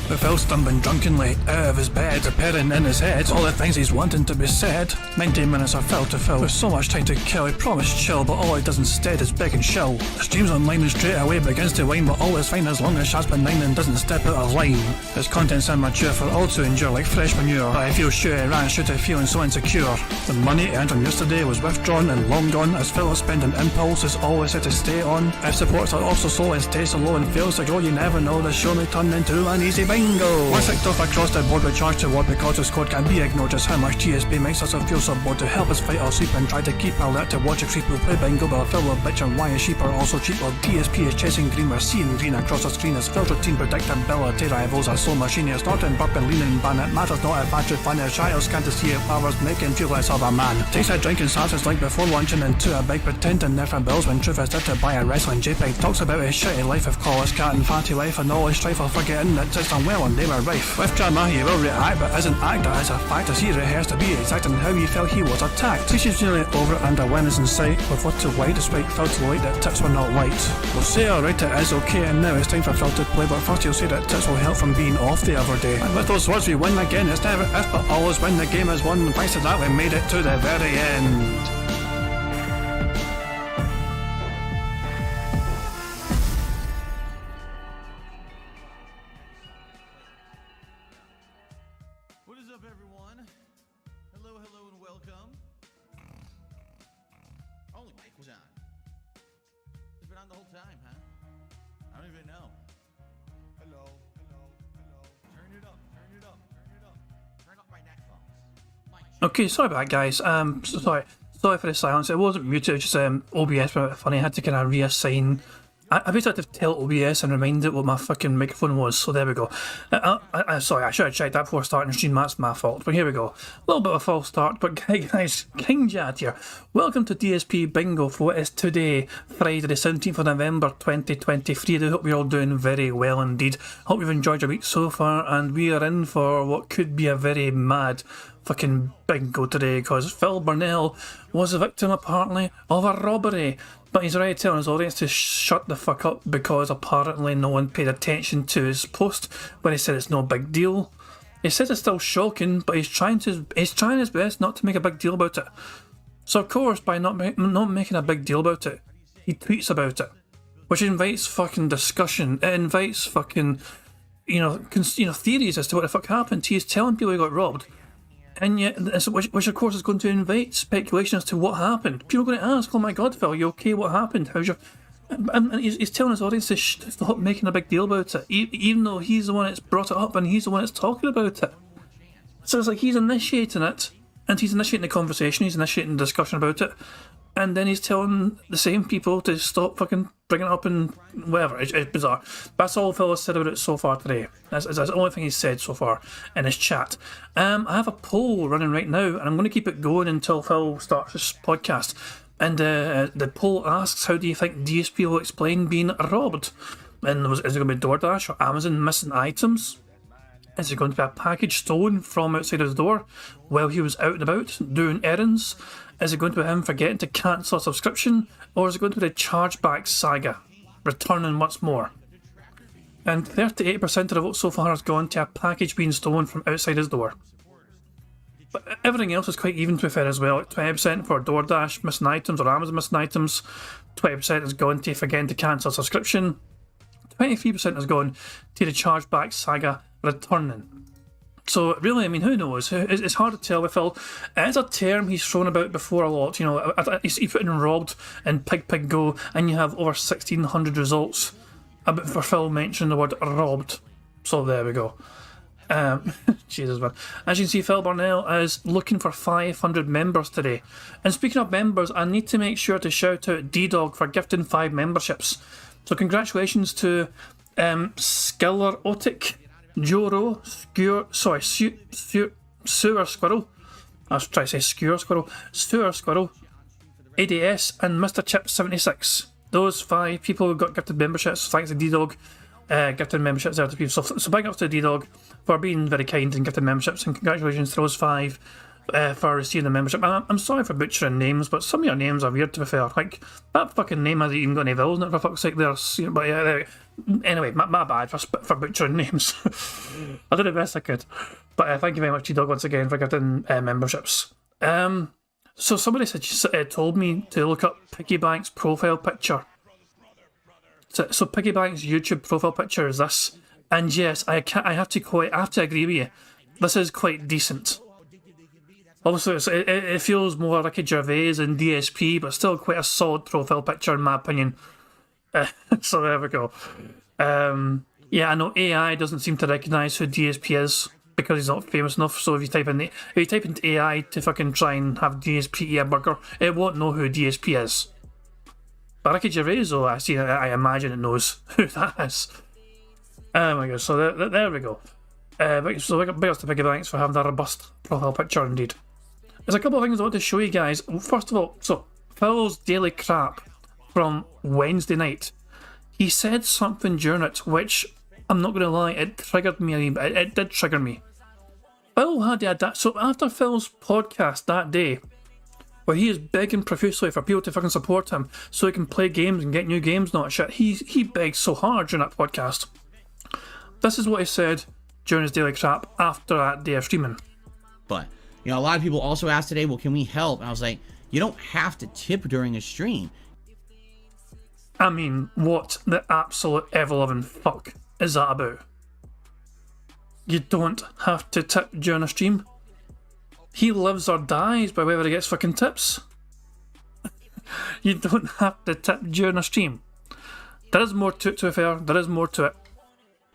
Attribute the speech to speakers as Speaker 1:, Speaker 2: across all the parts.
Speaker 1: But Phil stumbling drunkenly out of his bed, appearing in his head all the things he's wanting to be said. 19 minutes are filled to Phil with so much time to kill. He promised chill, but all he does instead is beg and shill. The stream's online and straight away begins to whine, but all is fine as long as Shaz benign and doesn't step out of line. His content's immature for all to endure like fresh manure, but I feel sure he ran shoot of feeling so insecure. The money earned on yesterday was withdrawn and long gone, as Phil's spending impulse is always set to stay on. If supports are also slow and stays so low and fails to grow, you never know, the show may turn into an easy bingo. Once kicked off across the board with charge to ward because his code can be ignored, just how much DSP makes us feel so bored. To help us fight or sleep and try to keep alert to watch a creep who play bingo, but Phil will bitch and why his sheep are also cheap. While DSP is chasing green, we're seeing green across the screen as Phil's routine predictability rivals are so machinist, snorting, burping, leaning, ban. It matters not if battery fun is shy or scan to see if hours make him feel less of a man. Takes a drink and starts his like before lunching into a bike, pretending they're for bills when truth is there to buy a wrestling JPEG. Talks about his shitty life of call his cat and fatty life and all his strife of forgetting that it's unwell and they were rife. With drama he will react but isn't act, that is a fact as he rehearsed to be exact in how he felt he was attacked. Teaches nearly over and a win is in sight, with what to white despite Phil to light that tips were not light. We'll say alright it is okay and now it's time for Phil to play, but first he'll say that tips will help from being off the other day. And with those words we win again, it's never if but always when the game is won, and thanks to that we made it to the very end.
Speaker 2: What is up, everyone? Hello, hello, and welcome. Only mic was on. It's been on the whole time, huh? I don't even know. Hello, hello, hello. Turn it up, turn it up, turn it up. Turn up my Netflix.
Speaker 1: Okay, sorry about that, guys. Sorry for the silence. It wasn't muted, it was just OBS were a bit funny. I had to kind of reassign. I basically had to tell OBS and remind it what my fucking microphone was, so there we go. Sorry, I should have checked that before starting the stream, that's my fault, but here we go. A little bit of a false start, but guys, King Jad here. Welcome to DSP Bingo for what is today, Friday the 17th of November 2023. I hope you're all doing very well indeed. Hope you've enjoyed your week so far, and we are in for what could be a very mad fucking bingo today, because Phil Burnell was a victim apparently of a robbery. But he's already telling his audience to shut the fuck up because apparently no one paid attention to his post when he said it's no big deal. He says it's still shocking, but he's trying his best not to make a big deal about it. So of course, by not making a big deal about it, he tweets about it, which invites fucking discussion. It invites fucking theories as to what the fuck happened. He's telling people he got robbed. And yet, which of course is going to invite speculation as to what happened. People are going to ask, "Oh my God, Phil, you okay? What happened? How's your?" And he's telling his audience to stop making a big deal about it, even though he's the one that's brought it up and he's the one that's talking about it. So it's like he's initiating it, and he's initiating the conversation, he's initiating the discussion about it, and then he's telling the same people to stop fucking bringing it up and whatever. It's bizarre. That's all Phil has said about it so far today. That's the only thing he's said so far in his chat. I have a poll running right now, and I'm going to keep it going until Phil starts his podcast. And the poll asks, how do you think DSP will explain being robbed? And is it going to be DoorDash or Amazon missing items? Is it going to be a package stolen from outside his door while he was out and about doing errands? Is it going to be him forgetting to cancel a subscription? Or is it going to be the chargeback saga, returning once more? And 38% of the vote so far has gone to a package being stolen from outside his door. But everything else is quite even, to be fair, as well. 20% for DoorDash missing items or Amazon missing items. 20% has gone to forgetting to cancel a subscription. 23% has gone to the chargeback saga returning. So really, I mean, who knows? It's hard to tell with Phil. It's a term he's thrown about before a lot. You know, you put in robbed and pig go, and you have over 1,600 results for Phil mentioning the word robbed. So there we go. Jesus, man. As you can see, Phil Burnell is looking for 500 members today. And speaking of members, I need to make sure to shout out D-Dog for gifting 5 memberships. So congratulations to Skiller Otic, Joro, Sewer Squirrel. I was trying to say Skewer Squirrel. Sewer Squirrel, ADS, and Mr. Chip 76. Those 5 people who got gifted memberships. Thanks to D-Dog. Gifted memberships there to people. So big ups to D-Dog for being very kind and gifting memberships, and congratulations to those 5 for receiving the membership. I'm sorry for butchering names, but some of your names are weird, to be fair. Like, that fucking name hasn't even got any vowels in it, for fuck's sake. But yeah, anyway, my bad for butchering names. I did the best I could. But thank you very much, T-Dog, once again, for getting memberships. So somebody told me to look up Piggy Bank's profile picture. So Piggy Bank's YouTube profile picture is this. And yes, I have to agree with you. This is quite decent. Obviously, it feels more like a Gervais and DSP, but still quite a solid profile picture in my opinion. So there we go. Yeah, I know AI doesn't seem to recognise who DSP is because he's not famous enough. So if you type into AI to fucking try and have DSP eat a burger, it won't know who DSP is. But Ricky Gervais, though, I imagine it knows who that is. Oh my god, so there we go. So big ups to Piggy Banks for having that robust profile picture indeed. There's a couple of things I want to show you guys. First of all, so Phil's Daily Crap from Wednesday night. He said something during it which, I'm not going to lie, it triggered me. It did trigger me. Phil had that. So after Phil's podcast that day, where he is begging profusely for people to fucking support him so he can play games and get new games and all that shit, he begged so hard during that podcast. This is what he said during his Daily Crap after that day of streaming.
Speaker 3: But, you know, a lot of people also asked today, well, can we help? And I was like, you don't have to tip during a stream.
Speaker 1: I mean, what the absolute ever-loving fuck is that about? You don't have to tip during a stream. He lives or dies by whether he gets fucking tips. You don't have to tip during a stream. There is more to it, to be fair. There is more to it.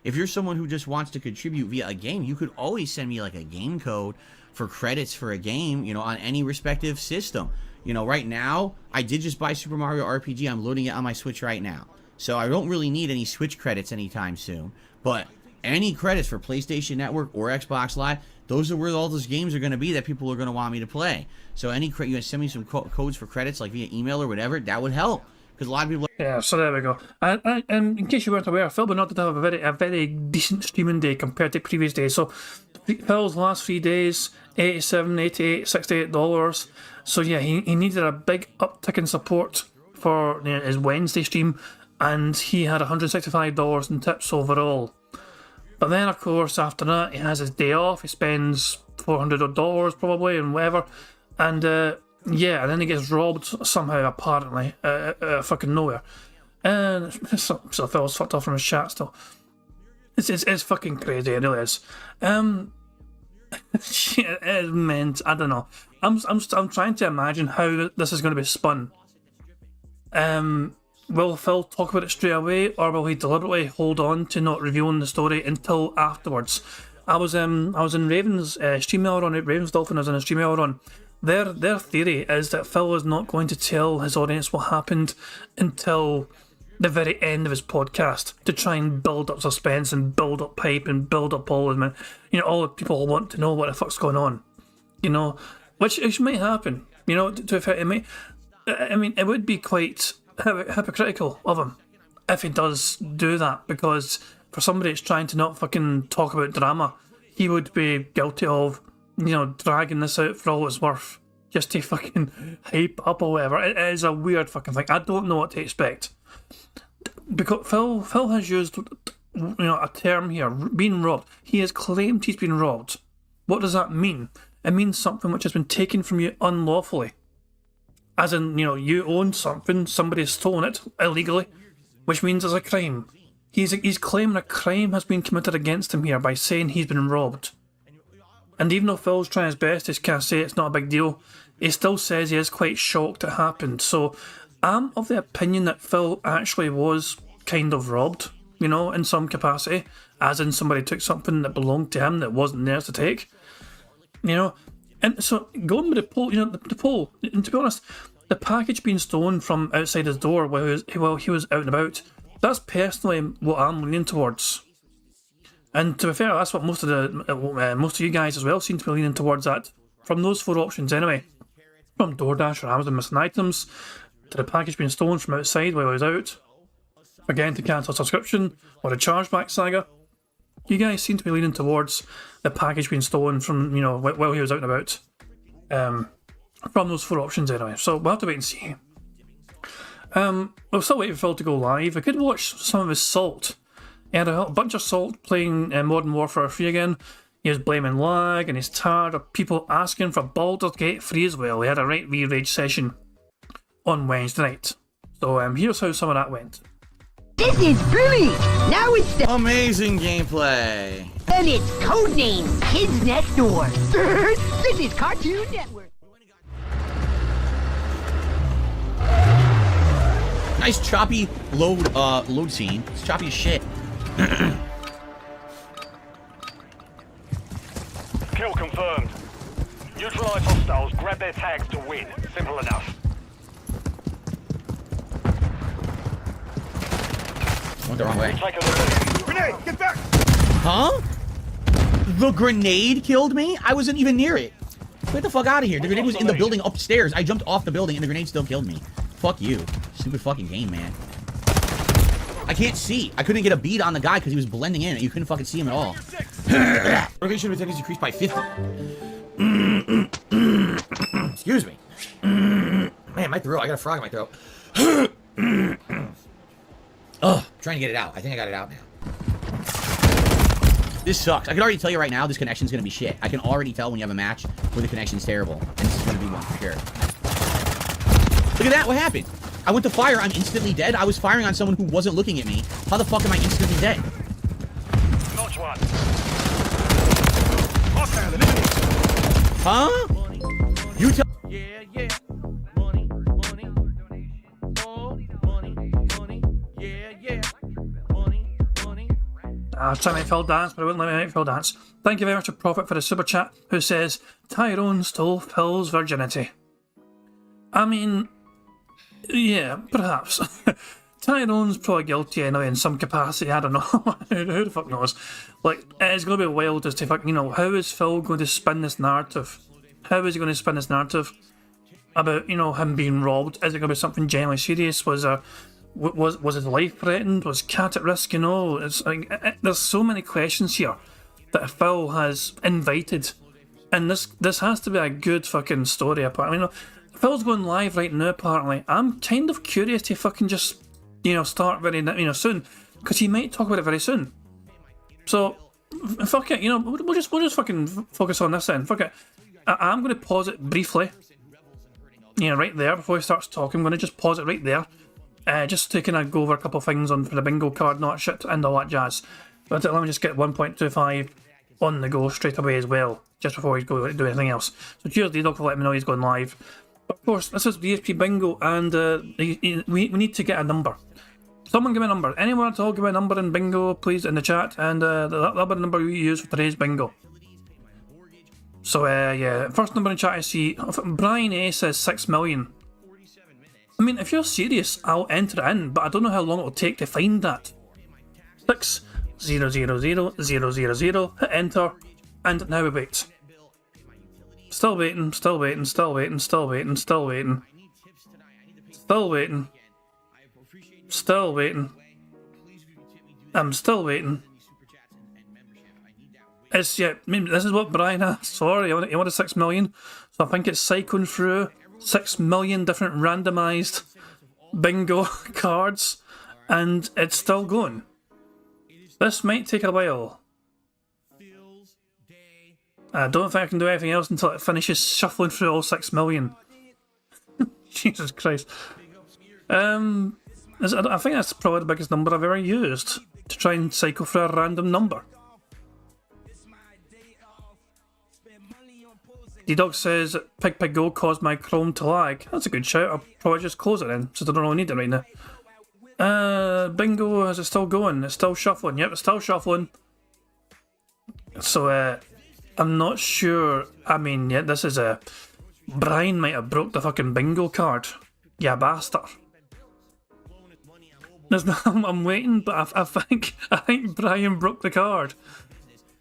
Speaker 3: If you're someone who just wants to contribute via a game, you could always send me like a game code for credits for a game, you know, on any respective system. You know, right now, I did just buy Super Mario RPG. I'm loading it on my Switch right now. So I don't really need any Switch credits anytime soon. But any credits for PlayStation Network or Xbox Live, those are where all those games are going to be that people are going to want me to play. So you can send me some codes for credits, like via email or whatever. That would help. Because a lot of people...
Speaker 1: Yeah, so there we go. And in case you weren't aware, Phil Bernard did have a very decent streaming day compared to previous days. So Phil's last 3 days, $87, $88, $68. So yeah, he needed a big uptick in support for his Wednesday stream, and he had $165 in tips overall. But then, of course, after that, he has his day off. He spends $400 probably and whatever, and yeah, and then he gets robbed somehow, apparently, fucking nowhere. And so Phil's fucked off from his chat still. It's fucking crazy, it really is. It is meant. I don't know. I'm trying to imagine how this is going to be spun. Will Phil talk about it straight away, or will he deliberately hold on to not revealing the story until afterwards? I was in Raven's stream hour on Raven's Dolphin. I was in a stream hour on. Their theory is that Phil is not going to tell his audience what happened until the very end of his podcast to try and build up suspense and build up hype and build up all the all the people want to know what the fuck's going on, which might happen. It might. I mean, it would be quite hypocritical of him if he does do that, because for somebody that's trying to not fucking talk about drama, he would be guilty of dragging this out for all it's worth just to fucking hype up or whatever. It is a weird fucking thing. I don't know what to expect, because Phil has used a term here, being robbed. He has claimed he's been robbed. What does that mean? It means something which has been taken from you unlawfully. As in, you own something, somebody's stolen it illegally, which means it's a crime. He's claiming a crime has been committed against him here by saying he's been robbed. And even though Phil's trying his best to kind of say it's not a big deal, he still says he is quite shocked it happened. So I'm of the opinion that Phil actually was kind of robbed, in some capacity, as in somebody took something that belonged to him that wasn't theirs to take, And so going with the poll, the poll, and to be honest, the package being stolen from outside his door while he was out and about, that's personally what I'm leaning towards. And to be fair, that's what most of you guys as well seem to be leaning towards, that from those 4 options anyway. From DoorDash or Amazon missing items, to the package being stolen from outside while he was out, forgetting to cancel subscription, or the chargeback saga. You guys seem to be leaning towards the package being stolen from, while he was out and about. from those 4 options anyway. So we'll have to wait and see. We're still waiting for Phil to go live. I could watch some of his Salt. He had a bunch of Salt playing Modern Warfare 3 again. He was blaming lag and he's tired of people asking for Baldur's Gate 3 as well. He had a right re-rage session on Wednesday night. So here's how some of that went.
Speaker 4: This is brilliant! Now it's the
Speaker 3: Amazing gameplay.
Speaker 4: and it's codename Kids Next Door. This is Cartoon Network.
Speaker 3: Nice choppy load scene. It's choppy as shit.
Speaker 5: Kill confirmed. Neutralize hostiles, grab their tags to win. Simple enough.
Speaker 3: Went the wrong way.
Speaker 5: Take a look. Grenade, get back!
Speaker 3: Huh? The grenade killed me? I wasn't even near it. Get the fuck out of here. The grenade was in the building upstairs. I jumped off the building and the grenade still killed me. Fuck you. Stupid fucking game, man. I can't see. I couldn't get a bead on the guy because he was blending in and you couldn't fucking see him at all. Location of attack is decreased by 50. Excuse me. Man, my throat. I got a frog in my throat. Ugh, trying to get it out. I think I got it out now. This sucks. I can already tell you right now, this connection's gonna be shit. I can already tell when you have a match where the connection's terrible. And this is gonna be one for sure. Look at that, what happened? I went to fire, I'm instantly dead. I was firing on someone who wasn't looking at me. How the fuck am I instantly dead?
Speaker 5: Notch one.
Speaker 3: Huh? You tell-
Speaker 2: Yeah, yeah. Money, money, oh, money, yeah, yeah. Money, money.
Speaker 1: I was trying to make Phil dance, but I wouldn't let me make Phil dance. Thank you very much to Prophet for the super chat, who says, Tyrone stole Phil's virginity. I mean, yeah, perhaps. Tyrone's probably guilty anyway in some capacity, I don't know. Who the fuck knows? Like, it's going to be wild as to fuck, you know, how is Phil going to spin this narrative? How is he going to spin this narrative about, you know, him being robbed? Is it going to be something genuinely serious? Was his life threatened? Was Cat at risk? You know, it's like, there's so many questions here that Phil has invited, and this has to be a good fucking story. Apparently, you know, Phil's going live right now. Apparently, I'm kind of curious to fucking just, you know, start very, you know, soon, because he might talk about it very soon. So, fuck it, you know, we'll just fucking focus on this then. Fuck it. I'm going to pause it briefly. You know, right there before he starts talking. I'm going to just pause it right there. Just to kind of go over a couple of things on for the bingo card, not shit, and all that jazz. But let me just get 1.25 on the go straight away as well, just before we go do anything else. So cheers, D-Dog, for letting me know he's going live. But of course, this is DSP Bingo, and we need to get a number. Someone give me a number. Anyone at all give me a number in bingo, please, in the chat, and that'll be the number we use for today's bingo. So, yeah, first number in chat I see, Brian A says 6 million. I mean, if you're serious, I'll enter it in, but I don't know how long it'll take to find that. 6000000, hit enter, and now we wait. Still waiting, still waiting, still waiting, still waiting, still waiting. Still waiting. Still waiting. I'm still waiting. It's, yeah, I mean, this is what Brian asked. Sorry, he wanted 6 million. So I think it's cycling through 6 million different randomised bingo cards, and it's still going. This might take a while. I don't think I can do anything else until it finishes shuffling through all 6 million. Jesus Christ. I think that's probably the biggest number I've ever used to try and cycle through a random number. D-Dog says Pig Go caused my Chrome to lag. That's a good shout. I'll probably just close it then, since I don't really need it right now. Bingo, is it still going? It's still shuffling. Yep, it's still shuffling. So, I'm not sure. I mean, yeah, this is a... Brian might have broke the fucking bingo card. Yeah, bastard. There's no, I'm waiting, but I think Brian broke the card.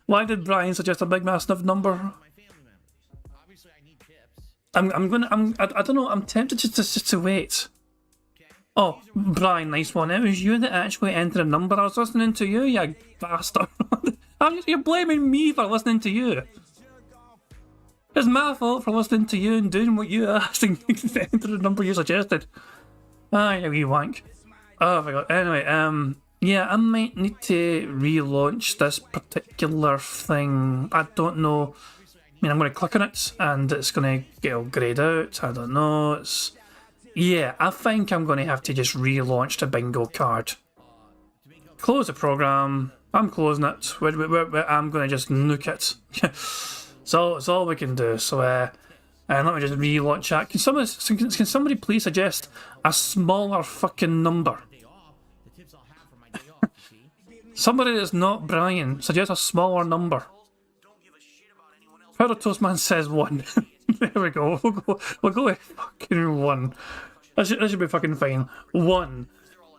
Speaker 1: Why did Brian suggest a big massive number? I don't know, I'm tempted just to wait. Oh, Brian, nice one. It was you that actually entered a number. I was listening to you, you bastard. You're blaming me for listening to you. It's my fault for listening to you and doing what you asked and enter the number you suggested. Ah, you wee wank. Oh, I forgot. Anyway, yeah, I might need to relaunch this particular thing. I don't know. I mean, I'm going to click on it and it's going to get all greyed out. I don't know. Yeah, I think I'm going to have to just relaunch the bingo card. Close the program. I'm closing it. I'm going to just nuke it. So it's all we can do. So, and let me just relaunch that. Can somebody please suggest a smaller fucking number? Somebody that's not Brian, suggest a smaller number. Powder Toastman says 1. There we go. We'll go with fucking 1. That should be fucking fine. 1.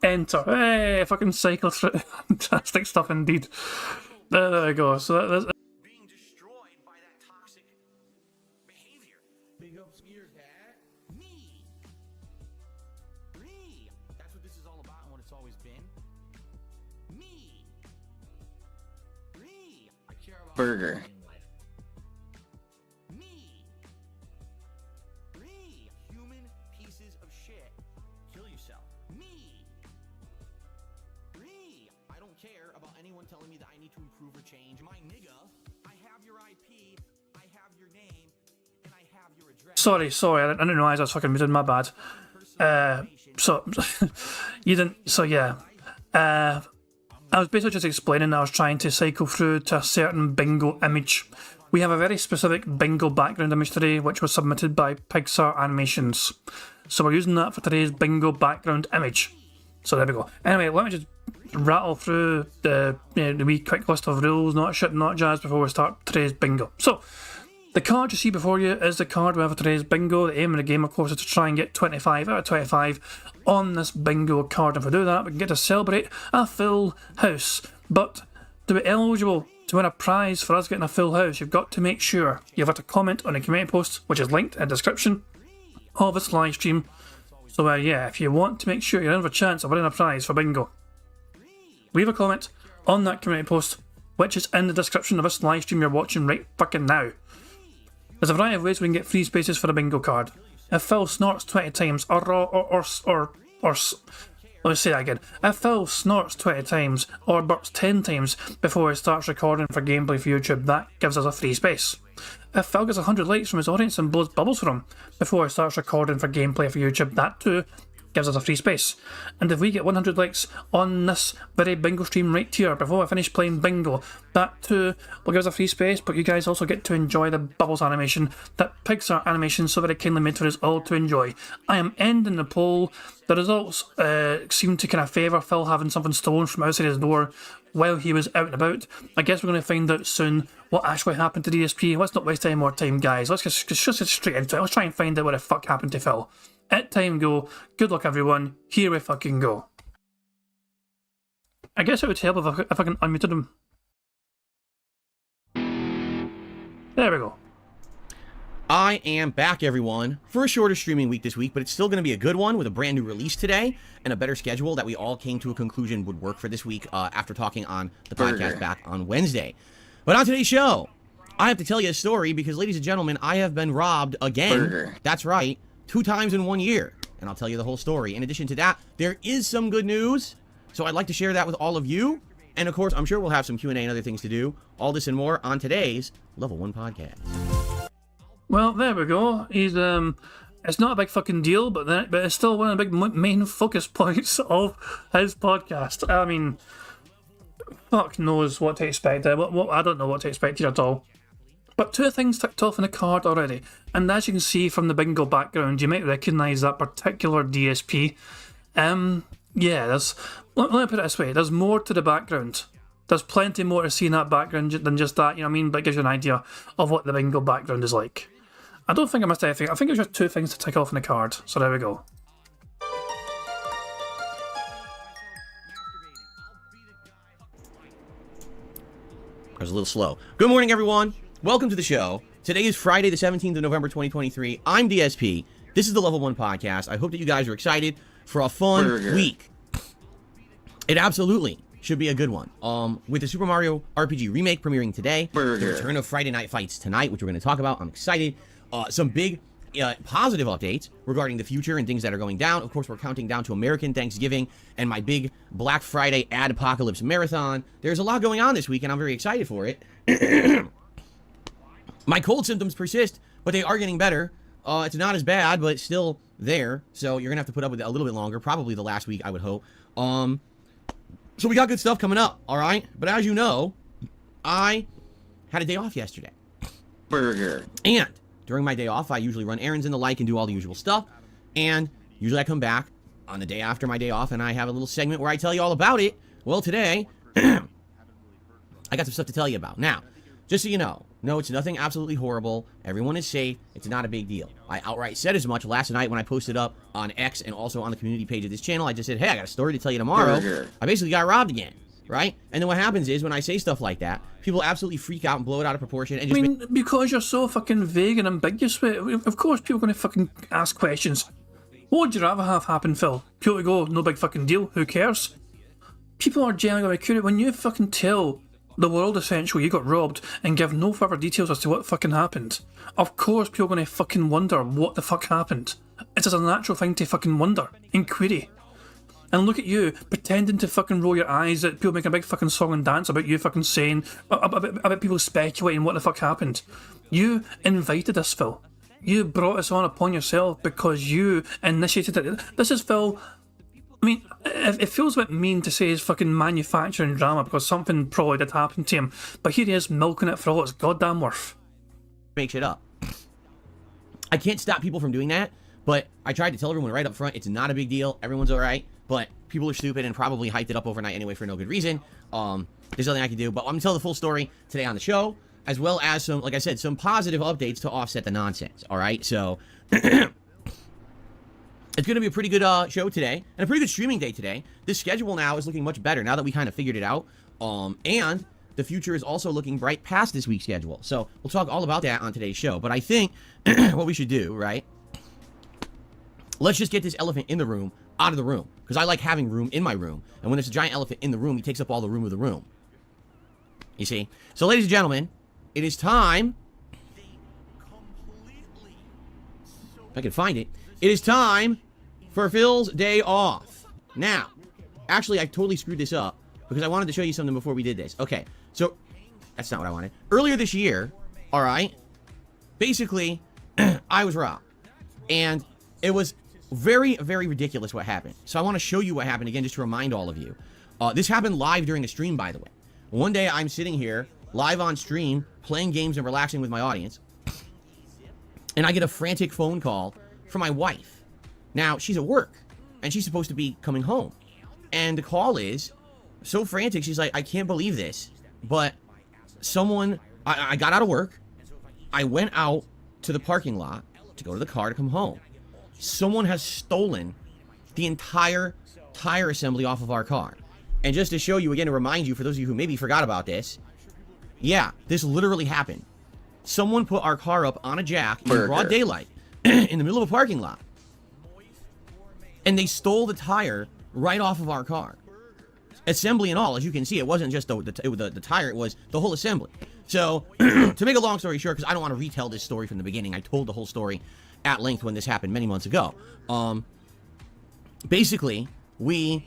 Speaker 1: Enter. Hey, fucking cycle through. Fantastic stuff indeed. There we go. So that's
Speaker 3: Being destroyed by that toxic behavior. Big up Skeeter's hat. Me. That's what this is all about and what it's always been. Me. I care about
Speaker 6: Burger.
Speaker 3: Me. Human pieces of shit. Kill yourself. Me. I don't care about anyone telling me that I need to improve or change. My nigga, I have your IP, I have your name, and I have your address.
Speaker 1: sorry. I didn't realize I was fucking muted. My bad. So you didn't. So yeah. I was basically just explaining that I was trying to cycle through to a certain bingo image. We have a very specific bingo background image today, which was submitted by Pixar Animations. So we're using that for today's bingo background image. So there we go. Anyway, let me just rattle through the wee quick list of rules, not shit, not jazz, before we start today's bingo. So, the card you see before you is the card we have for today's bingo. The aim of the game, of course, is to try and get 25 out of 25 on this bingo card. And if we do that, we can get to celebrate a full house. But to be eligible to win a prize for us getting a full house, you've got to make sure you've got to comment on the community post, which is linked in the description of this live stream. So yeah, if you want to make sure you're in for a chance of winning a prize for bingo, leave a comment on that community post, which is in the description of this live stream you're watching right fucking now. There's a variety of ways we can get free spaces for a bingo card. If Phil snorts 20 times, let me say that again. If Phil snorts 20 times or burps 10 times before he starts recording for gameplay for YouTube, that gives us a free space. If Phil gets 100 likes from his audience and blows bubbles for him before he starts recording for gameplay for YouTube, that too gives us a free space. And if we get 100 likes on this very bingo stream right here before I finish playing bingo, that too will give us a free space, but you guys also get to enjoy the bubbles animation that Pixar Animation so very kindly made for us all to enjoy. I am ending the poll. The results seem to kind of favour Phil having something stolen from outside his door while he was out and about. I guess we're going to find out soon what actually happened to DSP. Let's not waste any more time, guys. Let's just get straight into it. Let's try and find out what the fuck happened to Phil. At time go. Good luck, everyone. Here we fucking go. I guess it would help if I can unmute him. There we go.
Speaker 3: I am back, everyone, for a shorter streaming week this week, but it's still going to be a good one with a brand new release today and a better schedule that we all came to a conclusion would work for this week after talking on the podcast back on Wednesday. But on today's show, I have to tell you a story because, ladies and gentlemen, I have been robbed again. That's right, 2 times in 1 year, and I'll tell you the whole story. In addition to that, there is some good news, so I'd like to share that with all of you. And of course, I'm sure we'll have some Q&A and other things to do. All this and more on today's Level 1 podcast.
Speaker 1: Well, there we go. He's it's not a big fucking deal, but it's still one of the big main focus points of his podcast. I mean, fuck knows what to expect. I don't know what to expect here at all. But 2 things ticked off in the card already, and as you can see from the bingo background, you might recognise that particular DSP. Yeah, let me put it this way, there's more to the background. There's plenty more to see in that background than just that, you know what I mean? But it gives you an idea of what the bingo background is like. I don't think I missed anything. I think it was just 2 things to tick off in the card, so there we go.
Speaker 3: I was a little slow. Good morning, everyone. Welcome to the show. Today is Friday, the 17th of November, 2023. I'm DSP. This is the Level 1 podcast. I hope that you guys are excited for a fun week. It absolutely should be a good one. With the Super Mario RPG remake premiering today, the return of Friday Night Fights tonight, which we're going to talk about. I'm excited. Some big positive updates regarding the future and things that are going down. Of course, we're counting down to American Thanksgiving and my big Black Friday ad apocalypse marathon. There's a lot going on this week, and I'm very excited for it. My cold symptoms persist, but they are getting better. It's not as bad, but it's still there. So you're going to have to put up with it a little bit longer. Probably the last week, I would hope. So we got good stuff coming up, all right? But as you know, I had a day off yesterday. And during my day off, I usually run errands and the like and do all the usual stuff. And usually I come back on the day after my day off and I have a little segment where I tell you all about it. Well, today, I got some stuff to tell you about. Now, just so you know, no, it's nothing absolutely horrible. Everyone is safe. It's not a big deal. I outright said as much last night when I posted up on X and also on the community page of this channel. I just said, hey, I got a story to tell you tomorrow. I basically got robbed again, right? And then what happens is when I say stuff like that, people absolutely freak out and blow it out of proportion. And just
Speaker 1: because you're so fucking vague and ambiguous, of course people are going to fucking ask questions. What would you rather have happen, Phil? Cool to go, no big fucking deal, who cares? People are generally going to be curious when you fucking tell the world essentially you got robbed and give no further details as to what fucking happened. Of course people are going to fucking wonder what the fuck happened. It's just a natural thing to fucking wonder and query. And look at you pretending to fucking roll your eyes at people making a big fucking song and dance about you fucking saying about people speculating what the fuck happened. You invited us, Phil. You brought us on upon yourself because you initiated it. This is Phil. I mean, it feels a bit mean to say he's fucking manufacturing drama because something probably did happen to him, but here he is milking it for all it's goddamn worth.
Speaker 3: make shit up. I can't stop people from doing that, but I tried to tell everyone right up front, it's not a big deal. Everyone's all right, but people are stupid and probably hyped it up overnight anyway for no good reason. There's nothing I can do, but I'm going to tell the full story today on the show, as well as some, like I said, some positive updates to offset the nonsense, all right? So it's going to be a pretty good show today, and a pretty good streaming day today. This schedule now is looking much better now that we kind of figured it out, and the future is also looking bright past this week's schedule. So we'll talk all about that on today's show. But I think what we should do, right? Let's just get this elephant in the room out of the room, because I like having room in my room. And when there's a giant elephant in the room, he takes up all the room of the room. You see? So, ladies and gentlemen, it is time. If I can find it. It is time for Phil's day off. Now, actually, I totally screwed this up because I wanted to show you something before we did this. Okay, so that's not what I wanted. Earlier this year, all right, basically, I was robbed. And it was very, very ridiculous what happened. So I want to show you what happened again, just to remind all of you. This happened live during a stream, by the way. One day I'm sitting here, live on stream, playing games and relaxing with my audience. And I get a frantic phone call from my wife. Now, she's at work, and she's supposed to be coming home. And the call is so frantic, she's like, I can't believe this, but someone, I got out of work, I went out to the parking lot to go to the car to come home. Someone has stolen the entire tire assembly off of our car. And just to show you again, to remind you, for those of you who maybe forgot about this, yeah, this literally happened. Someone put our car up on a jack in broad daylight in the middle of a parking lot. And they stole the tire right off of our car. Assembly and all, as you can see, it wasn't just the tire, it was the whole assembly. So, to make a long story short, because I don't want to retell this story from the beginning, I told the whole story at length when this happened many months ago. Basically, we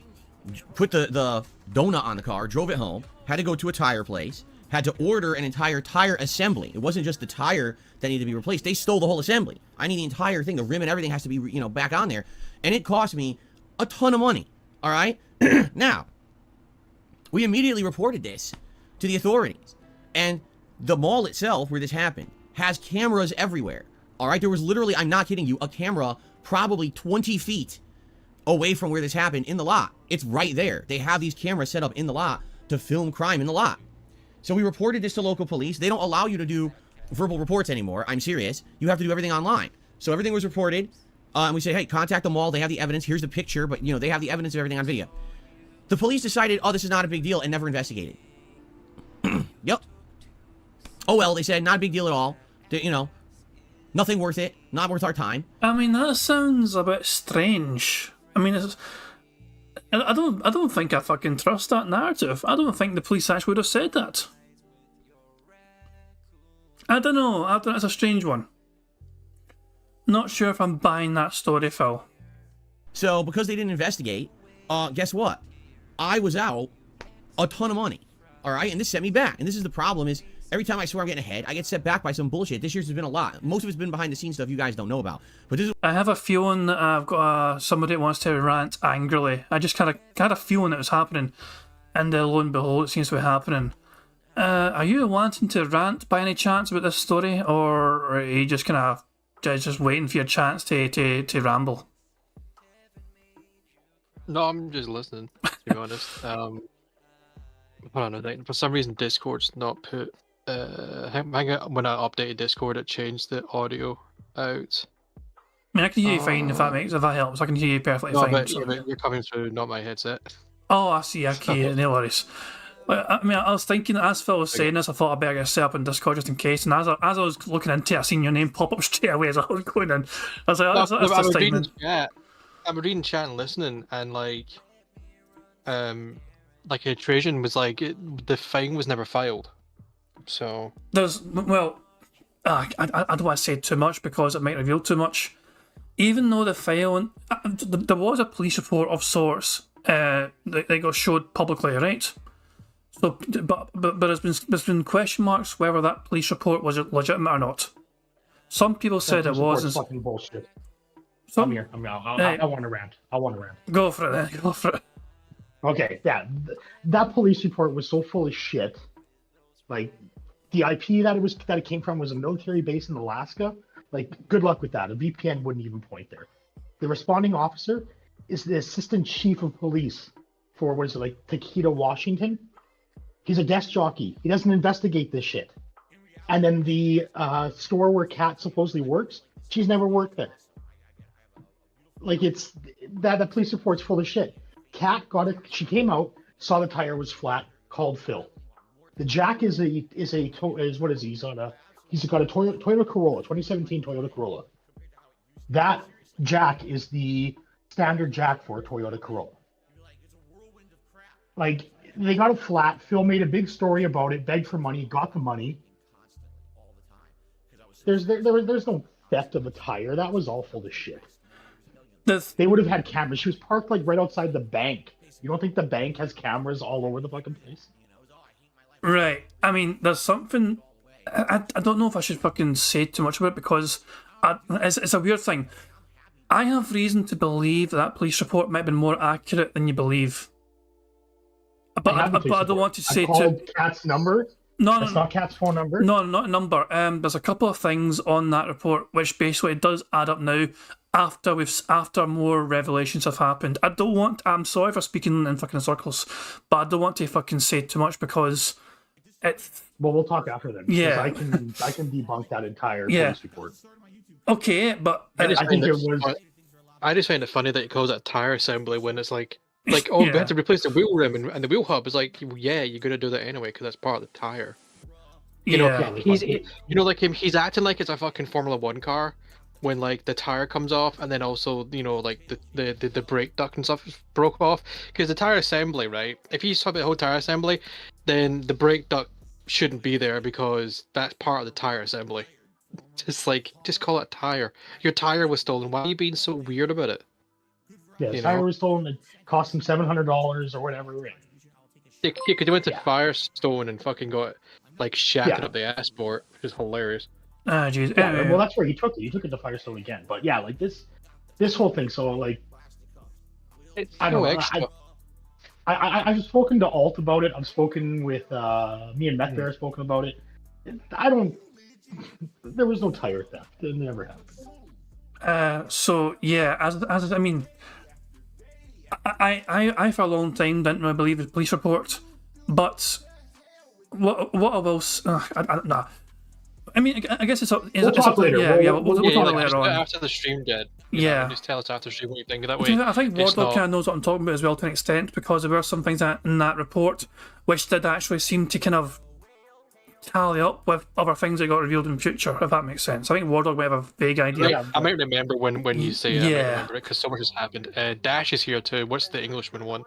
Speaker 3: put the donut on the car, drove it home, had to go to a tire place, had to order an entire tire assembly. It wasn't just the tire that needed to be replaced. They stole the whole assembly. I need the entire thing. The rim and everything has to be, back on there. And it cost me a ton of money. All right? Now, we immediately reported this to the authorities. And the mall itself, where this happened, has cameras everywhere. All right? There was literally, I'm not kidding you, a camera probably 20 feet away from where this happened in the lot. It's right there. They have these cameras set up in the lot to film crime in the lot. So we reported this to local police. They don't allow you to do verbal reports anymore. I'm serious. You have to do everything online. So everything was reported. And we say, hey, contact the mall. They have the evidence. Here's the picture. But, they have the evidence of everything on video. The police decided, oh, this is not a big deal, and never investigated. Yep. Oh, well, they said, not a big deal at all. Nothing worth it. Not worth our time.
Speaker 1: I mean, that sounds a bit strange. I mean, I don't think I fucking trust that narrative. I don't think the police actually would have said that. I don't know. It's a strange one. Not sure if I'm buying that story, Phil.
Speaker 3: So because they didn't investigate, guess what? I was out a ton of money. All right, and this set me back. And this is the problem: is every time I swear I'm getting ahead, I get set back by some bullshit. This year's has been a lot. Most of it's been behind the scenes stuff you guys don't know about. But this is.
Speaker 1: I have a feeling that I've got somebody that wants to rant angrily. I just kind of had a feeling it was happening, and lo and behold, it seems to be happening. Are you wanting to rant by any chance about this story, or are you just kind of just waiting for your chance to ramble?
Speaker 6: No, I'm just listening, to be honest. Hold on a second. For some reason, Discord's not put. When I updated Discord, it changed the audio out.
Speaker 1: I mean, I can hear you fine if that helps. I can hear you perfectly
Speaker 6: No,
Speaker 1: fine.
Speaker 6: but,
Speaker 1: So.
Speaker 6: yeah, but you're coming through, not my headset.
Speaker 1: Oh, I see. Okay, no worries. I mean, I was thinking, as Phil was saying this, I thought I'd better get set up in Discord just in case. And as I was looking into it, I seen your name pop up straight away as I was going in. I was like, that's
Speaker 6: I'm
Speaker 1: this
Speaker 6: reading
Speaker 1: time.
Speaker 6: chat. I'm reading chat and listening, and like Trajan was like, the fine was never filed. So
Speaker 1: There's, well, I don't want to say too much because it might reveal too much. Even though the filing, there was a police report of sorts that got showed publicly, right? So, but there's been question marks whether that police report was legitimate or not. Some people said it was.
Speaker 7: Fucking bullshit.
Speaker 1: Some,
Speaker 7: I'm here. I want to rant.
Speaker 1: Go for it then. Go for it.
Speaker 7: Okay, yeah, that police report was so full of shit. Like, the IP that it came from was a military base in Alaska. Like, good luck with that. A VPN wouldn't even point there. The responding officer is the assistant chief of police for Taquito, Washington. He's a desk jockey. He doesn't investigate this shit. And then the store where Kat supposedly works, she's never worked there. Like, it's that the police report's full of shit. Kat got it. She came out, saw the tire was flat, called Phil. The Jack is what is he? He's got a Toyota Corolla, 2017 Toyota Corolla. That Jack is the standard Jack for a Toyota Corolla. Like, they got it flat. Phil made a big story about it, begged for money, got the money. There's no theft of a tire. That was all full of shit. They would have had cameras. She was parked like right outside the bank. You don't think the bank has cameras all over the fucking place?
Speaker 1: Right. I mean, there's something. I don't know if I should fucking say too much about it because it's a weird thing. I have reason to believe that police report might have been more accurate than you believe. But I don't want to say
Speaker 7: I called Kat's number.
Speaker 1: No,
Speaker 7: That's not Kat's phone number.
Speaker 1: No, not a number. There's a couple of things on that report which basically does add up now. After more revelations have happened, I'm sorry for speaking in fucking circles, but I don't want to fucking say too much because it's.
Speaker 7: Well, we'll talk after then.
Speaker 1: Yeah,
Speaker 7: I can debunk that entire police report.
Speaker 1: Okay, but
Speaker 6: I just find it funny that he calls it a tire assembly when it's like we had to replace the wheel rim and the wheel hub is like, yeah, you're gonna do that anyway because that's part of the tire. You know, he's acting like it's a fucking Formula 1 car. When like the tire comes off, and then also like the brake duct and stuff broke off, because the tire assembly, right? If you swap the whole tire assembly, then the brake duct shouldn't be there because that's part of the tire assembly. Just call it a tire. Your tire was stolen. Why are you being so weird about it?
Speaker 7: Yeah, the tire was stolen. It cost him $700 or whatever.
Speaker 6: You could have went to Firestone and fucking got like shacking up the asport, which is hilarious.
Speaker 1: Ah, jeez.
Speaker 7: Yeah, well, that's where he took it. He took it to Firestone again. But yeah, like this whole thing. So like, I don't know. I've spoken to Alt about it. I've spoken with me and Meth Bear have spoken about it. There was no tire theft. It never happened.
Speaker 1: So yeah, as I mean, I for a long time didn't really believe the police report, but what I will nah. I mean, I guess
Speaker 7: we'll talk later.
Speaker 1: We'll talk later on.
Speaker 6: After the stream, dead.
Speaker 1: Yeah.
Speaker 6: Just tell us after the stream what you think. That way.
Speaker 1: I think Wardlow kind of knows what I'm talking about as well to an extent, because there were some things in that report which did actually seem to kind of tally up with other things that got revealed in the future, if that makes sense. I think War Dog might have a vague idea.
Speaker 7: Yeah.
Speaker 6: I might remember when you say it, I might
Speaker 1: Yeah.
Speaker 6: remember it because so much has happened. Dash is here too. What's the Englishman one?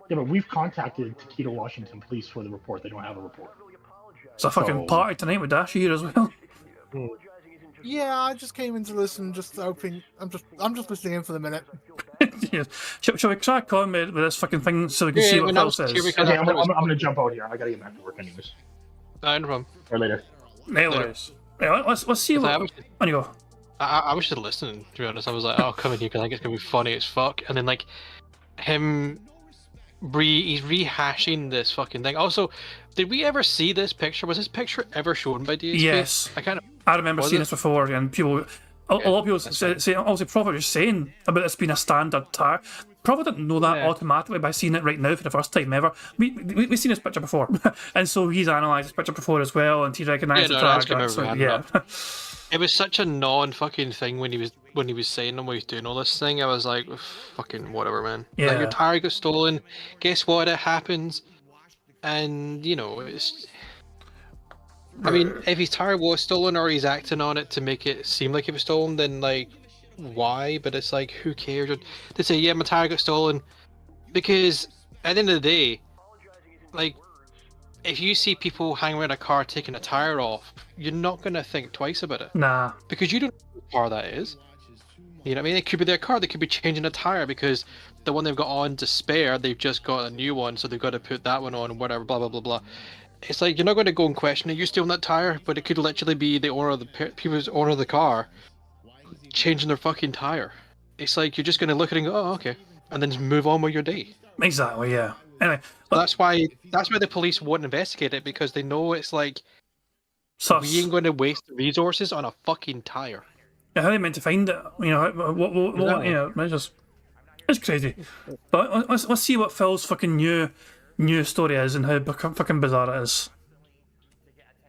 Speaker 7: Yeah, but we've contacted Taquito, Washington police for the report. They don't have a report.
Speaker 1: It's a fucking party tonight with Dash here as well.
Speaker 8: Yeah, I just came in to listen, just hoping. I'm just listening in for the minute.
Speaker 1: Yeah. Shall we crack on with this fucking thing so we can see what Phil says?
Speaker 7: Okay, I'm gonna jump out here. I gotta get back to work anyways.
Speaker 6: No problem.
Speaker 7: Or later.
Speaker 1: Anyways. Yeah, let's see what... On you go.
Speaker 6: I was just listening, to be honest. I was like, oh, come in here because I think it's going to be funny as fuck. And then, like, he's rehashing this fucking thing. Also, did we ever see this picture? Was this picture ever shown by DSP?
Speaker 1: Yes.
Speaker 6: I
Speaker 1: remember seeing this before, and people... A lot of people say obviously, Prophet was saying about this being a standard tire. Prophet didn't know that automatically by seeing it right now for the first time ever. We've seen this picture before, and so he's analysed this picture before as well, and he recognised the tire. So, yeah.
Speaker 6: It was such a non-fucking thing when he was saying them, when he was doing all this thing. I was like, fucking whatever, man.
Speaker 1: Yeah.
Speaker 6: Like, your tire got stolen. Guess what? It happens. And, you know, it's... I mean, if his tire was stolen or he's acting on it to make it seem like it was stolen, then, like, why? But it's like, who cares? They say, yeah, my tire got stolen. Because, at the end of the day, like, if you see people hanging around a car taking a tire off, you're not going to think twice about it.
Speaker 1: Nah.
Speaker 6: Because you don't know what car that is. You know what I mean? It could be their car. They could be changing a tire because the one they've got on to spare, they've just got a new one, so they've got to put that one on, whatever, blah, blah, blah, blah. It's like, you're not going to go and question it. You stealing that tire, but it could literally be the owner of the people's owner of the car changing their fucking tire. It's like, you're just going to look at it and go, oh, okay. And then just move on with your day.
Speaker 1: Exactly, yeah. Anyway,
Speaker 6: that's why the police won't investigate it, because they know it's like, we ain't going to waste resources on a fucking tire.
Speaker 1: Yeah, how are they meant to find it? You know, what you know, it's crazy. But let's see what Phil's fucking new story is and how fucking bizarre it is.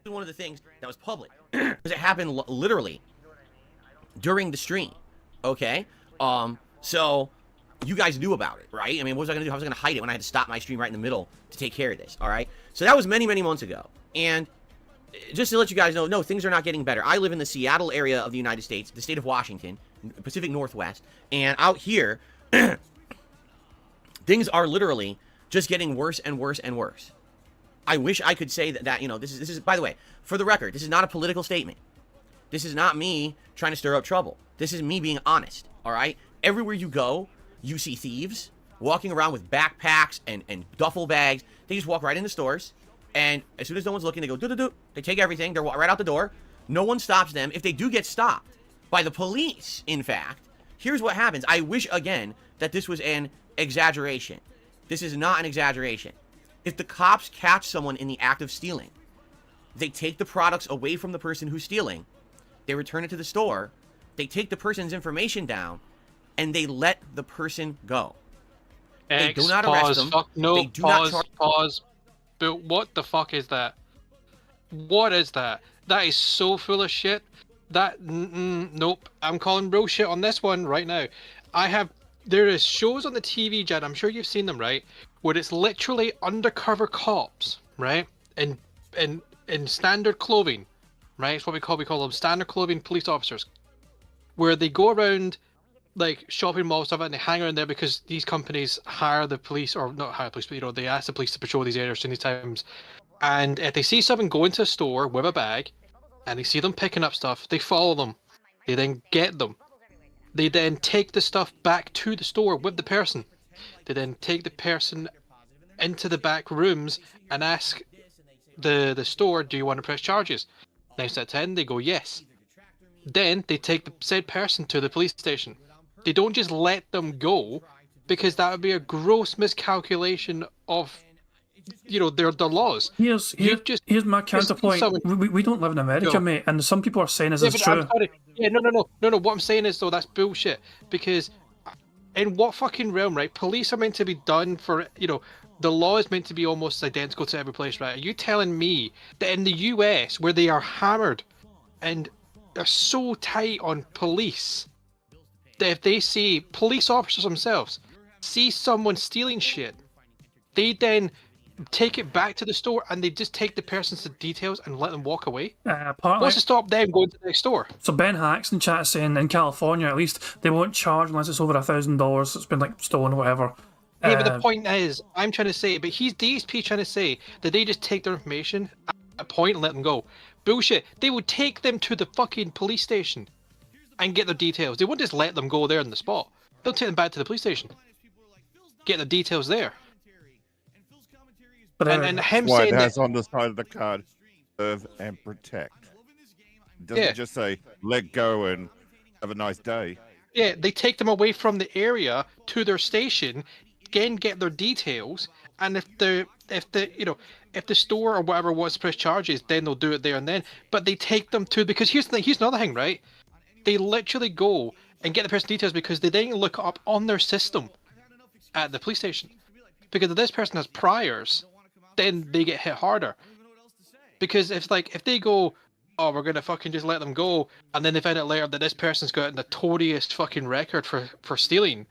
Speaker 3: One of the things that was public, because it happened literally during the stream. Okay, so you guys knew about it, right? I mean, what was I gonna do? How was I gonna hide it when I had to stop my stream right in the middle to take care of this? All right, so that was many months ago, and just to let you guys know, no, things are not getting better. I live in the Seattle area of the United States, the state of Washington, Pacific Northwest, and out here, things are literally just getting worse and worse and worse. I wish I could say that you know, this is, by the way, for the record, this is not a political statement. This is not me trying to stir up trouble. This is me being honest, all right? Everywhere you go, you see thieves walking around with backpacks and duffel bags. They just walk right into stores, and as soon as no one's looking, they go do-do-do. They take everything. They're right out the door. No one stops them. If they do get stopped by the police, in fact, here's what happens. I wish, again, that this was an exaggeration. This is not an exaggeration. If the cops catch someone in the act of stealing, they take the products away from the person who's stealing, they return it to the store, they take the person's information down, and they let the person go. They do not arrest them. They do not
Speaker 6: pause. But what the fuck is that? What is that? That is so full of shit. Nope. I'm calling real shit on this one right now. There is shows on the TV, Jed, I'm sure you've seen them, right? Where it's literally undercover cops, right? In standard clothing, right? It's what we call them standard clothing police officers. Where they go around like shopping malls stuff and they hang around there because these companies hire the police, or not hire police, but you know, they ask the police to patrol these areas during these times. And if they see someone go into a store with a bag and they see them picking up stuff, they follow them. They then get them. They then take the stuff back to the store with the person. They then take the person into the back rooms and ask the store, do you want to press charges? 9 out of 10, they go yes. Then they take the said person to the police station. They don't just let them go, because that would be a gross miscalculation of, you know, their laws.
Speaker 1: Here's my counterpoint. We don't live in America, mate, and some people are saying this is true.
Speaker 6: Yeah, no. What I'm saying is, though, that's bullshit. Because in what fucking realm, right? Police are meant to be done for, you know, the law is meant to be almost identical to every place, right? Are you telling me that in the US, where they are hammered and are so tight on police, that if they see police officers themselves see someone stealing shit, they then take it back to the store and they just take the person's details and let them walk away?
Speaker 1: Apparently,
Speaker 6: What's to stop them going to the next store?
Speaker 1: so Ben Hacks in chat is saying in California, at least, they won't charge unless it's over $1,000. It's been like stolen or whatever.
Speaker 6: Yeah, but the point is, I'm trying to say, but he's DSP trying to say that they just take their information at a point and let them go. Bullshit. They would take them to the fucking police station and get their details. They wouldn't just let them go there on the spot. They'll take them back to the police station. Get the details there.
Speaker 1: But
Speaker 6: and him
Speaker 9: Why
Speaker 6: saying
Speaker 9: it has
Speaker 6: that,
Speaker 9: on the side of the card, serve and protect. It doesn't just say let go and have a nice day.
Speaker 6: yeah, they take them away from the area to their station, again get their details, and if the store or whatever wants to press charges, then they'll do it there and then. But they take them to, because here's the thing, here's another thing, right? They literally go and get the person's details because they then look up on their system at the police station. Because if this person has priors, then they get hit harder. Because if they go, oh, we're gonna fucking just let them go, and then they find out later that this person's got a notorious fucking record for stealing,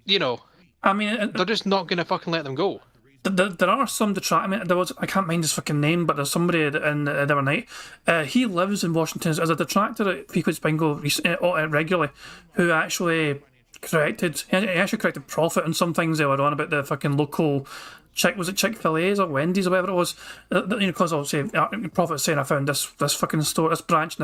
Speaker 6: you know,
Speaker 1: I mean,
Speaker 6: they're just not gonna fucking let them go.
Speaker 1: there are some detract. I mean, I can't mind his fucking name, but there's somebody in the other night. He lives in Washington as a detractor at Frequency Bingo regularly, who actually corrected. He actually corrected Prophet on some things they were on about the fucking local. Was it Chick-fil-A's or Wendy's or whatever it was? Because obviously Prophet was saying I found this fucking store, this branch,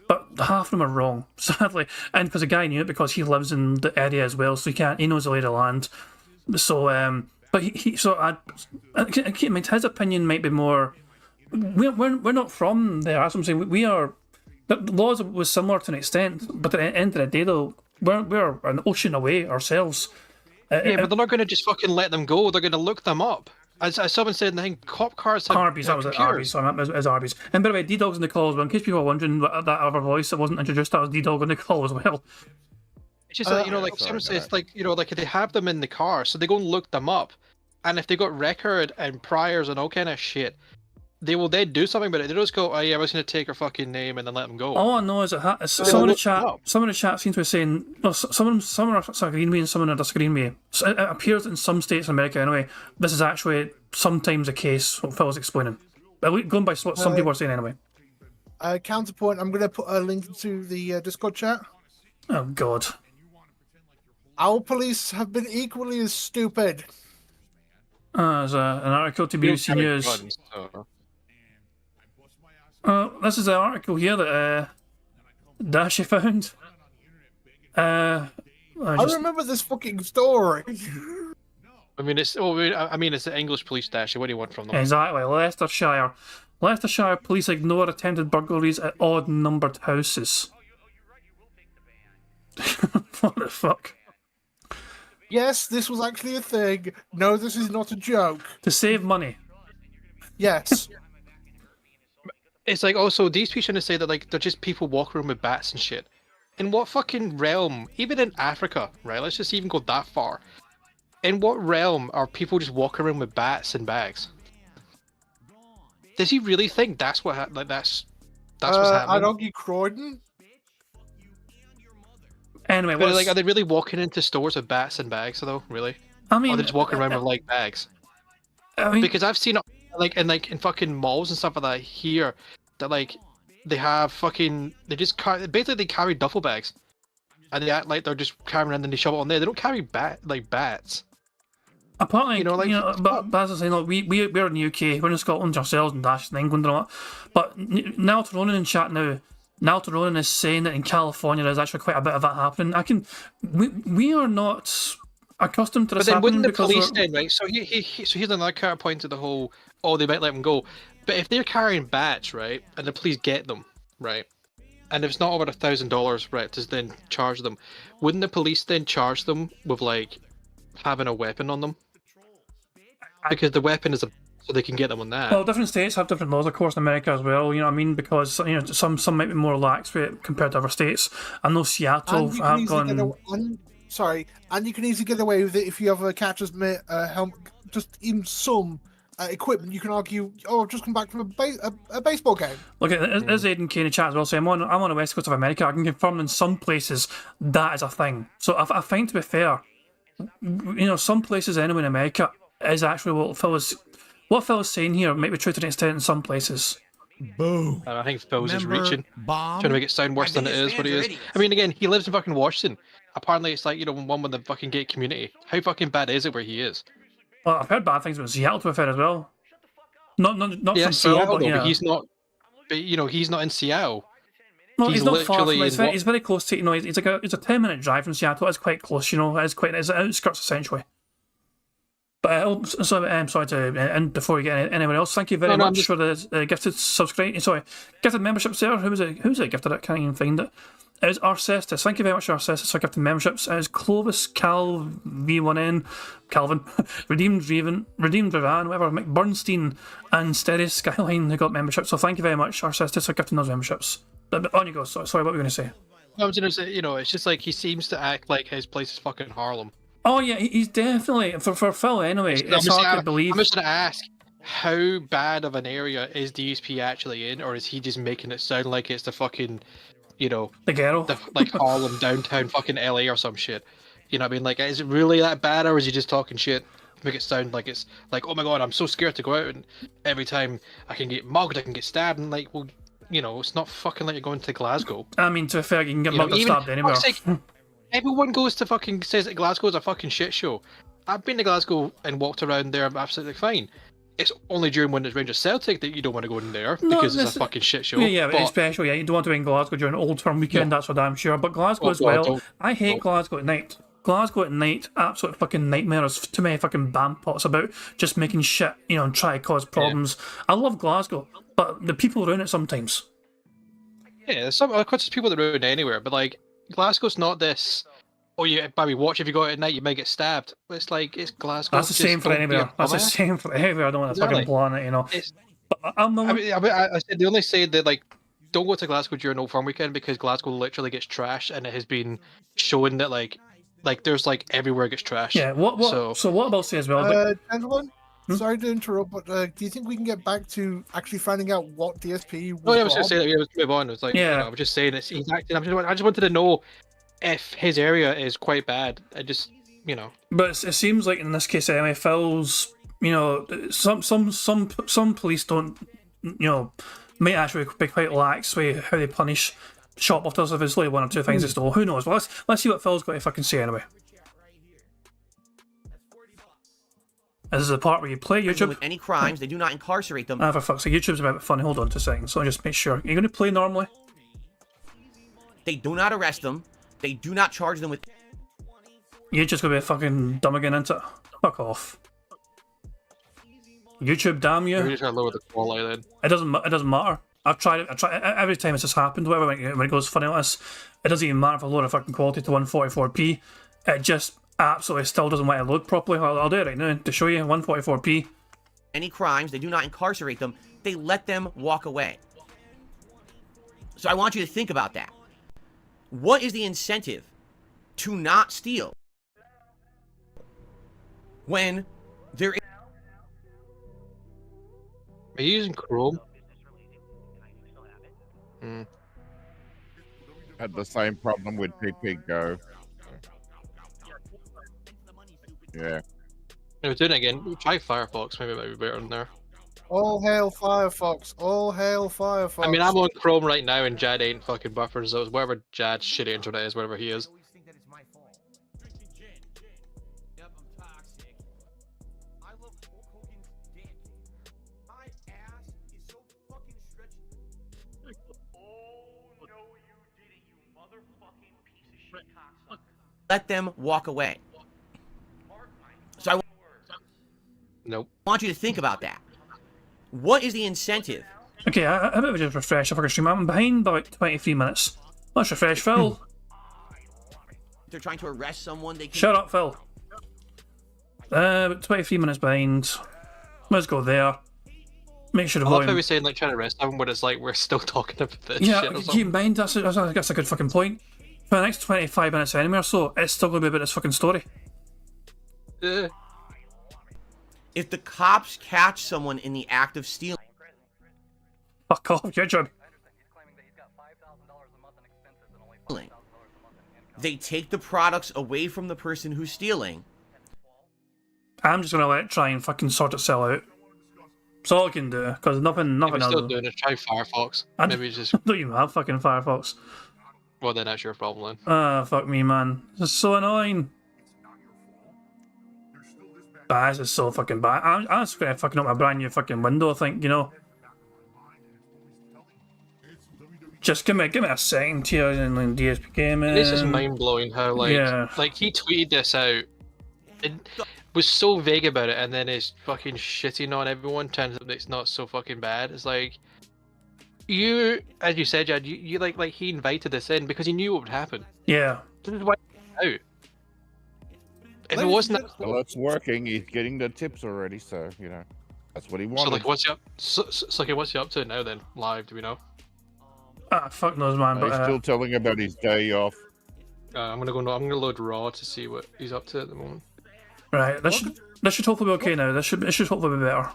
Speaker 1: but half of them are wrong, sadly. And because the guy knew it because he lives in the area as well, so he knows the lay of the land. So, but I mean, his opinion might be more. We're not from there. That's what I'm saying. We are. The laws was similar to an extent, but at the end of the day, though, we're an ocean away ourselves.
Speaker 6: Yeah, but they're not going to just fucking let them go. They're going to look them up. As someone said, I think cop cars have
Speaker 1: Arby's. That was it. Arby's. Sorry, it was Arby's. And by the way, D-Dog's in the call as well. In case people are wondering that other voice that wasn't introduced, that was D-Dog in the call as well.
Speaker 6: It's just like someone says, like they have them in the car, so they go and look them up, and if they got record and priors and all kind of shit, they will then do something about it. They don't just go, oh yeah, I was going to take her fucking name and then let them go.
Speaker 1: All I know is that some of the chat seems to be saying, no, some are agreeing with me and some are disagreeing with me. So it appears in some states in America anyway, this is actually sometimes the case, what Phil was explaining. Going by what some people are saying anyway.
Speaker 8: Counterpoint, I'm going to put a link to the Discord chat.
Speaker 1: Oh God.
Speaker 8: Our police have been equally as stupid.
Speaker 1: There's an article to BBC News. This is an article here that Dashi found. I
Speaker 8: remember this fucking story.
Speaker 6: I mean, it's the English police, Dashi. What do you want from them?
Speaker 1: Exactly, Leicestershire. Leicestershire police ignore attempted burglaries at odd-numbered houses. What the fuck?
Speaker 8: Yes, this was actually a thing. No, this is not a joke.
Speaker 1: To save money.
Speaker 8: Yes.
Speaker 6: It's like also these people trying to say that like they're just people walking around with bats and shit. In what fucking realm, even in Africa, right? Let's just even go that far. In what realm are people just walking around with bats and bags? Does he really think that's what that's what's happening?
Speaker 8: I'd argue Croydon.
Speaker 1: Anyway,
Speaker 6: but like, are they really walking into stores with bats and bags though? Really?
Speaker 1: I mean,
Speaker 6: or are they just walking around with like bags?
Speaker 1: I mean,
Speaker 6: because I've seen it in fucking malls and stuff like that here, that like they have fucking they carry duffel bags, and they act like they're just carrying around and they shove it on there. They don't carry bats.
Speaker 1: Apparently, but as I say, look, we're in the UK, we're in Scotland ourselves, and Dash in England and all that. But Nalta Ronan in chat now. Nalta Ronan is saying that in California there's actually quite a bit of that happening. We are not accustomed to this happening.
Speaker 6: But then wouldn't the police then, right? So here's another counterpoint to the whole, oh, they might let them go. But if they're carrying bats, right, and the police get them, right, and if it's not over $1,000, right, to then charge them, wouldn't the police then charge them with like having a weapon on them? Because the weapon is so they can get them on that.
Speaker 1: Well, different states have different laws, of course, in America as well. You know what I mean? Because some might be more lax compared to other states. I know Seattle have gone.
Speaker 8: And you can easily get away with it if you have a catcher's mitt, helmet, just even some equipment. You can argue, oh, I've just come back from a baseball game.
Speaker 1: Look, there's Aidan Kane in chat as well saying, I'm on the west coast of America. I can confirm in some places that is a thing. So I find, to be fair, some places anyway in America, is actually what Phil is saying here might be true to an extent in some places.
Speaker 3: Boom.
Speaker 6: I think Phil's is
Speaker 3: Remember
Speaker 6: reaching,
Speaker 3: Bomb?
Speaker 6: trying to make it sound worse
Speaker 3: My
Speaker 6: than it
Speaker 3: biggest
Speaker 6: is. What he
Speaker 3: fans are
Speaker 6: is.
Speaker 3: idiots.
Speaker 6: I mean, again, he lives in fucking Washington. Apparently, it's like, you know, one with the fucking gay community. How fucking bad is it where he is?
Speaker 1: Well, I've heard bad things about Seattle, to be fair, as well. Not
Speaker 6: Yeah,
Speaker 1: from Phil,
Speaker 6: Seattle,
Speaker 1: but yeah.
Speaker 6: but he's not. But you know, he's not in Seattle.
Speaker 1: No, he's not far from it.
Speaker 6: literally
Speaker 1: He's very close to, you know, it's like it's a 10-minute drive from Seattle. It's quite close, you know. It's outskirts essentially. But sorry to and before we get anyone else, thank you very much for the gifted gifted memberships there. Who's it gifted it? Can't even find it. It was Arcestis. Thank you very much, Arcestis, for gifting memberships. It was Clovis Cal V1N Calvin Redeemed Ravan, whatever, McBurnstein and Steady Skyline who got memberships. So thank you very much, Arcestis, for gifting those memberships. But on you go. Sorry, what were you going to say?
Speaker 6: I was going to say, you know, it's just like he seems to act like his place is fucking Harlem.
Speaker 1: Oh yeah, he's definitely for Phil anyway. It's hard to believe.
Speaker 6: I'm just going to ask, how bad of an area is DSP actually in, or is he just making it sound like it's the fucking, you know,
Speaker 1: the ghetto,
Speaker 6: like Harlem, downtown, fucking LA or some shit? You know what I mean? Like, is it really that bad, or is he just talking shit to make it sound like it's like, oh my god, I'm so scared to go out, and every time I can get mugged, I can get stabbed, and like, well, you know, it's not fucking like you're going to Glasgow.
Speaker 1: I mean, to be fair, you can get mugged or stabbed anywhere.
Speaker 6: Everyone goes to fucking says that Glasgow's a fucking shit show. I've been to Glasgow and walked around there absolutely fine. It's only during when it's Rangers Celtic that you don't want to go in there because it's a fucking shit show.
Speaker 1: Yeah, but especially, you don't want to be in Glasgow during Old Firm weekend, that's for damn sure. But Glasgow as well, I hate Glasgow at night. Glasgow at night, absolute fucking nightmare. There's too many fucking bampots about just making shit, you know, and try to cause problems. I love Glasgow, but the people around it sometimes.
Speaker 6: Yeah, there's some people that ruin anywhere, but like Glasgow's not this. Oh, you maybe watch if you go out at night, you might get stabbed. It's like it's Glasgow.
Speaker 1: That's the same for anywhere. That's the same for anywhere. I don't want to fucking planet, you know.
Speaker 6: I said they only say that like don't go to Glasgow during Old Firm weekend because Glasgow literally gets trashed, and it has been shown that like there's like everywhere gets trashed.
Speaker 1: Yeah. So what about say as well?
Speaker 8: Gentlemen, sorry to interrupt, but do you think we can get back to actually finding out what DSP was?
Speaker 6: Oh, yeah, I was going to say that. Yeah, let's move on. It's like, you know, I was just saying he's acting. I just wanted to know if his area is quite bad. I just, you know.
Speaker 1: But it seems like in this case, anyway, Phil's, you know, some police don't, you know, may actually be quite lax with how they punish shoplifters if it's only one or two things they stole. Who knows? Well, let's see what Phil's got to fucking say anyway. This is the part where you play YouTube.
Speaker 10: With any crimes, they do not incarcerate them.
Speaker 1: For fuck's sake, YouTube's a bit funny. Hold on 2 seconds. So just make sure. You're going to play normally?
Speaker 10: They do not arrest them. They do not charge them with...
Speaker 1: You're just going to be fucking dumb again, isn't it? Fuck off. YouTube, damn you.
Speaker 6: We're just going to lower the quality then.
Speaker 1: It doesn't matter. I've tried it. Every time it's just happened, whatever, when it goes funny like this, it doesn't even matter if I lower the fucking quality to 144p. It just absolutely still doesn't want to load properly. I'll do it right now to show you 144p.
Speaker 10: Any crimes, they do not incarcerate them. They let them walk away. So I want you to think about that. What is the incentive to not steal when there is...
Speaker 6: Are you using Chrome?
Speaker 9: Had the same problem with DSP Go. Yeah.
Speaker 6: No, doing it again. Try Firefox. Maybe it might be better in there.
Speaker 8: All hail Firefox! All hail Firefox!
Speaker 6: I mean, I'm on Chrome right now, and Jad ain't fucking buffering, so it's whatever Jad's shitty internet is, whatever he is.
Speaker 10: Let them walk away. So I want you to think about that. What is the incentive?
Speaker 1: Okay, I better just refresh the fucking stream. I'm behind by like 23 minutes. Let's refresh, Phil.
Speaker 10: They're trying to arrest someone. They can...
Speaker 1: Shut up, Phil. 23 minutes behind. Let's go there. Make sure the
Speaker 6: I love
Speaker 1: volume...
Speaker 6: how we're saying like trying to arrest someone, but it's like we're still talking about this
Speaker 1: yeah,
Speaker 6: shit or
Speaker 1: keep in mind, that's a good fucking point. For the next 25 minutes anyway or so, it's still going to be about this fucking story.
Speaker 10: If the cops catch someone in the act of stealing...
Speaker 1: Fuck off, YouTube.
Speaker 10: They take the products away from the person who's stealing.
Speaker 1: I'm just gonna let it try and fucking sort itself out. That's all I can do, because nothing
Speaker 6: If it's still
Speaker 1: else.
Speaker 6: doing it, try Firefox. Maybe it's just.
Speaker 1: I don't even have fucking Firefox.
Speaker 6: Well, then that's your problem then.
Speaker 1: Ah, fuck me, man. This is so annoying. This is so fucking bad. I'm just gonna fucking up my brand new fucking window, I think, you know. Just give me a second here and DSP Gaming.
Speaker 6: This is mind blowing how like he tweeted this out. It was so vague about it, and then it's fucking shitting on everyone. Turns out it's not so fucking bad. It's like you, as you said, Jad, you like he invited this in because he knew what would happen.
Speaker 1: Yeah.
Speaker 6: This is why he's out. If it wasn't,
Speaker 9: well, it's working. He's getting the tips already, so you know that's what he wanted.
Speaker 6: so like, what's he up? So like, what's he up to now then? Live, do we know?
Speaker 1: Ah, fuck knows, man. But
Speaker 9: he's still telling about his day off.
Speaker 6: I'm gonna load Raw to see what he's up to at the moment.
Speaker 1: Right, this should hopefully be okay now. It should hopefully be better.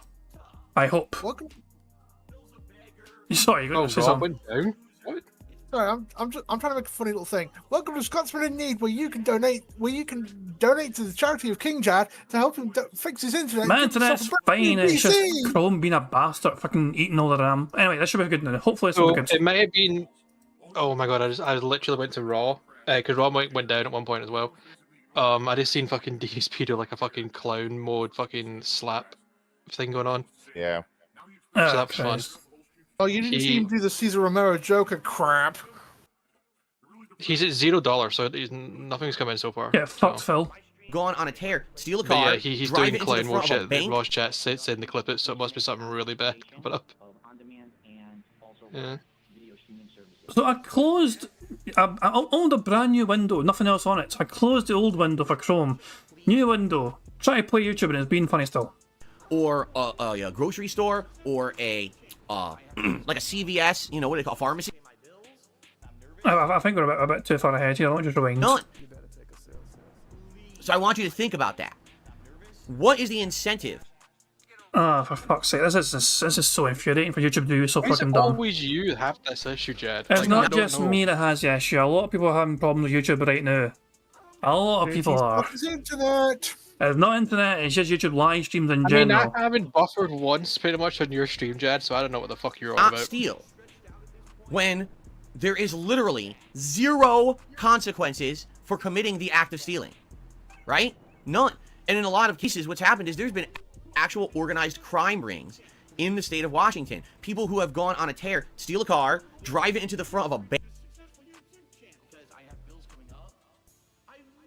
Speaker 1: I hope.
Speaker 8: Welcome.
Speaker 1: Sorry, you're going to say something.
Speaker 6: Went down? What?
Speaker 8: Sorry, I'm trying to make a funny little thing. Welcome to Scotsman in Need, where you can donate to the charity of King Jad to help him fix his internet.
Speaker 1: My internet's fine. It's just Chrome being a bastard, fucking eating all the RAM. Anyway, this should be good now. Hopefully, it's be good.
Speaker 6: It might have been. Oh my god! I literally went to Raw because Raw went down at one point as well. I just seen fucking DSP do like a fucking clown mode fucking slap thing going on.
Speaker 9: Yeah.
Speaker 6: So that was fun.
Speaker 8: Oh, you didn't see him do the Cesar Romero Joker crap.
Speaker 6: He's at $0, so nothing's come in so far.
Speaker 1: Yeah, fuck Phil.
Speaker 10: Gone on a tear, steal a car,
Speaker 6: yeah, he's
Speaker 10: drive
Speaker 6: doing
Speaker 10: it into
Speaker 6: clown
Speaker 10: the front
Speaker 6: mode
Speaker 10: of a
Speaker 6: shit. The
Speaker 10: bank.
Speaker 6: Ross chat sits in the clip it, so it must be something really bad coming up. Yeah.
Speaker 1: So I closed. I owned a brand new window, nothing else on it. So I closed the old window for Chrome. New window. Try to play YouTube and it's been funny still.
Speaker 10: Or a grocery store, or a like a CVS, you know, what do they call, pharmacy?
Speaker 1: I think we're a bit too far ahead here. I want just rewind.
Speaker 10: None. So I want you to think about that. What is the incentive?
Speaker 1: Ah, for fuck's sake, this is so infuriating for YouTube to do so fucking dumb.
Speaker 6: Always you have this issue, Jed.
Speaker 1: It's
Speaker 6: Like,
Speaker 1: not just me that has the issue. A lot of people are having problems with YouTube right now. A lot of people are.
Speaker 8: Internet.
Speaker 1: It's not internet, it's just YouTube live streams in
Speaker 6: I
Speaker 1: general.
Speaker 6: mean, I haven't buffered once pretty much on your stream, Jed, so I don't know what the fuck you're on
Speaker 10: Not
Speaker 6: about.
Speaker 10: steal. When there is literally 0 consequences for committing the act of stealing. Right? None. And in a lot of cases, what's happened is there's been actual organized crime rings in the state of Washington. People who have gone on a tear, steal a car, drive it into the front of a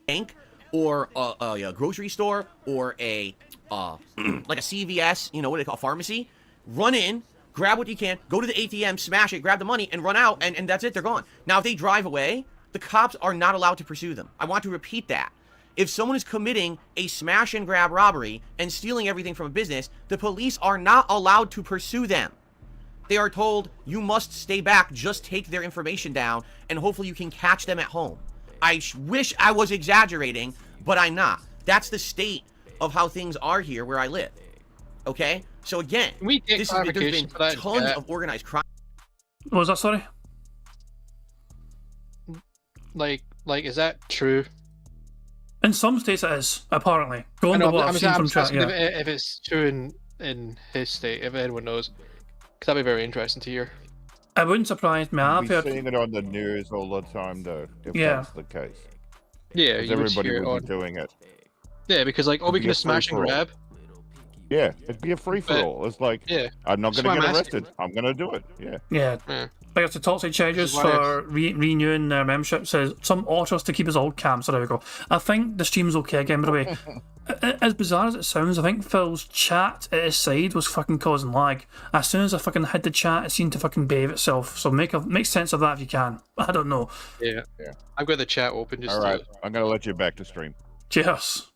Speaker 10: bank, or a grocery store, or a like a CVS, you know, what do they call, pharmacy, run in, grab what you can, go to the ATM, smash it, grab the money, and run out, and that's it, they're gone. Now, if they drive away, the cops are not allowed to pursue them. I want to repeat that. If someone is committing a smash and grab robbery and stealing everything from a business, the police are not allowed to pursue them. They are told, you must stay back, just take their information down, and hopefully you can catch them at home. I wish I was exaggerating, but I'm not. That's the state of how things are here where I live. Okay? So again, there's been tons of organized crime.
Speaker 1: What was that, sorry?
Speaker 6: Like, is that true?
Speaker 1: In some states it is, apparently. Go on
Speaker 6: I know,
Speaker 1: to what I've seen from chat,
Speaker 6: asking
Speaker 1: yeah.
Speaker 6: if it's true in his state, if anyone knows. Because that'd be very interesting to hear.
Speaker 1: It wouldn't surprise me. I've
Speaker 9: We're
Speaker 1: heard...
Speaker 9: seeing it on the news all the time, though, if
Speaker 1: Yeah.
Speaker 9: that's the case.
Speaker 6: Yeah,
Speaker 9: Because
Speaker 6: you would
Speaker 9: everybody
Speaker 6: hear it
Speaker 9: would
Speaker 6: on...
Speaker 9: be doing it.
Speaker 6: Yeah, because like, oh, we
Speaker 9: It'd
Speaker 6: can
Speaker 9: be a
Speaker 6: just smash and
Speaker 9: free-for-all.
Speaker 6: grab.
Speaker 9: Yeah, it'd be a free-for-all. It's like,
Speaker 6: Yeah.
Speaker 9: I'm not
Speaker 6: That's
Speaker 9: going to
Speaker 6: why
Speaker 9: get
Speaker 6: I'm asking.
Speaker 9: arrested. I'm going to do it. Yeah.
Speaker 1: Yeah. I guess the toxic charges
Speaker 6: Which is why
Speaker 1: for renewing their membership says some orders to keep us all calm. So there we go. I think the stream's okay again, by the way. As bizarre as it sounds, I think Phil's chat at his side was fucking causing lag. As soon as I fucking hid the chat, it seemed to fucking behave itself. So make sense of that if you can. I don't know.
Speaker 6: Yeah. I've got the chat open just
Speaker 9: All right. I'm going to let you back to stream.
Speaker 1: Cheers.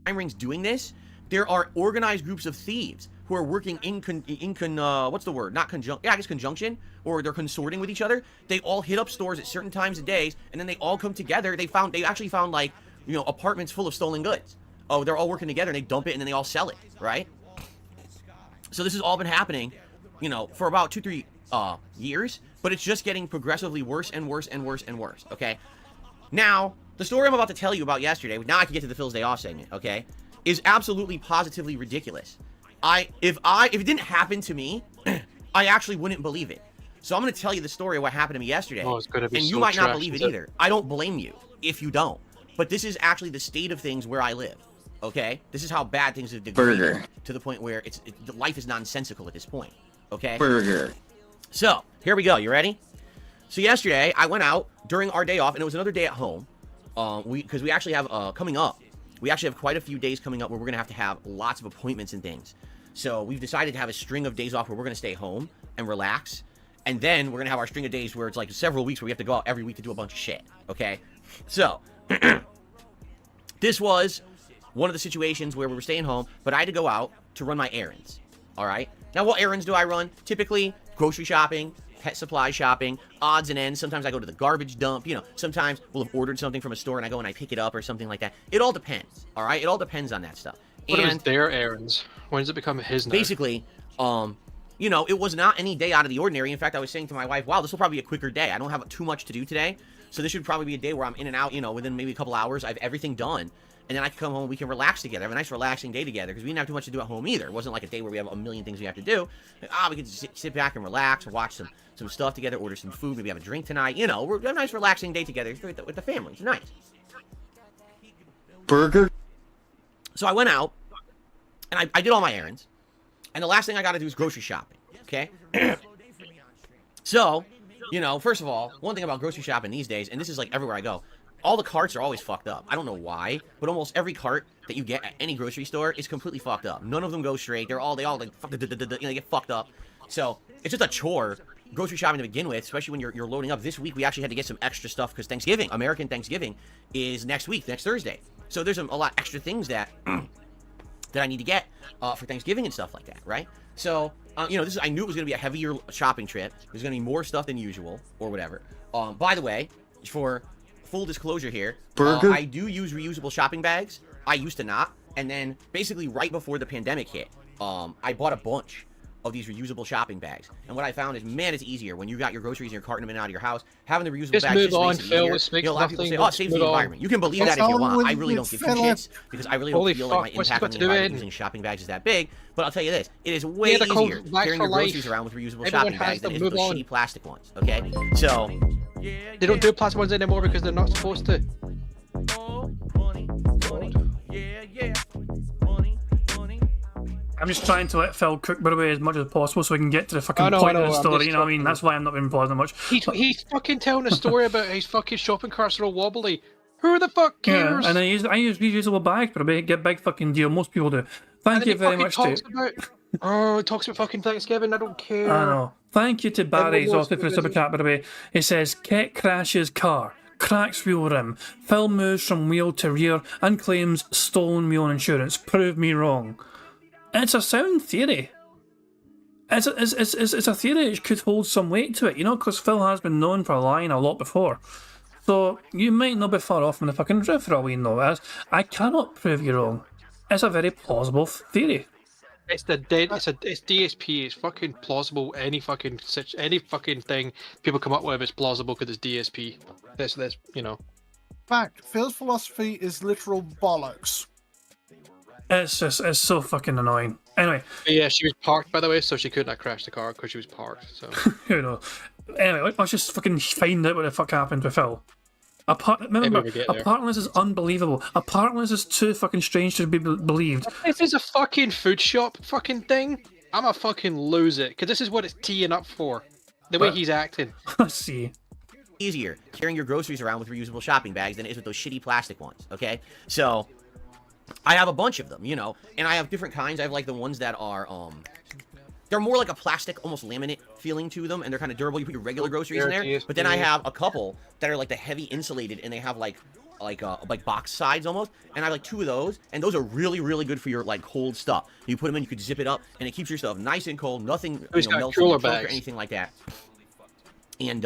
Speaker 10: Crime rings doing this. There are organized groups of thieves who are working what's the word? Not conjunction. Yeah, I guess conjunction, or they're consorting with each other. They all hit up stores at certain times of days, and then they all come together. They actually found like, you know, apartments full of stolen goods. Oh, they're all working together, and they dump it, and then they all sell it, right? So this has all been happening, you know, for about 2-3 years, but it's just getting progressively worse and worse and worse and worse. Okay. Now, the story I'm about to tell you about yesterday. Now I can get to the Phil's Day Off segment. Okay. is absolutely positively ridiculous. If it didn't happen to me, I actually wouldn't believe it. So I'm going to tell you the story of what happened to me yesterday.
Speaker 6: Oh, it's gonna be
Speaker 10: and you
Speaker 6: so
Speaker 10: might not
Speaker 6: trash,
Speaker 10: believe it
Speaker 6: is it?
Speaker 10: either. I don't blame you if you don't. But this is actually the state of things where I live. Okay? This is how bad things have degraded to the point where life is nonsensical at this point. Okay? So, here we go. You ready? So yesterday, I went out during our day off, and it was another day at home. Because we actually have, coming up, we actually have quite a few days coming up where we're going to have lots of appointments and things. So we've decided to have a string of days off where we're going to stay home and relax. And then we're going to have our string of days where it's like several weeks where we have to go out every week to do a bunch of shit. Okay? So, this was one of the situations where we were staying home, but I had to go out to run my errands. All right? Now, what errands do I run? Typically, grocery shopping, pet supply shopping, odds and ends. Sometimes I go to the garbage dump. You know, sometimes we'll have ordered something from a store and I go and I pick it up or something like that. It all depends. All right? It all depends on that stuff.
Speaker 6: What are their errands? When does it become his now?
Speaker 10: Basically, you know, it was not any day out of the ordinary. In fact, I was saying to my wife, wow, this will probably be a quicker day. I don't have too much to do today. So this should probably be a day where I'm in and out, you know, within maybe a couple hours. I have everything done. And then I can come home and we can relax together. Have a nice relaxing day together because we didn't have too much to do at home either. It wasn't like a day where we have a million things we have to do. We can sit back and relax, watch some stuff together, order some food, maybe have a drink tonight. You know, we're a nice relaxing day together with the family. It's nice.
Speaker 11: Burger.
Speaker 10: So I went out and I did all my errands. And the last thing I got to do is grocery shopping. Okay? So, you know, first of all, one thing about grocery shopping these days, and this is like everywhere I go, all the carts are always fucked up. I don't know why, but almost every cart that you get at any grocery store is completely fucked up. None of them go straight. They all like, they get fucked up. So, it's just a chore, grocery shopping to begin with, especially when you're loading up. This week, we actually had to get some extra stuff because Thanksgiving, American Thanksgiving, is next week, next Thursday. So, there's a lot extra things that I need to get for Thanksgiving and stuff like that, right? So, you know, I knew it was going to be a heavier shopping trip. There's going to be more stuff than usual, or whatever. By the way, for full disclosure here, I do use reusable shopping bags. I used to not. And then, basically, right before the pandemic hit, I bought a bunch of these reusable shopping bags. And what I found is, man, it's easier when you got your groceries and you're carting them in and out of your house. Having the reusable bags just makes it easier. You know, a lot of people say, oh, it saves the environment. You can believe that if you want. I really don't give two shits because I really don't feel like my impact on the environment using shopping bags is that big. But I'll tell you this, it is way easier carrying your groceries around with reusable shopping bags than it is with those shitty plastic ones, okay? So...
Speaker 6: They don't do plastic ones anymore because they're not supposed to.
Speaker 1: I'm just trying to let Phil cook, by the way, as much as possible so we can get to the fucking point of the story, you know what I mean? That's why I'm not being bothered much.
Speaker 6: He's fucking telling a story about his fucking shopping carts are all wobbly. Who the fuck cares?
Speaker 1: Yeah, and I use reusable bags, but I get a big fucking deal. Most people do. Thank you very much to...
Speaker 6: it talks about fucking Thanksgiving, I don't care.
Speaker 1: I know. Thank you to Barry's also for the super chat, by the way. It says, Ket crashes car, cracks wheel rim, Phil moves from wheel to rear and claims stolen me on insurance. Prove me wrong. It's a sound theory. It's a theory that could hold some weight to it, you know, because Phil has been known for lying a lot before. So you might not be far off from the fucking truth for all we know. As I cannot prove you wrong. It's a very plausible theory.
Speaker 6: It's DSP. It's fucking plausible. Any fucking thing people come up with is plausible because it's DSP. That's you know.
Speaker 8: Fact. Phil's philosophy is literal bollocks.
Speaker 1: It's so fucking annoying. Anyway.
Speaker 6: But yeah, she was parked, by the way, so she couldn't have crashed the car because she was parked. So.
Speaker 1: Who knows? Anyway, let's just fucking find out what the fuck happened with Phil. Remember, a part of this is unbelievable. A part of this is too fucking strange to be believed.
Speaker 6: If it's a fucking food shop fucking thing, I'ma fucking lose it, because this is what it's teeing up for. The way he's acting.
Speaker 1: Let's see.
Speaker 10: Easier carrying your groceries around with reusable shopping bags than it is with those shitty plastic ones, okay? So, I have a bunch of them, you know, and I have different kinds. I have like the ones that are, they're more like a plastic, almost laminate feeling to them, and they're kind of durable. You put your regular groceries in there. But then I have a couple that are like the heavy insulated, and they have like box sides almost. And I have like 2 of those, and those are really, really good for your like cold stuff. You put them in, you could zip it up, and it keeps your stuff nice and cold. Nothing melts in your trunk or anything like that. And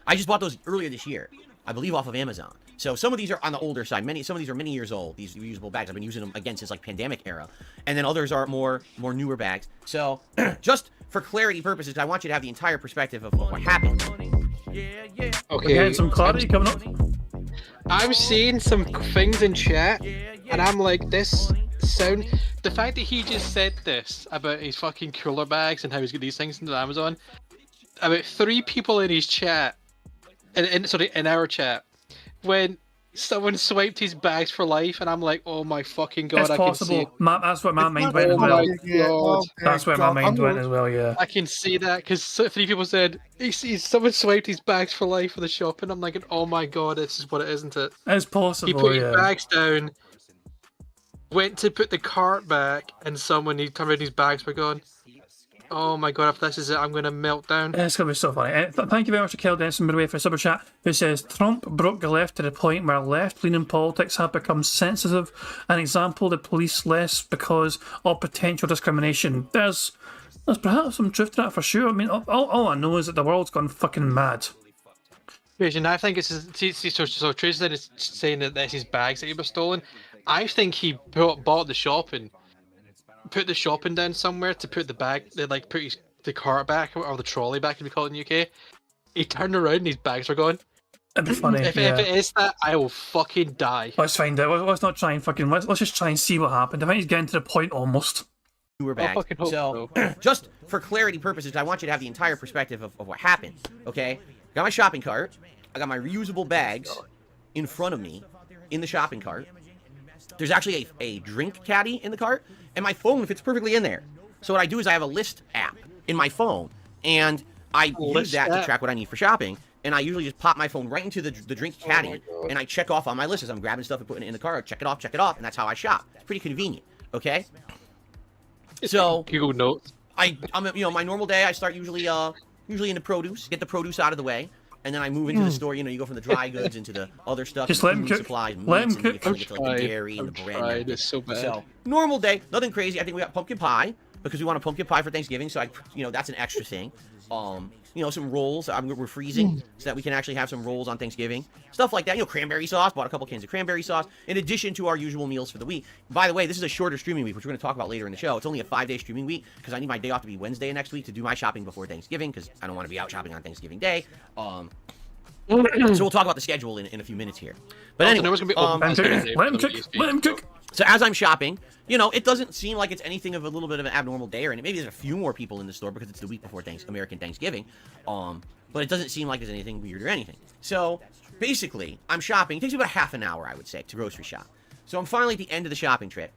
Speaker 10: I just bought those earlier this year, I believe, off of Amazon. So some of these are on the older side. Some of these are many years old. These reusable bags, I've been using them again since like pandemic era, and then others are more newer bags. So just for clarity purposes, I want you to have the entire perspective of what happened.
Speaker 6: Okay.
Speaker 1: Again, some clarity coming up.
Speaker 6: I'm seeing some things in chat, and I'm like, this sound. The fact that he just said this about his fucking cooler bags and how he's got these things into Amazon. About 3 people in his chat, in our chat, when someone swiped his bags for life, and I'm like, oh my fucking god,
Speaker 1: It's
Speaker 6: I
Speaker 1: possible.
Speaker 6: can see it.
Speaker 1: That's where my mind went
Speaker 6: Oh
Speaker 1: as well.
Speaker 6: my god.
Speaker 1: That's where my mind went as well, yeah.
Speaker 6: I can see that, because 3 people said, someone swiped his bags for life for the shop, and I'm like, oh my god, this is what it is, isn't it?
Speaker 1: It's possible,
Speaker 6: He put
Speaker 1: yeah.
Speaker 6: his bags down, went to put the cart back, and he turned around, his bags were gone. Oh my god, if this is it, I'm going to melt down.
Speaker 1: It's going to be so funny. Thank you very much to Kel Denson, by the way, for a super chat, who says, Trump broke the left to the point where left-leaning politics have become sensitive. An example, the police less because of potential discrimination. There's perhaps some truth to that for sure. I mean, all I know is that the world's gone fucking mad.
Speaker 6: And I think so Tracy is saying that that's his bags that he was stolen. I think he bought the shop and put the shopping down somewhere to put the bag, put the cart back or the trolley back, as we call it in the UK. He turned around and his bags were gone.
Speaker 1: It'd be funny.
Speaker 6: If it is that, I will fucking die.
Speaker 1: Let's find out. Let's not try and let's just try and see what happened. I think he's getting to the point almost.
Speaker 10: We're back. So, just for clarity purposes, I want you to have the entire perspective of what happened. Okay? I got my shopping cart. I got my reusable bags in front of me in the shopping cart. There's actually a drink caddy in the cart, and my phone fits perfectly in there. So what I do is I have a list app in my phone, and I use that to track what I need for shopping. And I usually just pop my phone right into the drink caddy, and I check off on my list as I'm grabbing stuff and putting it in the cart. Check it off, and that's how I shop. It's pretty convenient. Okay. So
Speaker 6: Google Notes.
Speaker 10: I'm my normal day. I start usually in the produce, get the produce out of the way. And then I move into the store. You go from the dry goods into the other stuff.
Speaker 1: Just let him cook.
Speaker 10: Supplies,
Speaker 1: Let him
Speaker 10: meats,
Speaker 1: cook.
Speaker 10: and you get to, like, the dairy and the bread.
Speaker 6: It's so bad.
Speaker 10: So normal day, nothing crazy. I think we got pumpkin pie because we want a pumpkin pie for Thanksgiving. So that's an extra thing. Some rolls. We're freezing so that we can actually have some rolls on Thanksgiving. Stuff like that. Cranberry sauce. Bought a couple cans of cranberry sauce in addition to our usual meals for the week. By the way, this is a shorter streaming week, which we're going to talk about later in the show. It's only a 5-day streaming week because I need my day off to be Wednesday next week to do my shopping before Thanksgiving because I don't want to be out shopping on Thanksgiving Day. So we'll talk about the schedule in a few minutes here. But anyway,
Speaker 1: let him cook.
Speaker 10: So as I'm shopping, it doesn't seem like it's anything of a little bit of an abnormal day, or maybe there's a few more people in the store because it's the week before American Thanksgiving. But it doesn't seem like there's anything weird or anything. So basically, I'm shopping. It takes me about half an hour, I would say, to grocery shop. So I'm finally at the end of the shopping trip.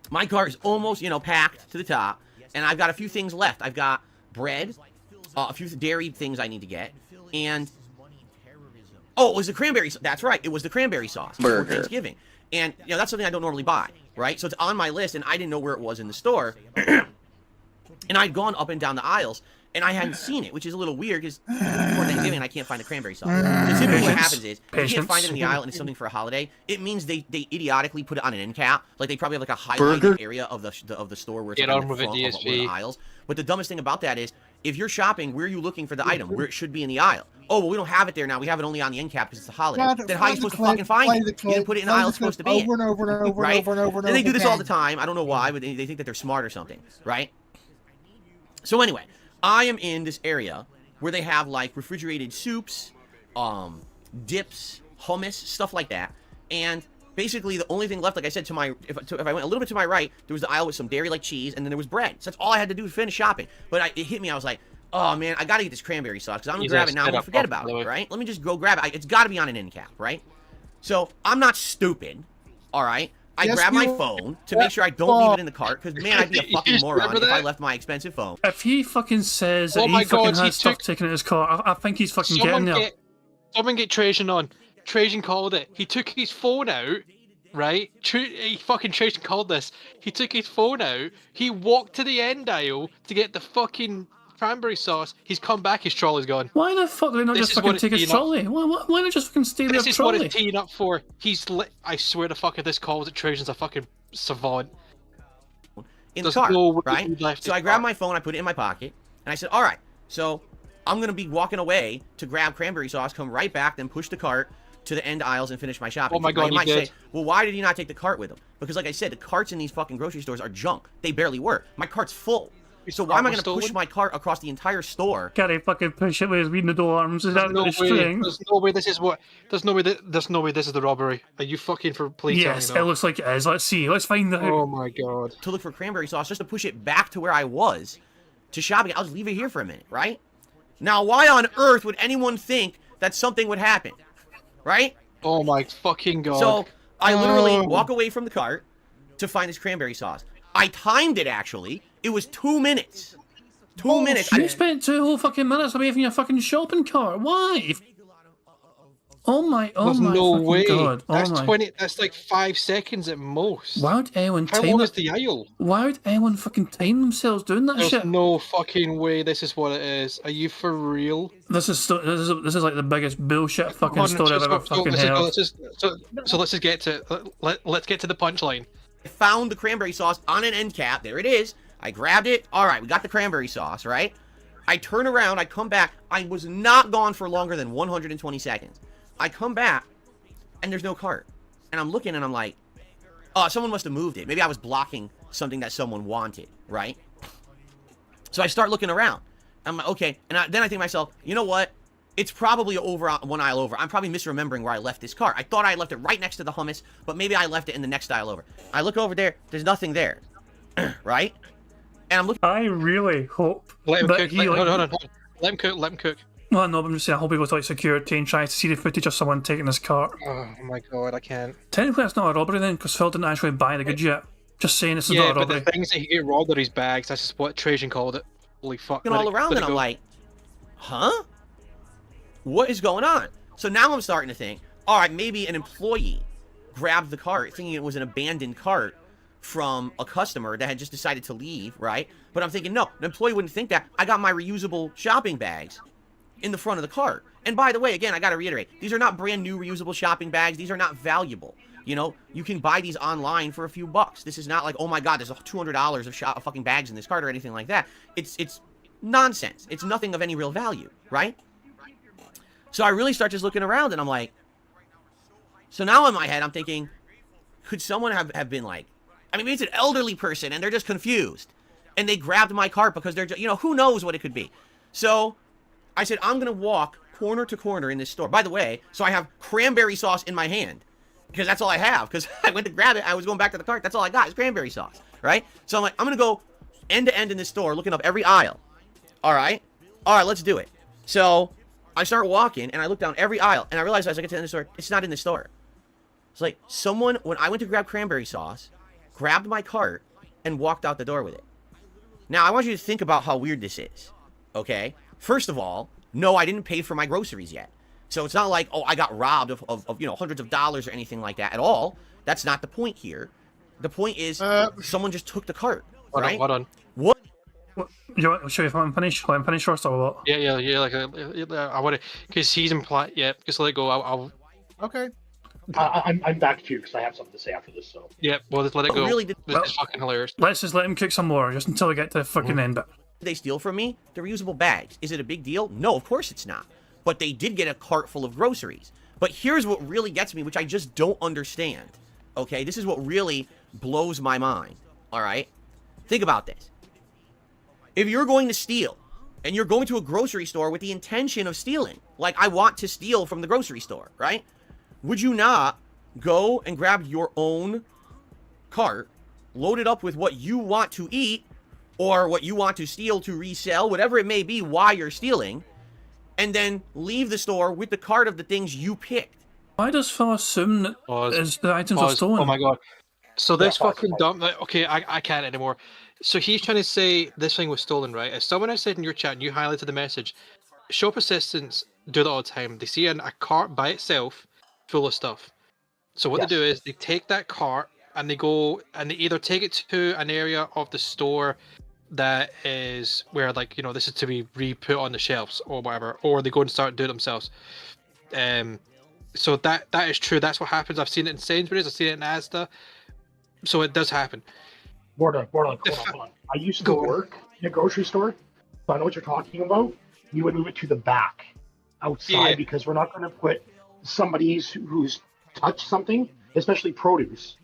Speaker 10: My cart is almost, packed to the top, and I've got a few things left. I've got bread, a few dairy things I need to get, and it was the cranberry. That's right. It was the cranberry sauce for Thanksgiving. And, that's something I don't normally buy, right? So it's on my list, and I didn't know where it was in the store. And I'd gone up and down the aisles, and I hadn't seen it, which is a little weird, because before Thanksgiving, I can't find the cranberry sauce. So typically what happens is, if you can't find it in the aisle and it's something for a holiday, it means they idiotically put it on an end cap. Like, they probably have, like, a highlighted area of the store where it's on the front of one of the aisles. But the dumbest thing about that is, if you're shopping, where are you looking for the item? Where it should be in the aisle. Oh, well, we don't have it there now. We have it only on the end cap because it's a holiday. Then how are you supposed to fucking find it? You didn't put it in the aisle it's supposed to be in.
Speaker 8: Over and over and over
Speaker 10: right?
Speaker 8: and over and over and
Speaker 10: and they do this all
Speaker 8: again.
Speaker 10: the time. I don't know why, but they think that they're smart or something, right? So anyway, I am in this area where they have, like, refrigerated soups, dips, hummus, stuff like that. And basically, the only thing left, like I said, if I went a little bit to my right, there was the aisle with some dairy, like cheese, and then there was bread. So that's all I had to do to finish shopping. But it hit me. I was like, oh, man, I got to get this cranberry sauce because I'm going to grab it now. I'm going to forget about it, right? Let me just go grab it. It's got to be on an end cap, right? So I'm not stupid, all right? I grab my phone to make sure I don't leave it in the cart because, man, I'd be a fucking moron if I left my expensive phone.
Speaker 1: If he fucking says that he fucking has stuff taken in his car, I think he's fucking getting there.
Speaker 6: Someone get Trajan on. Trajan called it. He took his phone out, right? He fucking Trajan called this. He took his phone out. He walked to the end aisle to get the fucking cranberry sauce. He's come back. His trolley's gone.
Speaker 1: Why the fuck do they not just fucking take his trolley? Why not just fucking stay there?
Speaker 6: This is what it's teeing up for. I swear to fuck if this calls it Trajan's a fucking savant.
Speaker 10: In the car, right? So I grabbed my phone, I put it in my pocket, and I said, all right, so I'm going to be walking away to grab cranberry sauce, come right back, then push the cart to the end aisles and finish my shopping.
Speaker 6: Oh my God,
Speaker 10: you might say, well, why did he not take the cart with him? Because like I said, the carts in these fucking grocery stores are junk. They barely work. My cart's full. So why am I
Speaker 6: was
Speaker 10: going to push
Speaker 6: stolen?
Speaker 10: my cart across the entire store?
Speaker 1: Can't he fucking push it with his wee noodle arms? Is that
Speaker 6: There's no
Speaker 1: his
Speaker 6: way.
Speaker 1: strength?
Speaker 6: There's no way. This is what. There's no way. There's no way. This is the robbery. Are you fucking for? Please
Speaker 1: Yes,
Speaker 6: tell me
Speaker 1: it
Speaker 6: no.
Speaker 1: looks like it is. Let's see. Let's find out.
Speaker 6: Oh my god.
Speaker 10: To look for cranberry sauce just to push it back to where I was to shopping. I'll just leave it here for a minute, right? Now, why on earth would anyone think that something would happen, right?
Speaker 6: Oh my fucking god.
Speaker 10: So I literally
Speaker 6: Oh.
Speaker 10: walk away from the cart to find this cranberry sauce. I timed it actually. It was 2 minutes. 2 minutes.
Speaker 1: You spent 2 whole fucking minutes away from your fucking shopping cart. Why? Oh my! Oh
Speaker 6: There's
Speaker 1: my
Speaker 6: no
Speaker 1: fucking
Speaker 6: way.
Speaker 1: god! Oh
Speaker 6: That's
Speaker 1: my!
Speaker 6: 20. That's like 5 seconds at most.
Speaker 1: Why would anyone
Speaker 6: How
Speaker 1: time
Speaker 6: long
Speaker 1: it?
Speaker 6: is the aisle?
Speaker 1: Why would anyone fucking time themselves doing that
Speaker 6: There's
Speaker 1: shit?
Speaker 6: no fucking way. This is what it is. Are you for real?
Speaker 1: This is like the biggest bullshit fucking story I've ever fucking heard.
Speaker 6: So let's just get to let's get to the punchline.
Speaker 10: I found the cranberry sauce on an end cap. There it is. I grabbed it. All right, we got the cranberry sauce, right? I turn around. I come back. I was not gone for longer than 120 seconds. I come back, and there's no cart. And I'm looking, and I'm like, oh, someone must have moved it. Maybe I was blocking something that someone wanted, right? So I start looking around. I'm like, okay. And then I think to myself, you know what? It's probably over one aisle over. I'm probably misremembering where I left this cart. I thought I left it right next to the hummus, but maybe I left it in the next aisle over. I look over there. There's nothing there, right? And I'm looking.
Speaker 1: I really hope
Speaker 6: Let him
Speaker 1: that
Speaker 6: cook.
Speaker 1: he
Speaker 6: Hold on. Let him cook. Let him cook.
Speaker 1: Well, no, but I'm just saying, I hope he goes to like security and tries to see the footage of someone taking his cart.
Speaker 6: Oh my god, I can't.
Speaker 1: Technically, that's not a robbery then, because Phil didn't actually buy the goods yet. Just saying, this is
Speaker 6: Yeah,
Speaker 1: not a
Speaker 6: but
Speaker 1: robbery.
Speaker 6: the things that he get robbed are his bags. That's just what Trajan called it. Holy fuck.
Speaker 10: Looking all around, and I'm like, huh? What is going on? So now I'm starting to think, all right, maybe an employee grabbed the cart thinking it was an abandoned cart from a customer that had just decided to leave, right? But I'm thinking, no, an employee wouldn't think that. I got my reusable shopping bags in the front of the cart. And by the way, again, I got to reiterate, these are not brand new reusable shopping bags. These are not valuable. You know, you can buy these online for a few bucks. This is not like, oh my god, there's $200 of fucking bags in this cart or anything like that. It's nonsense. It's nothing of any real value, right? So I really start just looking around, and I'm like, so now in my head, I'm thinking, could someone have been like, I mean, maybe it's an elderly person, and they're just confused, and they grabbed my cart because they're just, you know, who knows what it could be. So I said, I'm going to walk corner to corner in this store. By the way, so I have cranberry sauce in my hand, because that's all I have, because I went to grab it, I was going back to the cart, that's all I got is cranberry sauce, right? So I'm like, I'm going to go end to end in this store, looking up every aisle. All right, let's do it. So I start walking, and I look down every aisle, and I realize as I get to the end of the store, it's not in the store. It's like someone, when I went to grab cranberry sauce, grabbed my cart and walked out the door with it. Now, I want you to think about how weird this is, okay? First of all, no, I didn't pay for my groceries yet. So it's not like, oh, I got robbed of you know, hundreds of dollars or anything like that at all. That's not the point here. The point is someone just took the cart, right?
Speaker 6: Hold on.
Speaker 10: What?
Speaker 1: You want to show you if I'm finished? Let him finish first or what?
Speaker 6: Yeah. Like, I want to, because he's implied. Yeah, just let it go. I'll.
Speaker 8: Okay.
Speaker 7: I'm back to you because I have something to say after this. So.
Speaker 6: Yeah, well, just let it go.
Speaker 10: Really
Speaker 6: It's fucking hilarious.
Speaker 1: Let's just let him cook some more, just until we get to the fucking end bit.
Speaker 10: They steal from me? They're reusable bags. Is it a big deal? No, of course it's not. But they did get a cart full of groceries. But here's what really gets me, which I just don't understand. Okay, this is what really blows my mind. All right? Think about this. If you're going to steal, and you're going to a grocery store with the intention of stealing, like I want to steal from the grocery store, right? Would you not go and grab your own cart, load it up with what you want to eat, or what you want to steal to resell, whatever it may be while you're stealing, and then leave the store with the cart of the things you picked?
Speaker 1: Why does Phil assume that the items are stolen?
Speaker 6: Oh my god. So this fucking dumb. Okay, I can't anymore. So he's trying to say this thing was stolen, right? As someone has said in your chat, and you highlighted the message, shop assistants do that all the time. They see a cart by itself full of stuff. So what they do is they take that cart and they go and they either take it to an area of the store that is where, like, you know, this is to be re-put on the shelves or whatever, or they go and start doing it themselves. So that is true. That's what happens. I've seen it in Sainsbury's. I've seen it in Asda. So it does happen.
Speaker 7: Hold on. I used to work in a grocery store, so I know what you're talking about. You would move it to the back, outside, because we're not going to put somebody who's touched something, especially produce,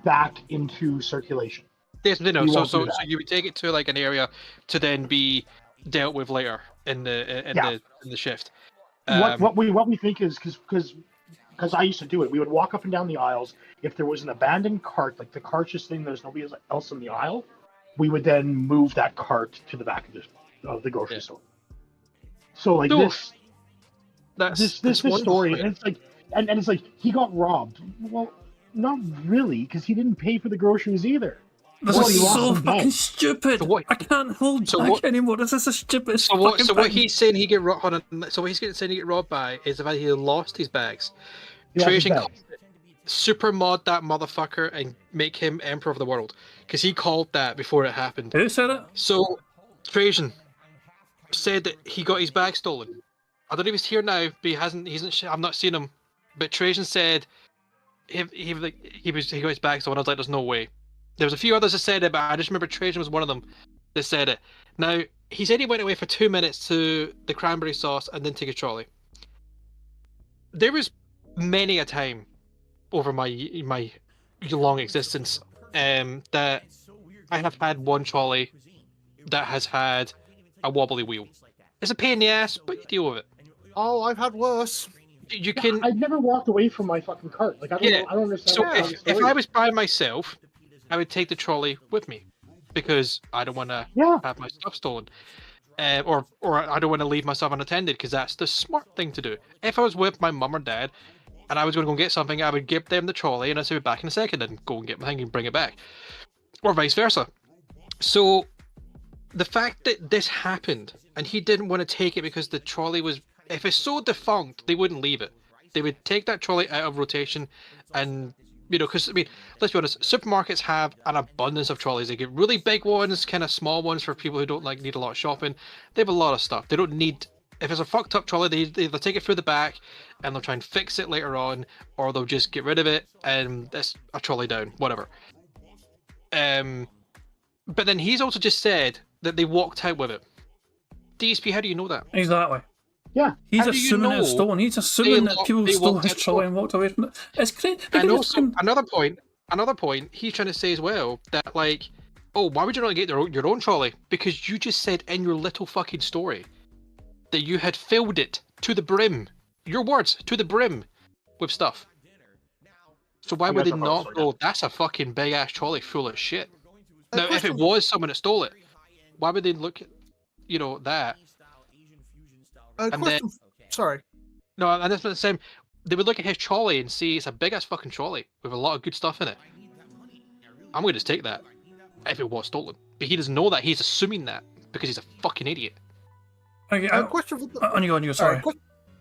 Speaker 7: back into circulation.
Speaker 6: Yes, no.
Speaker 7: You
Speaker 6: So,
Speaker 7: won't do
Speaker 6: so,
Speaker 7: that.
Speaker 6: so you would take it to like an area to then be dealt with later in the shift.
Speaker 7: What we think is because I used to do it. We would walk up and down the aisles. If there was an abandoned cart, like the cart's just sitting, there's nobody else in the aisle, we would then move that cart to the back of the grocery store. So like this story, and it's like, and it's like he got robbed. Well, not really, because he didn't pay for the groceries either.
Speaker 1: This is so fucking stupid. I can't hold back anymore. This is the stupidest fucking thing.
Speaker 6: What he's saying he get robbed by is the fact he lost his bags. Trajan super mod that motherfucker and make him emperor of the world, because he called that before it happened.
Speaker 1: Who said it?
Speaker 6: So Trajan said that he got his bag stolen. I don't know if he's here now, but he hasn't. I've not seen him. But Trajan said he got his bag stolen. I was like, there's no way. There was a few others that said it, but I just remember Trajan was one of them that said it. Now, he said he went away for 2 minutes to the cranberry sauce and then take a trolley. There was many a time over my long existence that I have had one trolley that has had a wobbly wheel. It's a pain in the ass, but you deal with it.
Speaker 8: Oh, I've had worse.
Speaker 6: You can.
Speaker 7: I've never walked away from my fucking cart. Like I don't understand.
Speaker 6: So if I was by myself, I would take the trolley with me, because I don't want to have my stuff stolen, or I don't want to leave myself unattended, because that's the smart thing to do. If I was with my mum or dad, and I was going to go and get something, I would give them the trolley, and I'd say, back in a second, and go and get my thing and bring it back, or vice versa. So the fact that this happened, and he didn't want to take it because the trolley was, if it's so defunct, they wouldn't leave it. They would take that trolley out of rotation, and because I mean, let's be honest, supermarkets have an abundance of trolleys. They get really big ones, kind of small ones for people who don't need a lot of shopping. They have a lot of stuff. They don't need. If it's a fucked up trolley, they'll take it through the back, and they'll try and fix it later on, or they'll just get rid of it and that's a trolley down, whatever. But then he's also just said that they walked out with it. DSP, how do you know that?
Speaker 1: Exactly.
Speaker 7: Yeah.
Speaker 1: He's assuming it's stolen. He's assuming that people stole his trolley and walked away from it. It's great.
Speaker 6: And also, another point, he's trying to say as well, that like, oh, why would you not get your own trolley? Because you just said in your little fucking story that you had filled it to the brim. Your words, to the brim with stuff. So why would they not go, that's a fucking big ass trolley full of shit? Now, if it was someone that stole it, why would they look at, that?
Speaker 8: Sorry.
Speaker 6: No, and that's the same. They would look at his trolley and see it's a big ass fucking trolley with a lot of good stuff in it. I'm going to just take that if it was stolen. But he doesn't know that. He's assuming that because he's a fucking idiot.
Speaker 1: Okay,
Speaker 8: question for
Speaker 1: sorry.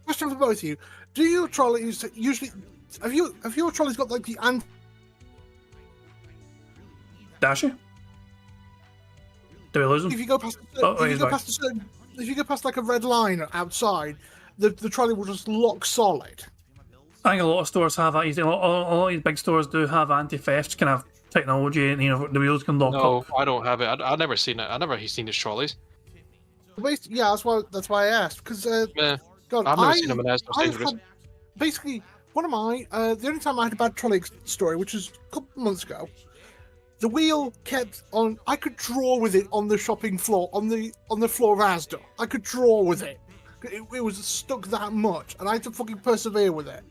Speaker 8: Question for both of you. Do your trolleys usually have your trolleys got like the
Speaker 1: Dasher? Do we lose him?
Speaker 8: If you go past, if you go past like a red line outside, the trolley will just lock solid.
Speaker 1: I think a lot of stores have that. A lot of these big stores do have anti-theft kind of technology, and the wheels can lock up.
Speaker 6: No, I don't have it. I've never seen it. I've never seen his trolleys.
Speaker 8: Yeah, that's why I asked, because God,
Speaker 6: I've never seen them, and that's no dangerous.
Speaker 8: Basically, one of my the only time I had a bad trolley story, which was a couple of months ago. The wheel kept on. I could draw with it on the shopping floor, on the floor of Asda. I could draw with it. It was stuck that much, and I had to fucking persevere with it.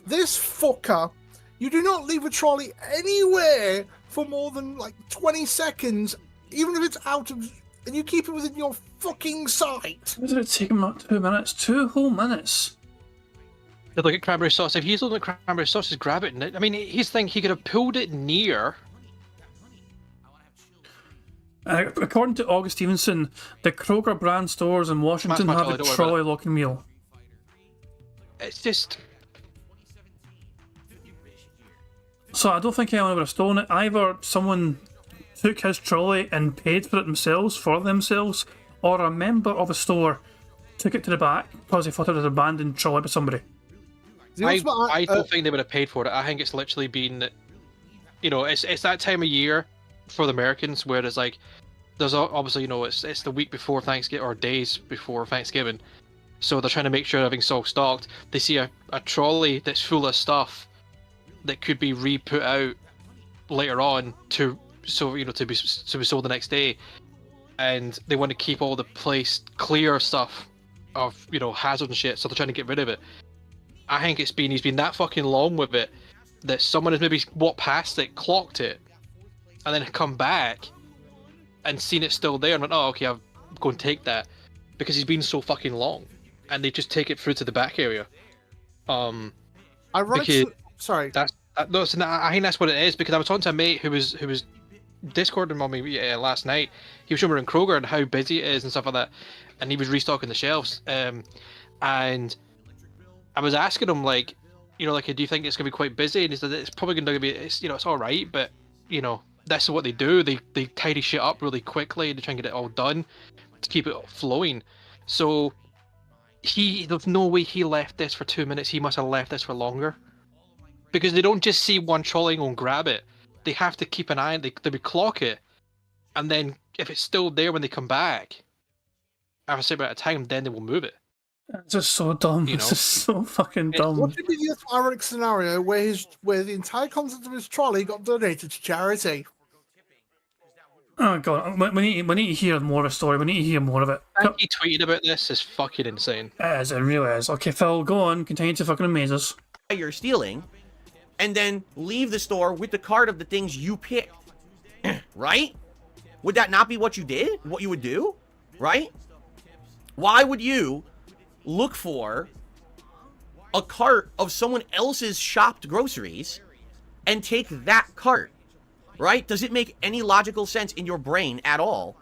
Speaker 8: This fucker, you do not leave a trolley anywhere for more than like 20 seconds, even if it's out of, and you keep it within your fucking sight.
Speaker 1: Why did it take him not 2 minutes? 2 whole minutes.
Speaker 6: They look at cranberry sauce. If he's looking at cranberry sauce, just grab it. I mean, he's thinking he could have pulled it near.
Speaker 1: According to August Stevenson, the Kroger brand stores in Washington have a trolley locking wheel.
Speaker 6: It's just.
Speaker 1: So I don't think anyone would have stolen it. Either someone took his trolley and paid for it themselves, or a member of a store took it to the back because they thought it was an abandoned trolley by somebody.
Speaker 6: I don't think they would have paid for it. I think it's literally been, it's that time of year for the Americans where there's like, there's obviously, it's the week before Thanksgiving or days before Thanksgiving, so they're trying to make sure everything's all stocked. They see a trolley that's full of stuff that could be re-put out later on to so to be sold the next day, and they want to keep all the place clear stuff of hazards and shit, so they're trying to get rid of it. I think he's been that fucking long with it that someone has maybe walked past it, clocked it, and then come back and seen it still there and went, oh, okay, I'll go and take that, because he's been so fucking long, and they just take it through to the back area.
Speaker 8: Sorry.
Speaker 6: I think that's what it is, because I was talking to a mate who was Discording on me last night. He was showing me in Kroger and how busy it is and stuff like that, and he was restocking the shelves. And I was asking him, like, do you think it's gonna be quite busy? And he said it's probably gonna be, it's all right, but that's what they do. They tidy shit up really quickly to try and get it all done to keep it flowing. So there's no way he left this for 2 minutes. He must have left this for longer, because they don't just see one trolley and go and grab it. They have to keep an eye on it. They would clock it, and then if it's still there when they come back, after a certain amount of time, then they will move it.
Speaker 1: It's just so dumb. It's just so fucking dumb.
Speaker 8: What would be the ironic scenario where the entire concept of his trolley got donated to charity?
Speaker 1: Oh god, we need to hear more of the story. We need to hear more of it.
Speaker 6: I think he tweeted about this. Is fucking insane.
Speaker 1: It really is. Okay, Phil, go on. Continue to fucking amaze us.
Speaker 10: You're stealing, and then leave the store with the cart of the things you picked, right? Would that not be what you did? What you would do, right? Why would you look for a cart of someone else's shopped groceries and take that cart, right? Does it make any logical sense in your brain at all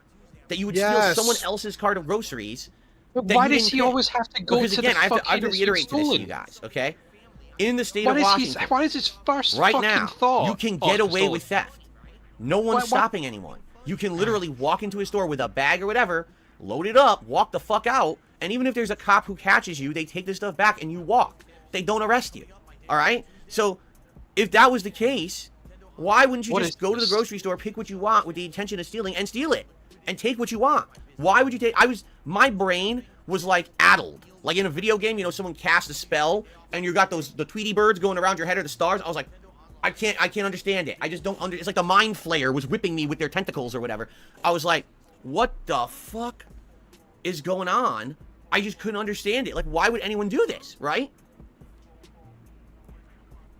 Speaker 10: that you would steal someone else's cart of groceries?
Speaker 6: Why does he always have to go to
Speaker 10: again,
Speaker 6: the
Speaker 10: I have to reiterate to this to you guys, okay? In the state of Washington,
Speaker 6: why is his first
Speaker 10: right
Speaker 6: fucking
Speaker 10: now,
Speaker 6: thought?
Speaker 10: you can get away with theft. No one's stopping anyone. You can literally walk into a store with a bag or whatever, load it up, walk the fuck out, and even if there's a cop who catches you, they take the stuff back and you walk. They don't arrest you. All right? So, if that was the case, why wouldn't you just go to the grocery store, pick what you want with the intention of stealing, and steal it? And take what you want? Why would you take... My brain was like addled. Like in a video game, someone cast a spell, and you got the Tweety birds going around your head or the stars. I was like, I can't understand it. I just don't it's like the Mind Flayer was whipping me with their tentacles or whatever. I was like, what the fuck is going on? I just couldn't understand it. Like, why would anyone do this, right?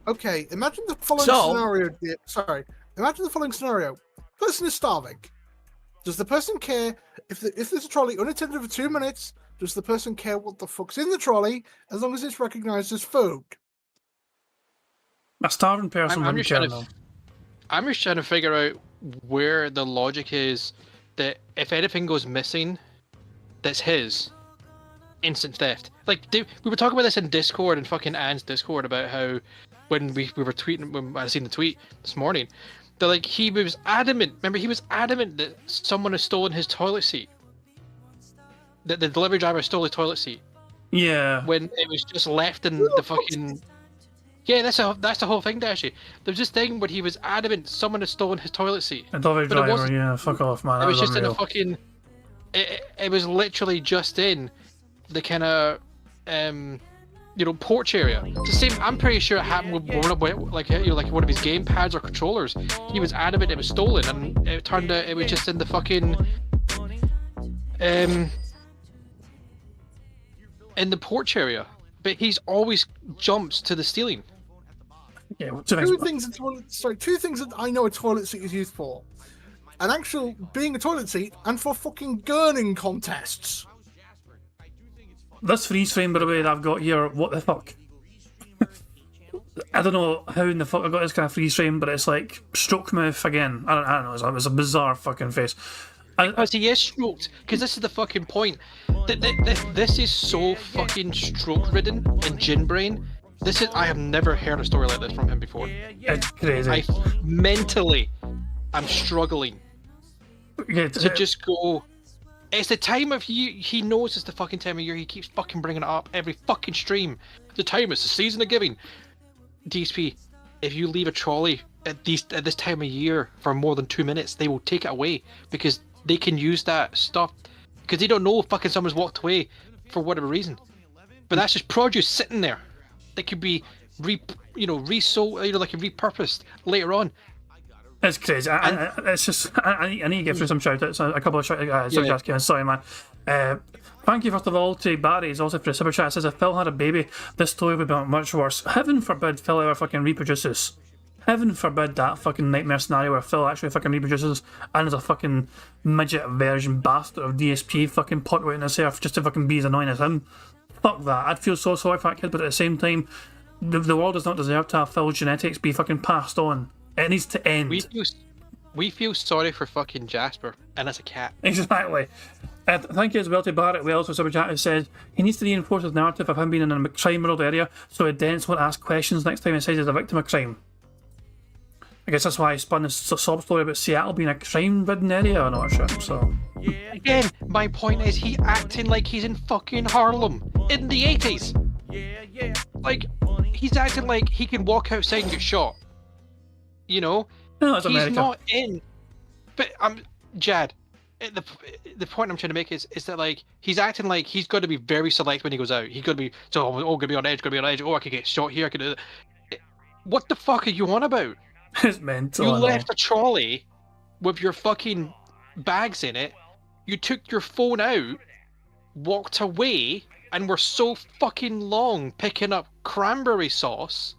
Speaker 8: Okay, imagine the following scenario. Imagine the following scenario. Person is starving. Does the person care if there's a trolley unattended for 2 minutes? Does the person care what the fuck's in the trolley as long as it's recognized as food?
Speaker 1: A starving person wouldn't care, though.
Speaker 6: I'm just trying to figure out where the logic is that if anything goes missing, that's his. Instant theft. Like, we were talking about this in Discord, and fucking Anne's Discord, about how when we were tweeting, when I seen the tweet this morning, that like he was adamant. Remember, he was adamant that someone has stolen his toilet seat. That the delivery driver stole his toilet seat.
Speaker 1: Yeah.
Speaker 6: When it was just left in the fucking. Yeah, that's the whole thing, Dashy. There's this thing where he was adamant someone had stolen his toilet seat.
Speaker 1: A delivery driver, yeah, fuck off, man.
Speaker 6: It was just in a fucking. It was literally just in the kind of, porch area. It's the same. I'm pretty sure it happened with like one of his game pads or controllers. He was adamant it was stolen, and it turned out it was just in the fucking, in the porch area. But he's always jumps to the stealing.
Speaker 1: Yeah,
Speaker 8: two things that I know a toilet seat is used for: an actual being a toilet seat, and for fucking gurning contests.
Speaker 1: This freeze frame, by the way, that I've got here, what the fuck? I don't know how in the fuck I got this kind of freeze frame, but it's like stroke mouth again. I don't know. It was a bizarre fucking face.
Speaker 6: Because he is stroked. Because this is the fucking point. This is so fucking stroke-ridden and gin brain. I have never heard a story like this from him before.
Speaker 1: It's crazy.
Speaker 6: Mentally, I'm struggling to just go. It's the time of year. He knows it's the fucking time of year. He keeps fucking bringing it up every fucking stream. The time is the season of giving. DSP, if you leave a trolley at this time of year for more than 2 minutes, they will take it away because they can use that stuff because they don't know if fucking someone's walked away for whatever reason. But that's just produce sitting there that could be resold, like repurposed later on.
Speaker 1: It's crazy. It's just I need to get through some shout-outs. A couple of shout-outs. Sorry, man. Thank you, first of all, to Barry. He's also for the super chat. Says, if Phil had a baby, this story would be much worse. Heaven forbid Phil ever fucking reproduces. Heaven forbid that fucking nightmare scenario where Phil actually fucking reproduces and is a fucking midget version bastard of DSP fucking populating this earth just to fucking be as annoying as him. Fuck that. I'd feel so sorry for that kid, but at the same time, the world does not deserve to have Phil's genetics be fucking passed on. It needs to end.
Speaker 6: We feel sorry for fucking Jasper, and that's a cat.
Speaker 1: Exactly. Thank you as well to Barrett Wells for super chat who says he needs to reinforce his narrative of him being in a crime-riddled area so Dents won't ask questions next time he says he's a victim of crime. I guess that's why I spun this sob story about Seattle being a crime-ridden area. I'm not sure. So
Speaker 6: again, my point is he acting like he's in fucking Harlem in the 80s. Like he's acting like he can walk outside and get shot. You know,
Speaker 1: no, it's
Speaker 6: he's
Speaker 1: America.
Speaker 6: not in. But Jad. The point I'm trying to make is that like he's acting like he's got to be very select when he goes out. He's got to be gonna be on edge, Oh, I could get shot here. I could do that. What the fuck are you on about?
Speaker 1: It's mental.
Speaker 6: You left a trolley with your fucking bags in it. You took your phone out, walked away, and were so fucking long picking up cranberry sauce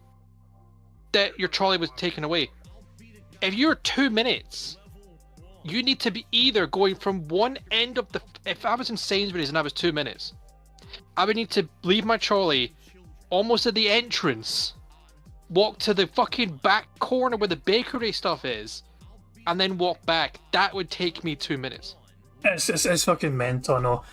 Speaker 6: that your trolley was taken away. If you're 2 minutes, you need to be either going from one end of the... If I was in Sainsbury's and I was 2 minutes, I would need to leave my trolley almost at the entrance, walk to the fucking back corner where the bakery stuff is, and then walk back. That would take me 2 minutes.
Speaker 1: It's fucking mental, no.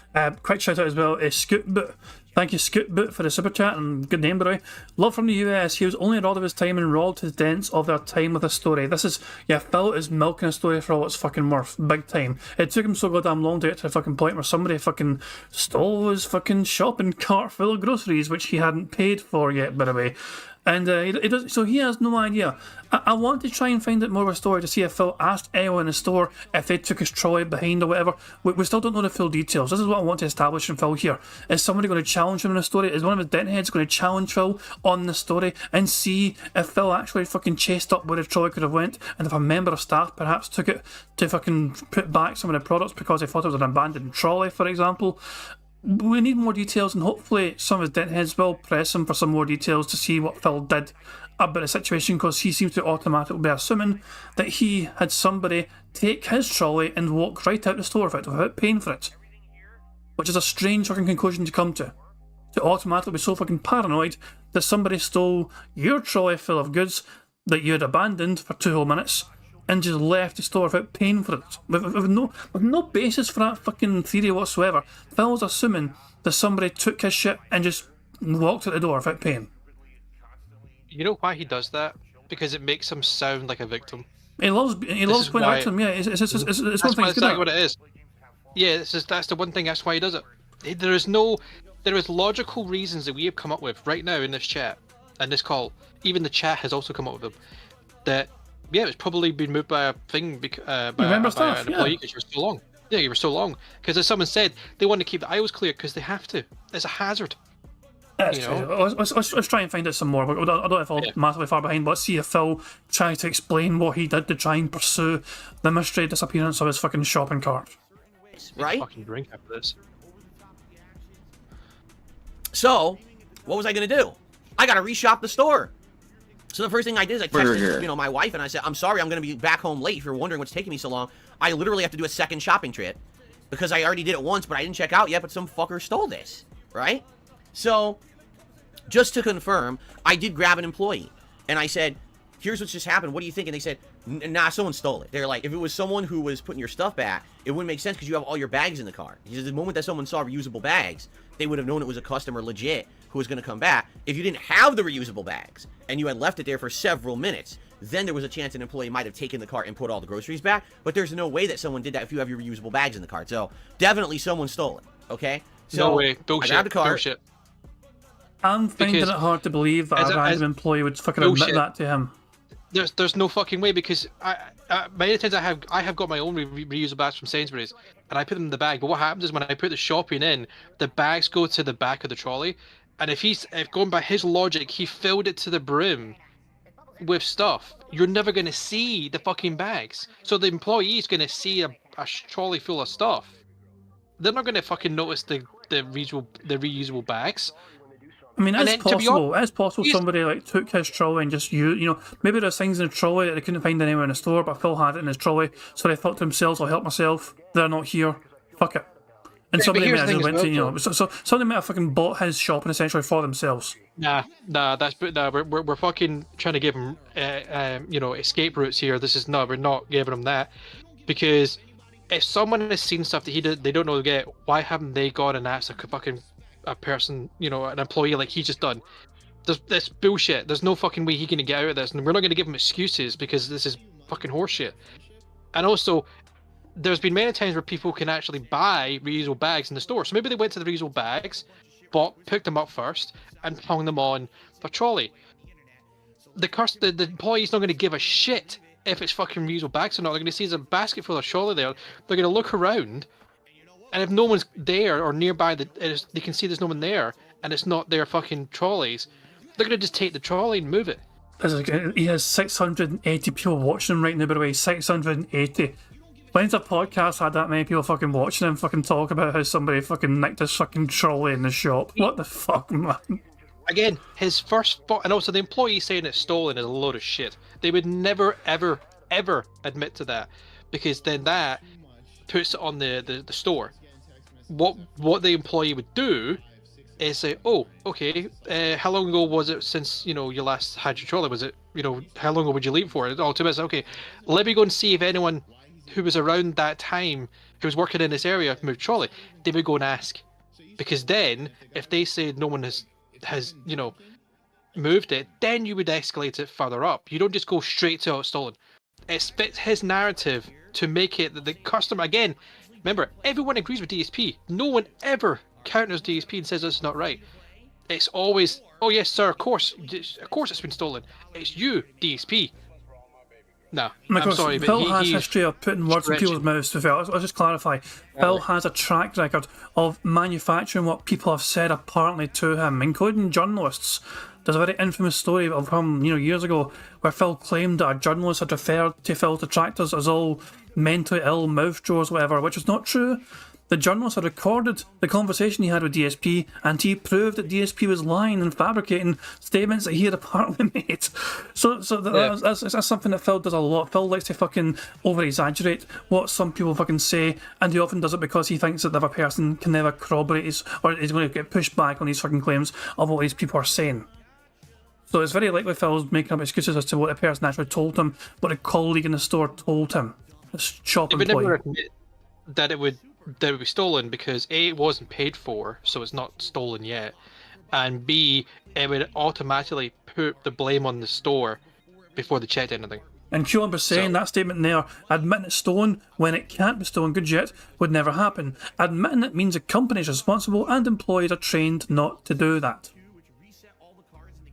Speaker 1: Quick shout out as well is Scootboot. Thank you, Scootboot, for the super chat, and good name, by the way. Love from the US. He was only robbed of his time and robbed his dents of their time with a story. This is, Phil is milking a story for all it's fucking worth. Big time. It took him so goddamn long to get to the fucking point where somebody fucking stole his fucking shopping cart full of groceries, which he hadn't paid for yet, by the way. And he does, so he has no idea. I want to try and find out more of a story to see if Phil asked anyone in the store if they took his trolley behind or whatever. We still don't know the full details. This is what I want to establish from Phil here. Is somebody going to challenge him in the story? Is one of his dent heads going to challenge Phil on the story and see if Phil actually fucking chased up where the trolley could have went, and if a member of staff perhaps took it to fucking put back some of the products because they thought it was an abandoned trolley, for example? We need more details, and hopefully some of his dent heads will press him for some more details to see what Phil did about the situation, because he seems to automatically be assuming that he had somebody take his trolley and walk right out the store without paying for it, which is a strange fucking conclusion to come to automatically be so fucking paranoid that somebody stole your trolley full of goods that you had abandoned for 2 whole minutes and just left the store without paying for it. With no basis for that fucking theory whatsoever. Phil's assuming that somebody took his shit and just walked out the door without paying.
Speaker 6: You know why he does that? Because it makes him sound like a victim.
Speaker 1: He loves playing a victim, yeah. It's one thing he's good at.
Speaker 6: Exactly what it is. Yeah, that's the one thing, that's why he does it. There is logical reasons that we have come up with right now in this chat, and this call. Even the chat has also come up with them. That it's probably been moved by a thing, by an employee because you were so long. Yeah, you were so long. Because as someone said, they want to keep the aisles clear because they have to. It's a hazard.
Speaker 1: Let's try and find out some more. I don't know if I'll massively far behind, but let's see if Phil tries to explain what he did to try and pursue the mystery disappearance of his fucking shopping cart.
Speaker 10: Right?
Speaker 6: Fucking drink after this.
Speaker 10: So, what was I gonna do? I gotta reshop the store. So the first thing I did is I texted, my wife, and I said, I'm sorry, I'm going to be back home late. If you're wondering what's taking me so long, I literally have to do a second shopping trip because I already did it once, but I didn't check out yet, but some fucker stole this, right? So, just to confirm, I did grab an employee, and I said, here's what's just happened. What do you think? And they said, nah, someone stole it. They're like, if it was someone who was putting your stuff back, it wouldn't make sense because you have all your bags in the car. Because the moment that someone saw reusable bags, they would have known it was a customer legit who was going to come back. If you didn't have the reusable bags and you had left it there for several minutes, then there was a chance an employee might have taken the cart and put all the groceries back. But there's no way that someone did that if you have your reusable bags in the cart. So definitely someone stole it. Okay? So
Speaker 6: no way. Bullshit.
Speaker 10: I grabbed the cart.
Speaker 6: Bullshit.
Speaker 1: I'm finding it hard to believe that a random employee would fucking admit that to him.
Speaker 6: There's no fucking way, because many times I have got my own reusable bags from Sainsbury's and I put them in the bag. But what happens is when I put the shopping in, the bags go to the back of the trolley, and if going by his logic, he filled it to the brim with stuff, you're never going to see the fucking bags. So the employee's going to see a trolley full of stuff. They're not going to fucking notice the reusable bags.
Speaker 1: I mean, it's possible somebody like took his trolley and just maybe there's things in the trolley that they couldn't find anywhere in the store, but Phil had it in his trolley, so they thought to themselves, I'll help myself, they're not here, fuck it. And somebody might have went to, so somebody might have fucking bought his shopping essentially for themselves.
Speaker 6: We're fucking trying to give them, escape routes here. We're not giving them that, because if someone has seen stuff that they don't know to get, why haven't they gone and asked a person, an employee like he's just done? That's bullshit. There's no fucking way he's gonna get out of this, and we're not gonna give him excuses because this is fucking horseshit. And also, there's been many times where people can actually buy reusable bags in the store. So maybe they went to the reusable bags, picked them up first, and hung them on the trolley. The employee's not going to give a shit if it's fucking reusable bags or not. They're going to see there's a basket full of trolley there. They're going to look around, and if no one's there or nearby, they can see there's no one there, and it's not their fucking trolleys, they're going to just take the trolley and move it.
Speaker 1: He has 680 people watching him right now, by the way. 680. When's a podcast had that many people fucking watching him fucking talk about how somebody fucking nicked his fucking trolley in the shop? What the fuck, man?
Speaker 6: Again, his first spot, and also the employee saying it's stolen is a load of shit. They would never, ever, ever admit to that, because then that puts it on the store. What the employee would do is say, oh, okay, how long ago was it since, you last had your trolley? Was it, how long ago would you leave for? Oh, 2 minutes, okay. Let me go and see if anyone who was around that time, who was working in this area, moved trolley. They would go and ask, because then if they say no one has moved it, then you would escalate it further up. You don't just go straight to it's stolen. It fits his narrative to make it that the customer, again, remember, everyone agrees with DSP. No one ever counters DSP and says it's not right. It's always, oh yes sir, of course it's been stolen. It's you, DSP. No, I'm sorry, but
Speaker 1: Phil has history of putting words in people's mouths. I'll just clarify. Phil has a track record of manufacturing what people have said apparently to him, including journalists. There's a very infamous story of him, years ago, where Phil claimed that a journalist had referred to Phil's detractors as all mentally ill mouth drawers, whatever, which was not true. The journalist had recorded the conversation he had with DSP, and he proved that DSP was lying and fabricating statements that he had apparently made. So that's something that Phil does a lot. Phil likes to fucking over-exaggerate what some people fucking say, and he often does it because he thinks that the other person can never corroborate or is going to get pushed back on these fucking claims of what these people are saying. So it's very likely Phil's making up excuses as to what the person actually told him, what a colleague in the store told him. This shop employee.
Speaker 6: He would never admit that it would be stolen, because A, it wasn't paid for, so it's not stolen yet, and B, it would automatically put the blame on the store before they checked anything.
Speaker 1: And Q was saying that statement there, admitting it's stolen when it can't be stolen good yet, would never happen. Admitting it means the company is responsible and employees are trained not to do that.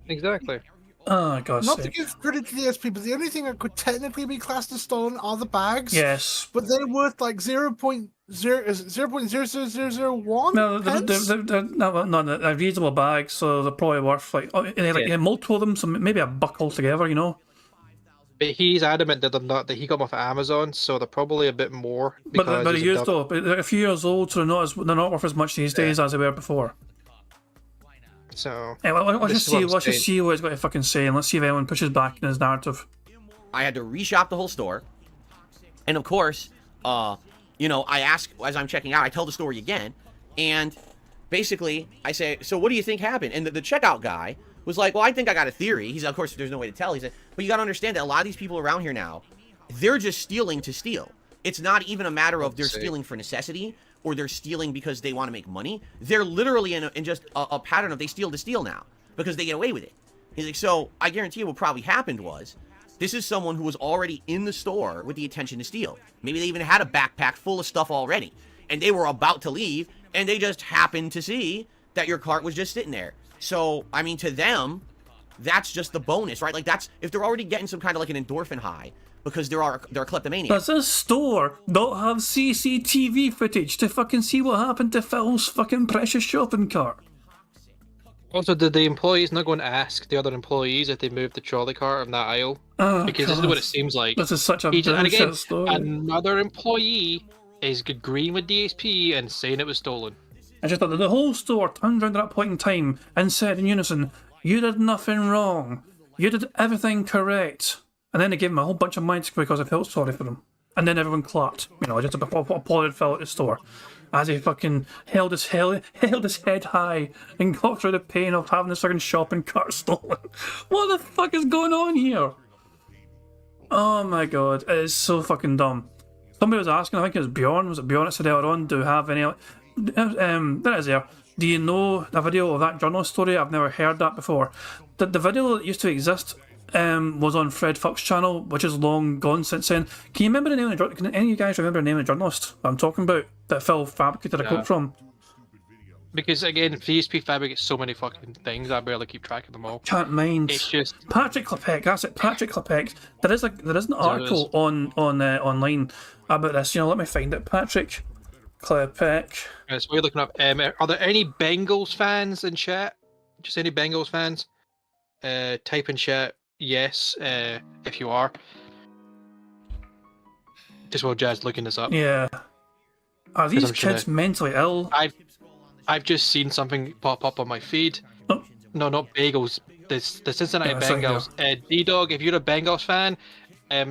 Speaker 6: Exactly.
Speaker 1: Oh, God's sake.
Speaker 8: Not to give credit to the DSP, but the only thing that could technically be classed as stolen are the bags.
Speaker 1: Yes.
Speaker 8: But they're worth like 0.0001
Speaker 1: No, they're reasonable bags, so they're probably worth multiple of them, so maybe $1 altogether,
Speaker 6: But he's adamant that he got them off of Amazon, so they're probably a bit more.
Speaker 1: But they're used though. They're a few years old, so they're not worth as much these days as they were before.
Speaker 6: So
Speaker 1: let's just see what he's got to fucking say, and let's see if anyone pushes back in his narrative.
Speaker 10: I had to reshop the whole store, and of course, I ask as I'm checking out. I tell the story again, and basically I say, "So what do you think happened?" And the checkout guy was like, "Well, I think I got a theory." He's, of course, there's no way to tell. He said, "But you got to understand that a lot of these people around here now, they're just stealing to steal. It's not even a matter of they're stealing for necessity." Or they're stealing because they want to make money. They're literally in just a pattern of they steal to steal now because they get away with it. He's like, so I guarantee you what probably happened was this is someone who was already in the store with the intention to steal. Maybe they even had a backpack full of stuff already, and they were about to leave, and they just happened to see that your cart was just sitting there. So, I mean, to them, that's just the bonus, right? Like, that's if they're already getting some kind of like an endorphin high. Because they're kleptomaniacs.
Speaker 1: Does this store not have CCTV footage to fucking see what happened to Phil's fucking precious shopping cart?
Speaker 6: Also, did the employees not go and ask the other employees if they moved the trolley car on that aisle?
Speaker 1: Oh,
Speaker 6: Because this is what it seems like.
Speaker 1: This is such a
Speaker 6: and
Speaker 1: bullshit
Speaker 6: again,
Speaker 1: story.
Speaker 6: another employee is agreeing with DSP and saying it was stolen.
Speaker 1: I just thought that the whole store turned around at that point in time and said in unison, "You did nothing wrong. You did everything correct." And then they gave him a whole bunch of money because I felt sorry for him. And then everyone clapped. You know, just applauded Phil at the store as he fucking held his head high and got through the pain of having his fucking shopping cart stolen. What the fuck is going on here? Oh my god, it is so fucking dumb. Somebody was asking, I think it was Bjorn that said earlier on, do you have any... there it is there. Do you know the video of that journalist story? I've never heard that before. The video that used to exist was on Fred Fuck's channel, which is long gone since then. Can you remember the name of the... Can any of you guys remember the name of the journalist I'm talking about? That Phil fabricated a quote from?
Speaker 6: Because again, DSP fabricates so many fucking things, I barely keep track of them all.
Speaker 1: Can't mind.
Speaker 6: It's just...
Speaker 1: Patrick Klepek, that's it, Patrick Klepek. There is an article on online about this, you know, let me find it. Patrick Klepek.
Speaker 6: So we're looking up, are there any Bengals fans in chat? Just any Bengals fans? Type in chat, yes, if you are. Just while Jazz looking this up.
Speaker 1: Yeah. Are these kids mentally ill?
Speaker 6: I've just seen something pop up on my feed.
Speaker 1: Oh.
Speaker 6: No, not Bagels. The Cincinnati Bengals. D-Dog, if you're a Bengals fan,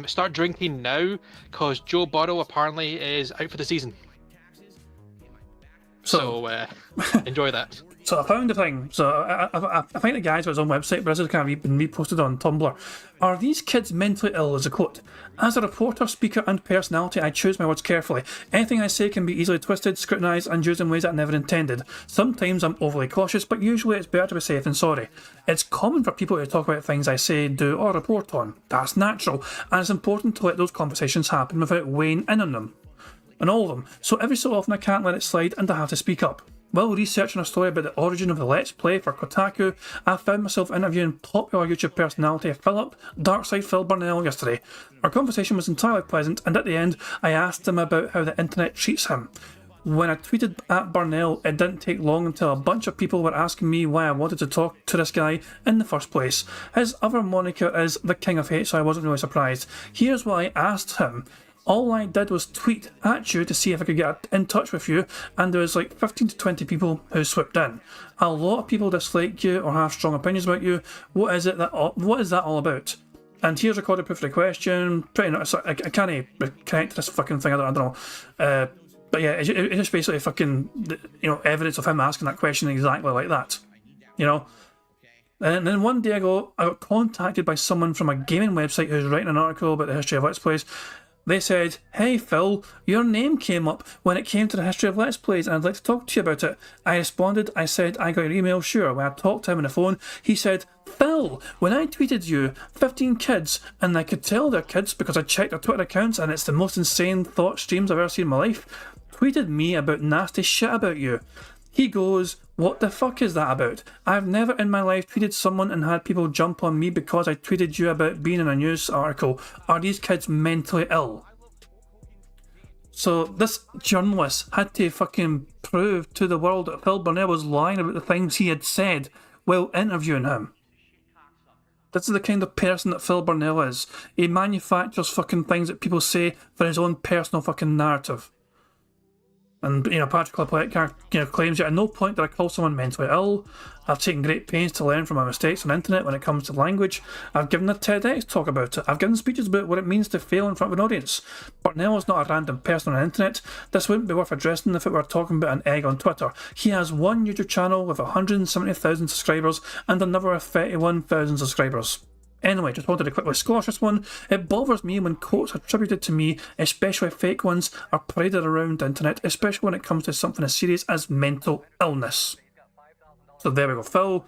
Speaker 6: start drinking now, because Joe Burrow apparently is out for the season. So enjoy that.
Speaker 1: So I found the thing. So I think the guy's got his own website, but this is kind of been reposted on Tumblr. Are these kids mentally ill? Is a quote. As a reporter, speaker, and personality, I choose my words carefully. Anything I say can be easily twisted, scrutinised, and used in ways I never intended. Sometimes I'm overly cautious, but usually it's better to be safe than sorry. It's common for people to talk about things I say, do, or report on. That's natural, and it's important to let those conversations happen without weighing in on them. And all of them. So every so often I can't let it slide and I have to speak up. While researching a story about the origin of the Let's Play for Kotaku, I found myself interviewing popular YouTube personality Philip Darkside Phil Burnell yesterday. Our conversation was entirely pleasant, and at the end I asked him about how the internet treats him. When I tweeted at Burnell, it didn't take long until a bunch of people were asking me why I wanted to talk to this guy in the first place. His other moniker is the King of Hate, so I wasn't really surprised. Here's why I asked him. All I did was tweet at you to see if I could get in touch with you, and there was like 15 to 20 people who swooped in. A lot of people dislike you or have strong opinions about you. What is that all about? And here's recorded proof of the question. Pretty much, I can't connect to this fucking thing. I don't know. But yeah, it's just basically fucking, you know, evidence of him asking that question exactly like that. You know. And then one day ago, I got contacted by someone from a gaming website who's writing an article about the history of Let's Plays. They said, "Hey Phil, your name came up when it came to the history of Let's Plays and I'd like to talk to you about it." I responded, I said, "I got your email, sure." When I talked to him on the phone, he said, "Phil, when I tweeted you, 15 kids, and I could tell they're kids because I checked their Twitter accounts and it's the most insane thought streams I've ever seen in my life, tweeted me about nasty shit about you." He goes, "What the fuck is that about? I've never in my life tweeted someone and had people jump on me because I tweeted you about being in a news article. Are these kids mentally ill?" So this journalist had to fucking prove to the world that Phil Burnell was lying about the things he had said while interviewing him. This is the kind of person that Phil Burnell is. He manufactures fucking things that people say for his own personal fucking narrative. And, you know, Patrick Klepek, you know, claims that at no point did I call someone mentally ill. I've taken great pains to learn from my mistakes on the internet when it comes to language. I've given a TEDx talk about it. I've given speeches about what it means to fail in front of an audience. Burnell is not a random person on the internet. This wouldn't be worth addressing if it were talking about an egg on Twitter. He has one YouTube channel with 170,000 subscribers and another with 31,000 subscribers. Anyway, just wanted to quickly squash this one. It bothers me when quotes attributed to me, especially fake ones, are paraded around the internet, especially when it comes to something as serious as mental illness. So there we go. Phil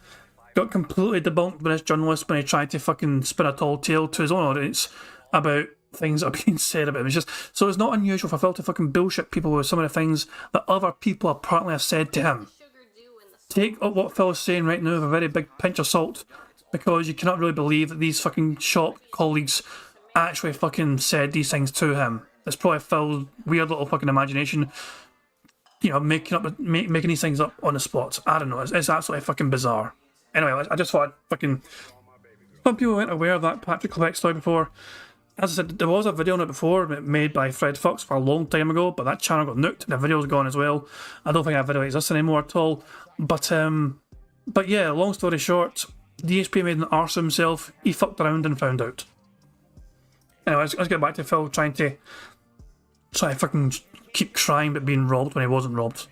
Speaker 1: got completely debunked by this journalist when he tried to fucking spin a tall tale to his own audience about things that are being said about him. It's just, so it's not unusual for Phil to fucking bullshit people with some of the things that other people apparently have said to him. Take up what Phil is saying right now with a very big pinch of salt, because you cannot really believe that these fucking shop colleagues actually fucking said these things to him. It's probably Phil's weird little fucking imagination. making these things up on the spot. I don't know. It's absolutely fucking bizarre. Anyway, I just thought I'd fucking. Some people weren't aware of that Patrick Clement story before. As I said, there was a video on it before made by Fred Fox for a long time ago, but that channel got nuked and the video's gone as well. I don't think that video exists anymore at all. But yeah, long story short, DSP made an arse of himself. He fucked around and found out. Anyway, let's get back to Phil trying to fucking keep crying but being robbed when he wasn't robbed.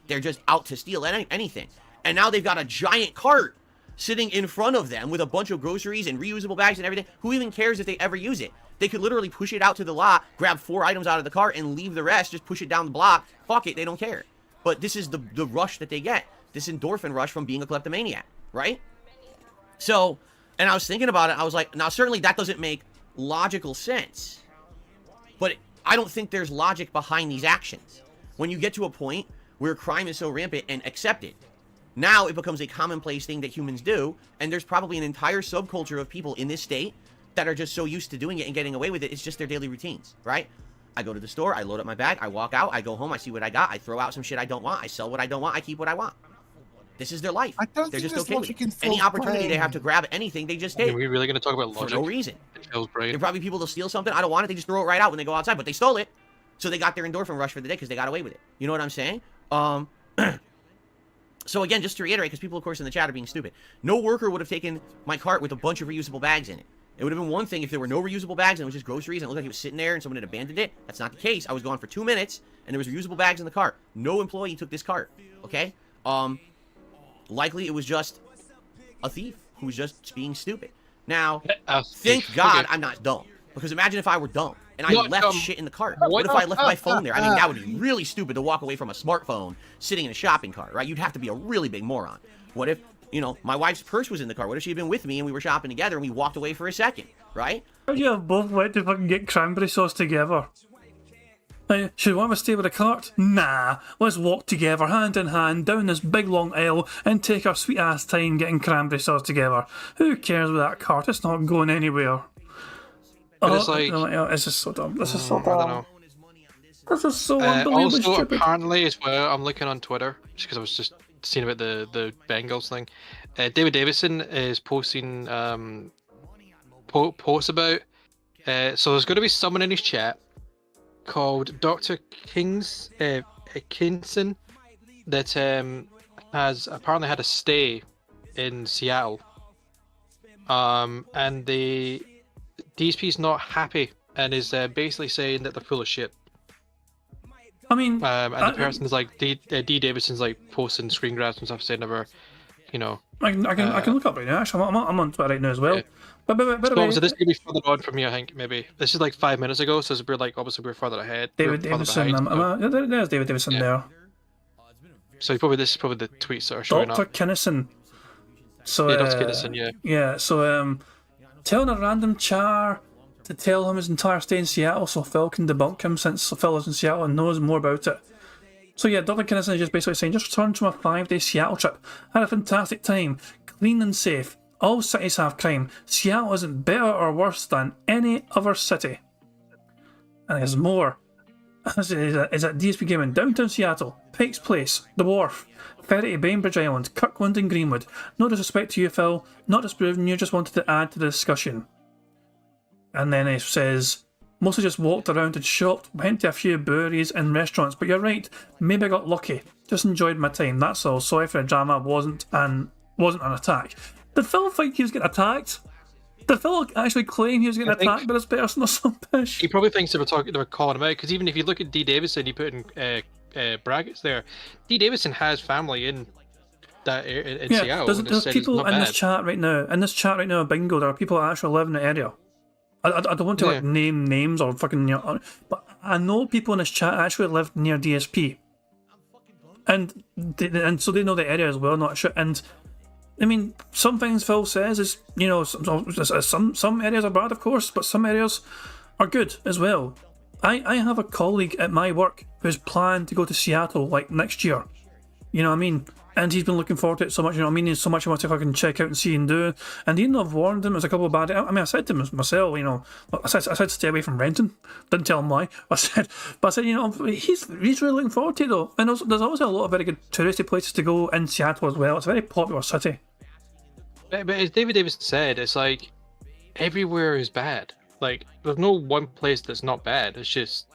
Speaker 10: They're just out to steal anything. And now they've got a giant cart sitting in front of them with a bunch of groceries and reusable bags and everything. Who even cares if they ever use it? They could literally push it out to the lot, grab 4 items out of the cart, and leave the rest, just push it down the block. Fuck it, they don't care. But this is the rush that they get. This endorphin rush from being a kleptomaniac, right? So, and I was thinking about it, I was like, now certainly that doesn't make logical sense. But I don't think there's logic behind these actions. When you get to a point where crime is so rampant and accepted, now it becomes a commonplace thing that humans do, and there's probably an entire subculture of people in this state that are just so used to doing it and getting away with it, it's just their daily routines, right? I go to the store, I load up my bag, I walk out, I go home, I see what I got, I throw out some shit I don't want, I sell what I don't want, I keep what I want. This is their life. They're just okay with it. Any opportunity they have to grab anything, they just take.
Speaker 6: Are we really going to talk about logic?
Speaker 10: For no reason.
Speaker 6: There
Speaker 10: are probably people that steal something, I don't want it, they just throw it right out when they go outside, but they stole it. So they got their endorphin rush for the day because they got away with it. You know what I'm saying? So again, just to reiterate, because people, of course, in the chat are being stupid. No worker would have taken my cart with a bunch of reusable bags in it. It would have been one thing if there were no reusable bags and it was just groceries and it looked like it was sitting there and someone had abandoned it. That's not the case. I was gone for 2 minutes and there was reusable bags in the cart. No employee took this cart. Okay? Likely it was just a thief who was just being stupid. Now, thank God I'm not dumb. Because imagine if I were dumb and I left shit in the cart. What if I left my phone there? I mean, that would be really stupid to walk away from a smartphone sitting in a shopping cart, right? You'd have to be a really big moron. What if, my wife's purse was in the car? What if she had been with me and we were shopping together and we walked away for a second, right?
Speaker 1: You have both went to fucking get cranberry sauce together. Should one of us stay with the cart? Nah, let's walk together, hand in hand, down this big long aisle and take our sweet ass time getting cranberry sauce together. Who cares with that cart? It's not going anywhere.
Speaker 6: But it's like...
Speaker 1: it's just so dumb. This is so dumb.
Speaker 6: I don't know.
Speaker 1: This is so unbelievably
Speaker 6: also,
Speaker 1: stupid.
Speaker 6: Apparently, as well, I'm looking on Twitter, just because I was just seeing about the Bengals thing. David Davison is posting posts about... so there's going to be someone in his chat called Dr. Kinson that has apparently had a stay in Seattle. And the DSP's not happy and is basically saying that they're full of shit.
Speaker 1: I mean,
Speaker 6: and the person is like D Davidson's like posting screen grabs and stuff saying never,
Speaker 1: I can look up right now. Actually, I'm on Twitter right now as well.
Speaker 6: Yeah.
Speaker 1: But
Speaker 6: so this could be further on from me. I think maybe this is like 5 minutes ago, so we're like obviously we're further ahead.
Speaker 1: David Davison. There's David Davison there.
Speaker 6: So this is probably the tweets that are showing
Speaker 1: Dr.
Speaker 6: up.
Speaker 1: Kinnison. So
Speaker 6: yeah, Dr. Kinnison, yeah.
Speaker 1: Yeah. So telling a random char to tell him his entire stay in Seattle so Phil can debunk him, since Phil is in Seattle and knows more about it. So yeah, Dr. Kinnison is just basically saying, just returned from a 5-day Seattle trip. Had a fantastic time. Clean and safe. All cities have crime. Seattle isn't better or worse than any other city. And there's more. Is at DSP Gaming, downtown Seattle, Pikes Place, The Wharf, Ferry to Bainbridge Island, Kirkland and Greenwood. No disrespect to you, Phil. Not disproving you, just wanted to add to the discussion. And then it says, mostly just walked around and shopped, went to a few breweries and restaurants, but you're right, maybe I got lucky. Just enjoyed my time, that's all. Sorry for the drama, wasn't an attack. Did Phil think he was getting attacked? Did Phil actually claim he was getting attacked by this person or something?
Speaker 6: He probably thinks they were calling him out, because even if you look at D. Davison, you put in brackets there. D. Davison has family in that in Seattle.
Speaker 1: There's people in this chat right now. In this chat right now, Bingo, there are people that actually live in the area. I don't want to name names or fucking, but I know people in this chat actually live near DSP, and so they know the area as well. Not sure, and I mean, some things Phil says is, some areas are bad, of course, but some areas are good as well. I have a colleague at my work who's planned to go to Seattle like next year. You know what I mean? And he's been looking forward to it so much, you know what I mean? There's so much I want to fucking check out and see and do. And even though I've warned him, there's a couple of bad... I mean, I said to him myself, you know, I said stay away from renting. Didn't tell him why. I said, you know, he's really looking forward to it, though. And there's also a lot of very good touristy places to go in Seattle as well. It's a very popular city.
Speaker 6: But as David Davis said, it's like, everywhere is bad. Like, there's no one place that's not bad. It's just,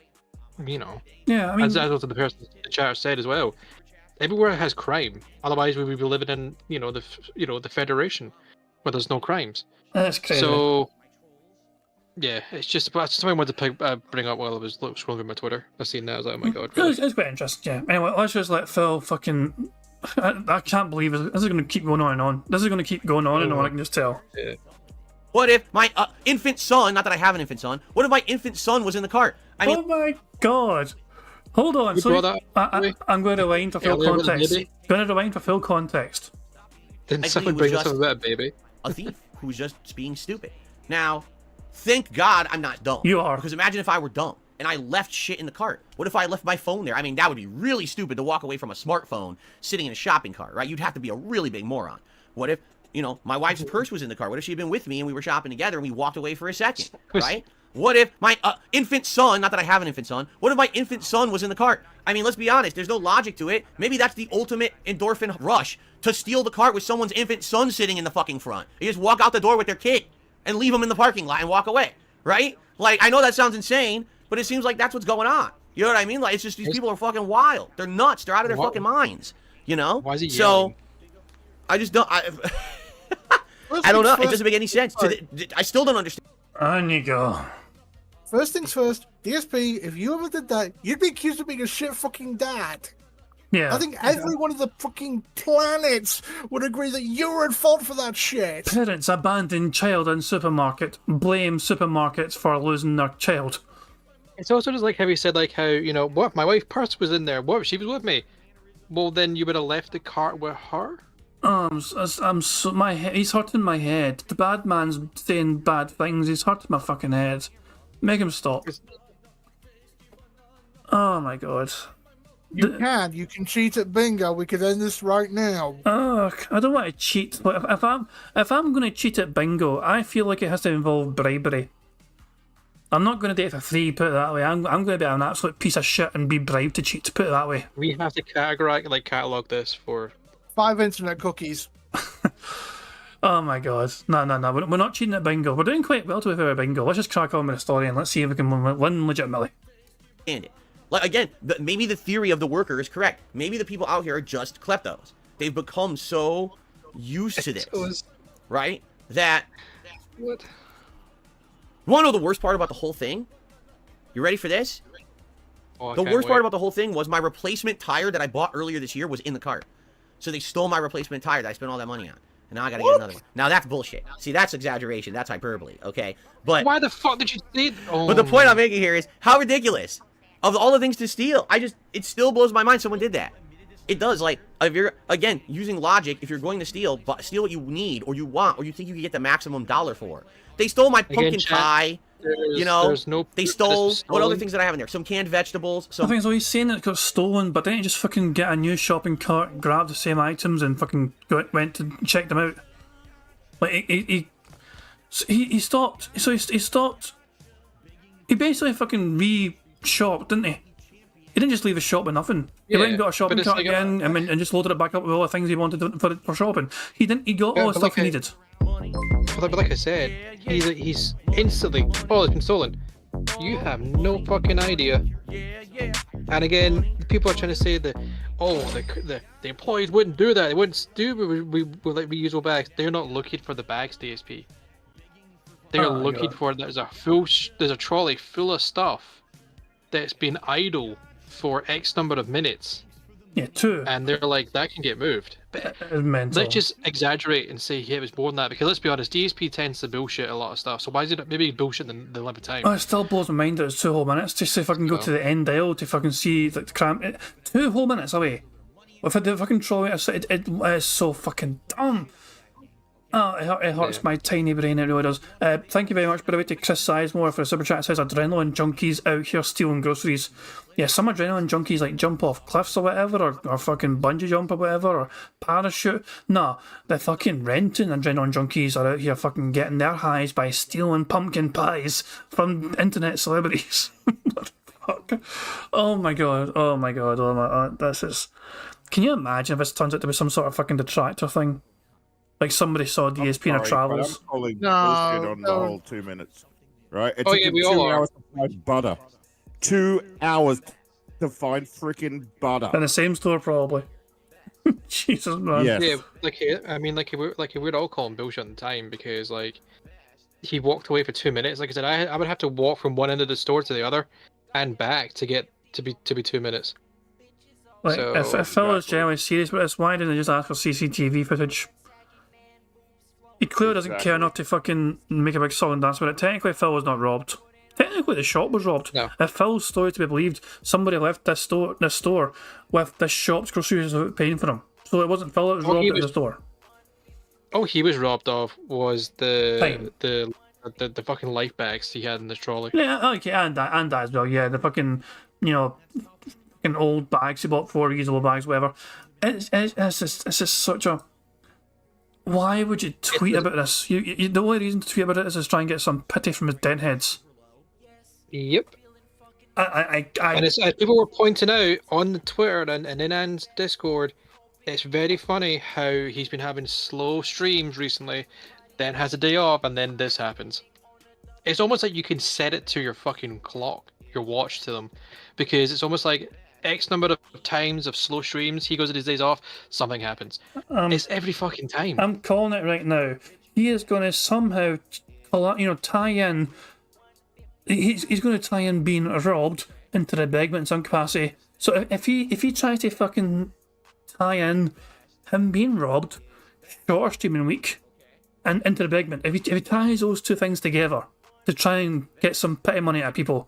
Speaker 6: you know...
Speaker 1: Yeah, I mean...
Speaker 6: As also the person in the chat said as well, everywhere has crime. Otherwise, we would be living in, the Federation, where there's no crimes.
Speaker 1: That's crazy.
Speaker 6: So, yeah, it's just something I wanted to bring up while I was scrolling through my Twitter. I seen that, I was like, oh my god. Really?
Speaker 1: It's quite interesting, yeah. Anyway, let's just let Phil fucking... I can't believe this is going to keep going on and on. This is going to keep going on and on, I can just tell.
Speaker 6: Yeah.
Speaker 10: What if my infant son, not that I have an infant son, what if my infant son was in the cart? I mean,
Speaker 1: oh my god. Hold on, so I'm going to rewind for full context.
Speaker 6: Didn't someone bring us up about a baby?
Speaker 10: A thief who's just being stupid. Now, thank God I'm not dumb.
Speaker 1: You are.
Speaker 10: Because imagine if I were dumb and I left shit in the cart. What if I left my phone there? I mean, that would be really stupid to walk away from a smartphone sitting in a shopping cart, right? You'd have to be a really big moron. What if, my wife's purse was in the car? What if she'd been with me and we were shopping together and we walked away for a second, right? What if my infant son, not that I have an infant son, what if my infant son was in the cart? I mean, let's be honest, there's no logic to it. Maybe that's the ultimate endorphin rush, to steal the cart with someone's infant son sitting in the fucking front. You just walk out the door with their kid and leave them in the parking lot and walk away, right? Like, I know that sounds insane, but it seems like that's what's going on. You know what I mean? Like, it's just these people are fucking wild. They're nuts. They're out of their fucking minds,
Speaker 6: Why is he yelling?
Speaker 10: I just don't... I don't know. It doesn't make any sense. I still don't understand.
Speaker 1: On you go.
Speaker 8: First things first, DSP, if you ever did that, you'd be accused of being a shit fucking dad.
Speaker 1: Yeah.
Speaker 8: I think every one of the fucking planets would agree that you were at fault for that shit.
Speaker 1: Parents abandon child in supermarket, blame supermarkets for losing their child.
Speaker 6: It's also just like how he said, like, how, what if my wife's purse was in there? What if she was with me? Well, then you would have left the cart with her?
Speaker 1: He's hurting my head. The bad man's saying bad things. He's hurting my fucking head. Make him stop. Oh my god.
Speaker 8: You can cheat at bingo. We could end this right now.
Speaker 1: I don't want to cheat. But if I'm going to cheat at bingo, I feel like it has to involve bribery. I'm not going to do it for free, put it that way. I'm going to be an absolute piece of shit and be bribed to cheat, put it that way.
Speaker 6: We have to catalog this for
Speaker 8: 5 internet cookies.
Speaker 1: Oh my god. No. We're not cheating at bingo. We're doing quite well to be fair at bingo. Let's just crack on with the story and let's see if we can win legitimately.
Speaker 10: Like, again, maybe the theory of the worker is correct. Maybe the people out here are just kleptos. They've become so used to this, right? That...
Speaker 6: What?
Speaker 10: You want to know the worst part about the whole thing? You ready for this? The worst part about the whole thing was my replacement tire that I bought earlier this year was in the cart. So they stole my replacement tire that I spent all that money on. And now I gotta get another one. Now that's bullshit. See, that's exaggeration. That's hyperbole, okay? But
Speaker 6: why the fuck did you steal?
Speaker 10: But the point I'm making here is how ridiculous. Of all the things to steal, it still blows my mind someone did that. It does. Like, if you're, again, using logic, if you're going to steal what you need or you want or you think you can get the maximum dollar for. They stole my pumpkin pie. They stole what other things did I have in there? Some canned vegetables.
Speaker 1: I think so. He's saying it got stolen, but didn't he just fucking get a new shopping cart, grab the same items, and fucking went to check them out? Like he stopped. So he stopped. He basically fucking re-shopped, didn't he? He didn't just leave the shop with nothing. He went and got a shopping cart again, and just loaded it back up with all the things he wanted for shopping. He got all the stuff he needed.
Speaker 6: But like I said, he's instantly, it's been stolen. You have no fucking idea. And again, the people are trying to say that, the employees wouldn't do that. They wouldn't do reusable bags. They're not looking for the bags, DSP. They're looking for there's a trolley full of stuff that's been idle for X number of minutes.
Speaker 1: Yeah, 2.
Speaker 6: And they're like, that can get moved. But let's just exaggerate and say, yeah, it was more than that. Because let's be honest, DSP tends to bullshit a lot of stuff. So why is it maybe bullshit the length of time?
Speaker 1: It still blows my mind that it's 2 whole minutes to see if I can go to the end aisle to fucking see the cram. 2 whole minutes away. If I do fucking trolley, it is so fucking dumb. Oh, it hurts my tiny brain, it really does. Thank you very much, by the way, to Chris Sizemore for the super chat. It says adrenaline junkies out here stealing groceries. Yeah, some adrenaline junkies like jump off cliffs or whatever, or fucking bungee jump or whatever, or parachute. No, the fucking renting adrenaline junkies are out here fucking getting their highs by stealing pumpkin pies from internet celebrities. What the fuck? Oh my god, oh my god, oh my, this is... Can you imagine if this turns out to be some sort of fucking detractor thing? Like somebody saw DSP in a travels.
Speaker 9: I'm calling bullshit on the whole 2 minutes. Right? It took
Speaker 6: yeah,
Speaker 9: him
Speaker 6: we
Speaker 9: 2
Speaker 6: all are.
Speaker 9: hours to find butter. 2 hours to find freaking butter.
Speaker 1: In the same store, probably. Jesus, man.
Speaker 9: Yes.
Speaker 6: Yeah, like I mean, like we'd all call him bullshit on time because like he walked away for 2 minutes. Like I said, I would have to walk from one end of the store to the other and back to get to be 2 minutes.
Speaker 1: Like,
Speaker 6: So,
Speaker 1: if Phil is generally serious about this, why didn't they just ask for CCTV footage? He clearly doesn't care enough to fucking make a big song and dance about it. Technically, Phil was not robbed. Technically, the shop was robbed.
Speaker 6: No.
Speaker 1: If Phil's story to be believed, somebody left this store with this shop's groceries without paying for them. So it wasn't Phil that was robbed at the store.
Speaker 6: All he was robbed of was
Speaker 1: Time.
Speaker 6: the fucking life bags he had in the trolley.
Speaker 1: Yeah, okay, and that as well. Yeah, the fucking, fucking old bags he bought for, reusable bags, whatever. It's just such a... Why would you tweet about this? The only reason to tweet about it is to try and get some pity from his deadheads.
Speaker 6: Yep.
Speaker 1: And
Speaker 6: as people were pointing out on the Twitter and in Anne's Discord, it's very funny how he's been having slow streams recently, then has a day off, and then this happens. It's almost like you can set it to your fucking clock, your watch to them, because it's almost like X number of times of slow streams, he goes on his days off, something happens. It's every fucking time.
Speaker 1: I'm calling it right now. He is going to somehow, tie in. He's going to tie in being robbed into the Begman in some capacity. So if he tries to fucking tie in him being robbed, shorter streaming week, and into the Begman, if he ties those two things together to try and get some pity money out of people,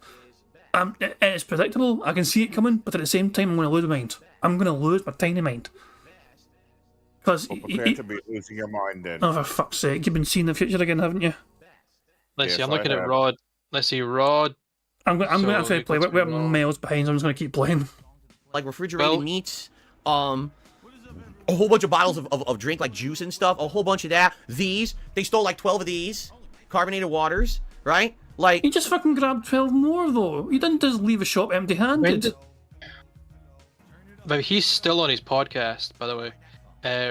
Speaker 1: it's predictable. I can see it coming, but at the same time, I'm going to lose my mind. I'm going to lose my tiny mind. Because
Speaker 9: Prepare to be losing your mind then.
Speaker 1: oh, for fuck's sake, you've been seeing the future again, haven't you?
Speaker 6: Let's see,
Speaker 9: Yes,
Speaker 6: I'm looking
Speaker 9: I
Speaker 6: at
Speaker 9: have.
Speaker 6: Rod. Let's see, Rod.
Speaker 1: I'm going to actually play. We're
Speaker 6: Rod.
Speaker 1: miles behind, so I'm just going to keep playing.
Speaker 10: Like refrigerated
Speaker 6: Well-
Speaker 10: meats, a whole bunch of bottles of drink, like juice and stuff, a whole bunch of that. They stole like 12 of these carbonated waters, right? Like,
Speaker 1: He just fucking grabbed 12 more, though. He didn't just leave a shop empty-handed.
Speaker 6: But he's still on his podcast, by the way.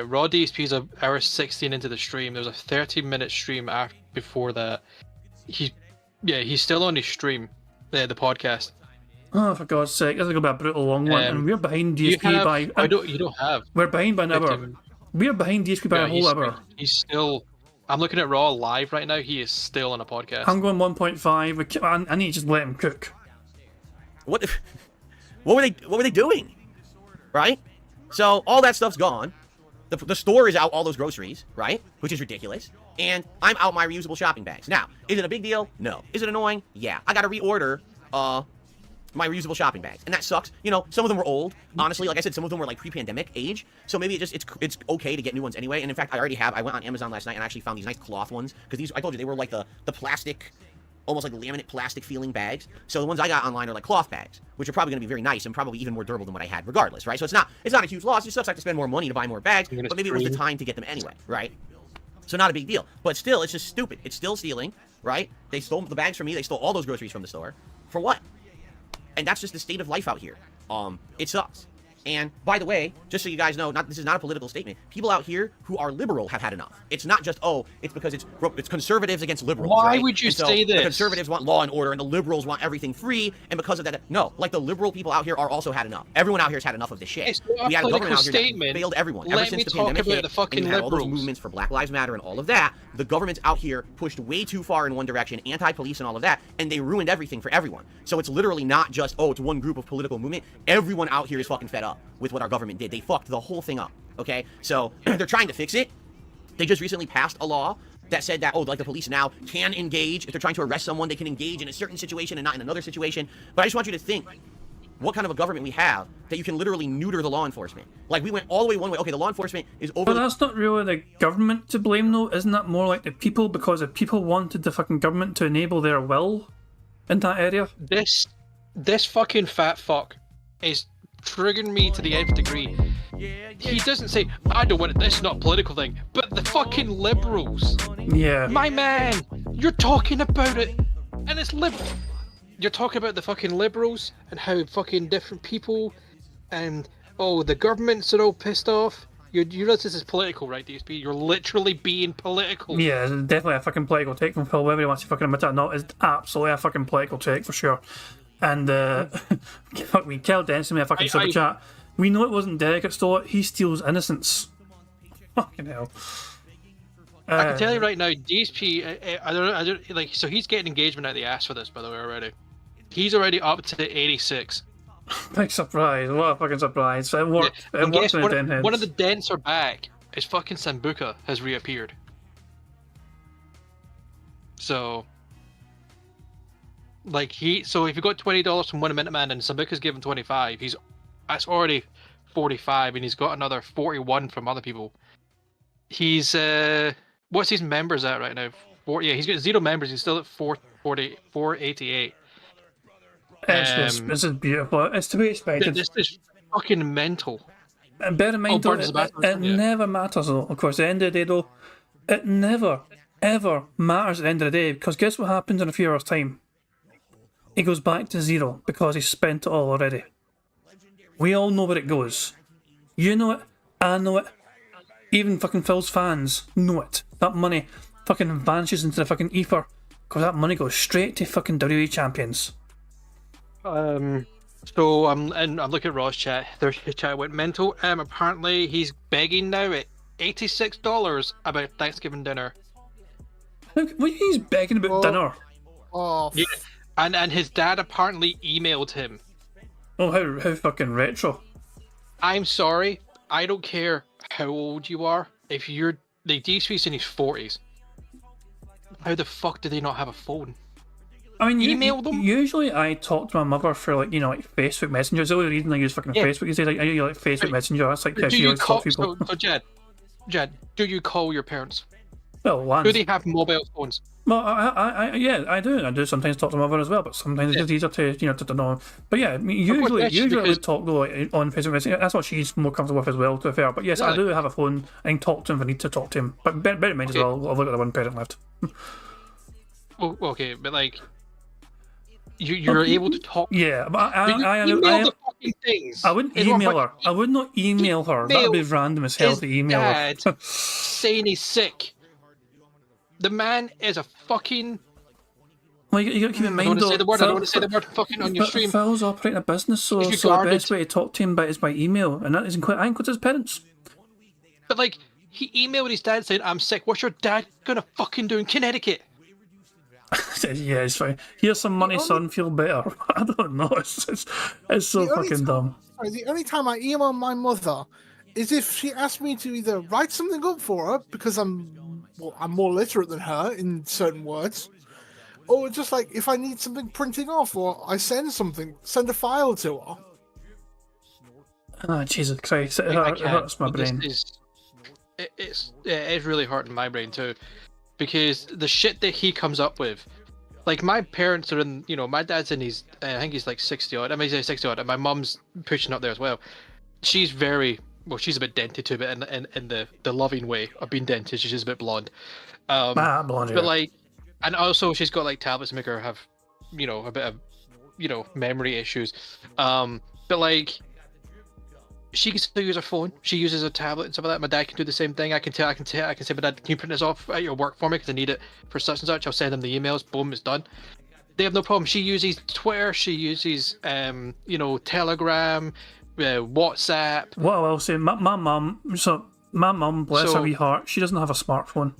Speaker 6: Raw DSP's an hour 16 into the stream. There was a 30-minute stream before that. He's still on his stream, the podcast.
Speaker 1: Oh, for God's sake, this is going to be a brutal long one, and we're behind
Speaker 6: You
Speaker 1: DSP
Speaker 6: have,
Speaker 1: by...
Speaker 6: you don't have.
Speaker 1: We're behind by an hour. We're behind DSP by a whole hour.
Speaker 6: He's still. I'm looking at Raw live right now. He is still on a podcast.
Speaker 1: I'm going 1.5. I need to just let him cook.
Speaker 10: what were they doing? Right? So all that stuff's gone. The store is out all those groceries, right? Which is ridiculous. And I'm out my reusable shopping bags. Now, is it a big deal? No. Is it annoying? Yeah. I got to reorder my reusable shopping bags, and that sucks. Some of them were old. Honestly, like I said, some of them were like pre-pandemic age. So maybe it's okay to get new ones anyway. And in fact, I already have. I went on Amazon last night and actually found these nice cloth ones because these, I told you, they were like the plastic, almost like laminate plastic feeling bags. So the ones I got online are like cloth bags, which are probably going to be very nice and probably even more durable than what I had regardless, right? So it's not a huge loss. It sucks I have to spend more money to buy more bags, but maybe it was the time to get them anyway, right? So not a big deal. But still, it's just stupid. It's still stealing, right? They stole the bags from me. They stole all those groceries from the store. For what? And that's just the state of life out here. It sucks. And by the way, just so you guys know, this is not a political statement. People out here who are liberal have had enough. It's not just, it's because it's conservatives against liberals.
Speaker 6: Why
Speaker 10: right?
Speaker 6: would you
Speaker 10: And so
Speaker 6: say
Speaker 10: the
Speaker 6: this?
Speaker 10: conservatives want law and order, and the liberals want everything free. And because of that, no, like the liberal people out here are also had enough. Everyone out here has had enough of this shit.
Speaker 6: It's not
Speaker 10: We had
Speaker 6: a
Speaker 10: a government out
Speaker 6: political
Speaker 10: here that
Speaker 6: statement.
Speaker 10: failed everyone
Speaker 6: Let
Speaker 10: ever
Speaker 6: me
Speaker 10: since the
Speaker 6: talk
Speaker 10: pandemic
Speaker 6: about
Speaker 10: hit.
Speaker 6: the fucking
Speaker 10: and you had all those
Speaker 6: liberals.
Speaker 10: movements for Black Lives Matter and all of that. The government's out here pushed way too far in one direction, anti-police and all of that, and they ruined everything for everyone. So it's literally not just, it's one group of political movement. Everyone out here is fucking fed up with what our government did. They fucked the whole thing up, okay? So they're trying to fix it. They just recently passed a law that said that, the police now can engage. If they're trying to arrest someone, they can engage in a certain situation and not in another situation. But I just want you to think, what kind of a government we have that you can literally neuter the law enforcement. Like, we went all the way one way. Okay, the law enforcement is over.
Speaker 1: But that's not really the government to blame, though. Isn't that more like the people? Because if people wanted the fucking government to enable their will in that area.
Speaker 6: This fucking fat fuck is triggering me to the nth degree. He doesn't say, I don't want it, this is not a political thing, but the fucking liberals.
Speaker 1: Yeah.
Speaker 6: My man, you're talking about it, and it's liberal. You're talking about the fucking liberals and how fucking different people, and the governments are all pissed off. You realize this is political, right, DSP? You're literally being political.
Speaker 1: Yeah, it's definitely a fucking political take from Phil, whether he wants to fucking admit it or not. It's absolutely a fucking political take for sure. And fuck me, Kel Denson with a fucking super chat. We know it wasn't Derek that stole it. He steals innocence. Fucking hell.
Speaker 6: I can tell you right now, DSP. I don't like. So he's getting engagement out of the ass for this, by the way, already. He's already up to 86.
Speaker 1: Big surprise! What a fucking surprise! It worked.
Speaker 6: Yeah.
Speaker 1: It worked in 10 heads.
Speaker 6: One of the dents are back. His fucking Sambuca has reappeared. So. Like so if you got $20 from one Minuteman and Sambuca's given 25, that's already 45, and he's got another 41 from other people. He's what's his members at right now? He's got 0 members. He's still at 488.
Speaker 1: This is beautiful. It's to be expected.
Speaker 6: This is fucking mental.
Speaker 1: And bear in mind, it never matters though. Of course, at the end of the day though, it never ever matters at the end of the day, because guess what happens in a few hours' time? He goes back to 0 because he's spent it all already. We all know where it goes. You know it, I know it, even fucking Phil's fans know it. That money fucking vanishes into the fucking ether because that money goes straight to fucking WWE champions.
Speaker 6: So I'm looking at Raw's chat. Their chat went mental. Apparently he's begging now at $86 about Thanksgiving dinner.
Speaker 1: He's begging about dinner.
Speaker 8: Oh.
Speaker 6: Yeah. And his dad apparently emailed him.
Speaker 1: Oh, how fucking retro.
Speaker 6: I'm sorry. I don't care how old you are. If you're the DSP's in his 40s, how the fuck do they not have a phone?
Speaker 1: I mean,
Speaker 6: email them.
Speaker 1: Usually, I talk to my mother for like Facebook Messenger. It's the only reason I use fucking Facebook. You say like Facebook Messenger. That's like
Speaker 6: do you call people. So Jed, do you call your parents?
Speaker 1: Well, once.
Speaker 6: Do they have mobile phones?
Speaker 1: Well, I do. I do sometimes talk to my mother as well, but sometimes it's easier to know. But yeah, I mean, usually I would talk though on Facebook Messenger. That's what she's more comfortable with as well, to be fair. But yes, I do have a phone. I can talk to him if I need to talk to him. But bear in mind as well, I've got the one parent left.
Speaker 6: Oh, okay, but like, you're able to talk.
Speaker 1: Yeah, but I
Speaker 6: the fucking things.
Speaker 1: I wouldn't email her. I would not email her. That would be random as hell to email her.
Speaker 6: Saying he's sick. The man is a fucking.
Speaker 1: Well, you got to keep in mind though.
Speaker 6: I don't want to say the word fucking on your stream.
Speaker 1: Phil's operating a business, so the best way to talk to him is by email, and that isn't quite. I include his parents.
Speaker 6: But like, he emailed his dad saying, "I'm sick. What's your dad gonna fucking do in Connecticut?"
Speaker 1: Yeah, it's fine. Here's some money, son. Feel better. I don't know. It's so fucking dumb.
Speaker 8: Sorry, the only time I email my mother is if she asks me to either write something up for her because I'm more literate than her in certain words, or just like if I need something printing off, or I send a file to her.
Speaker 1: Oh, Jesus Christ! It hurts my brain.
Speaker 6: It's really hurting my brain too, because the shit that he comes up with, like my parents are in, my dad's in his, I think he's like 60 odd. I mean, he's 60 odd, and my mum's pushing up there as well. She's she's a bit dented to it in the loving way of being dented. She's just a bit blonde.
Speaker 1: Blonde,
Speaker 6: but
Speaker 1: yeah.
Speaker 6: like, and also she's got like tablets to make her have, a bit of, memory issues. But like, she can still use her phone. She uses a tablet and stuff like that. My dad can do the same thing. I can say, my dad, can you print this off at your work for me because I need it for such and such. I'll send them the emails. Boom, it's done. They have no problem. She uses Twitter. She uses, Telegram. WhatsApp.
Speaker 1: What I will say, my mum, bless her wee heart, she doesn't have a smartphone.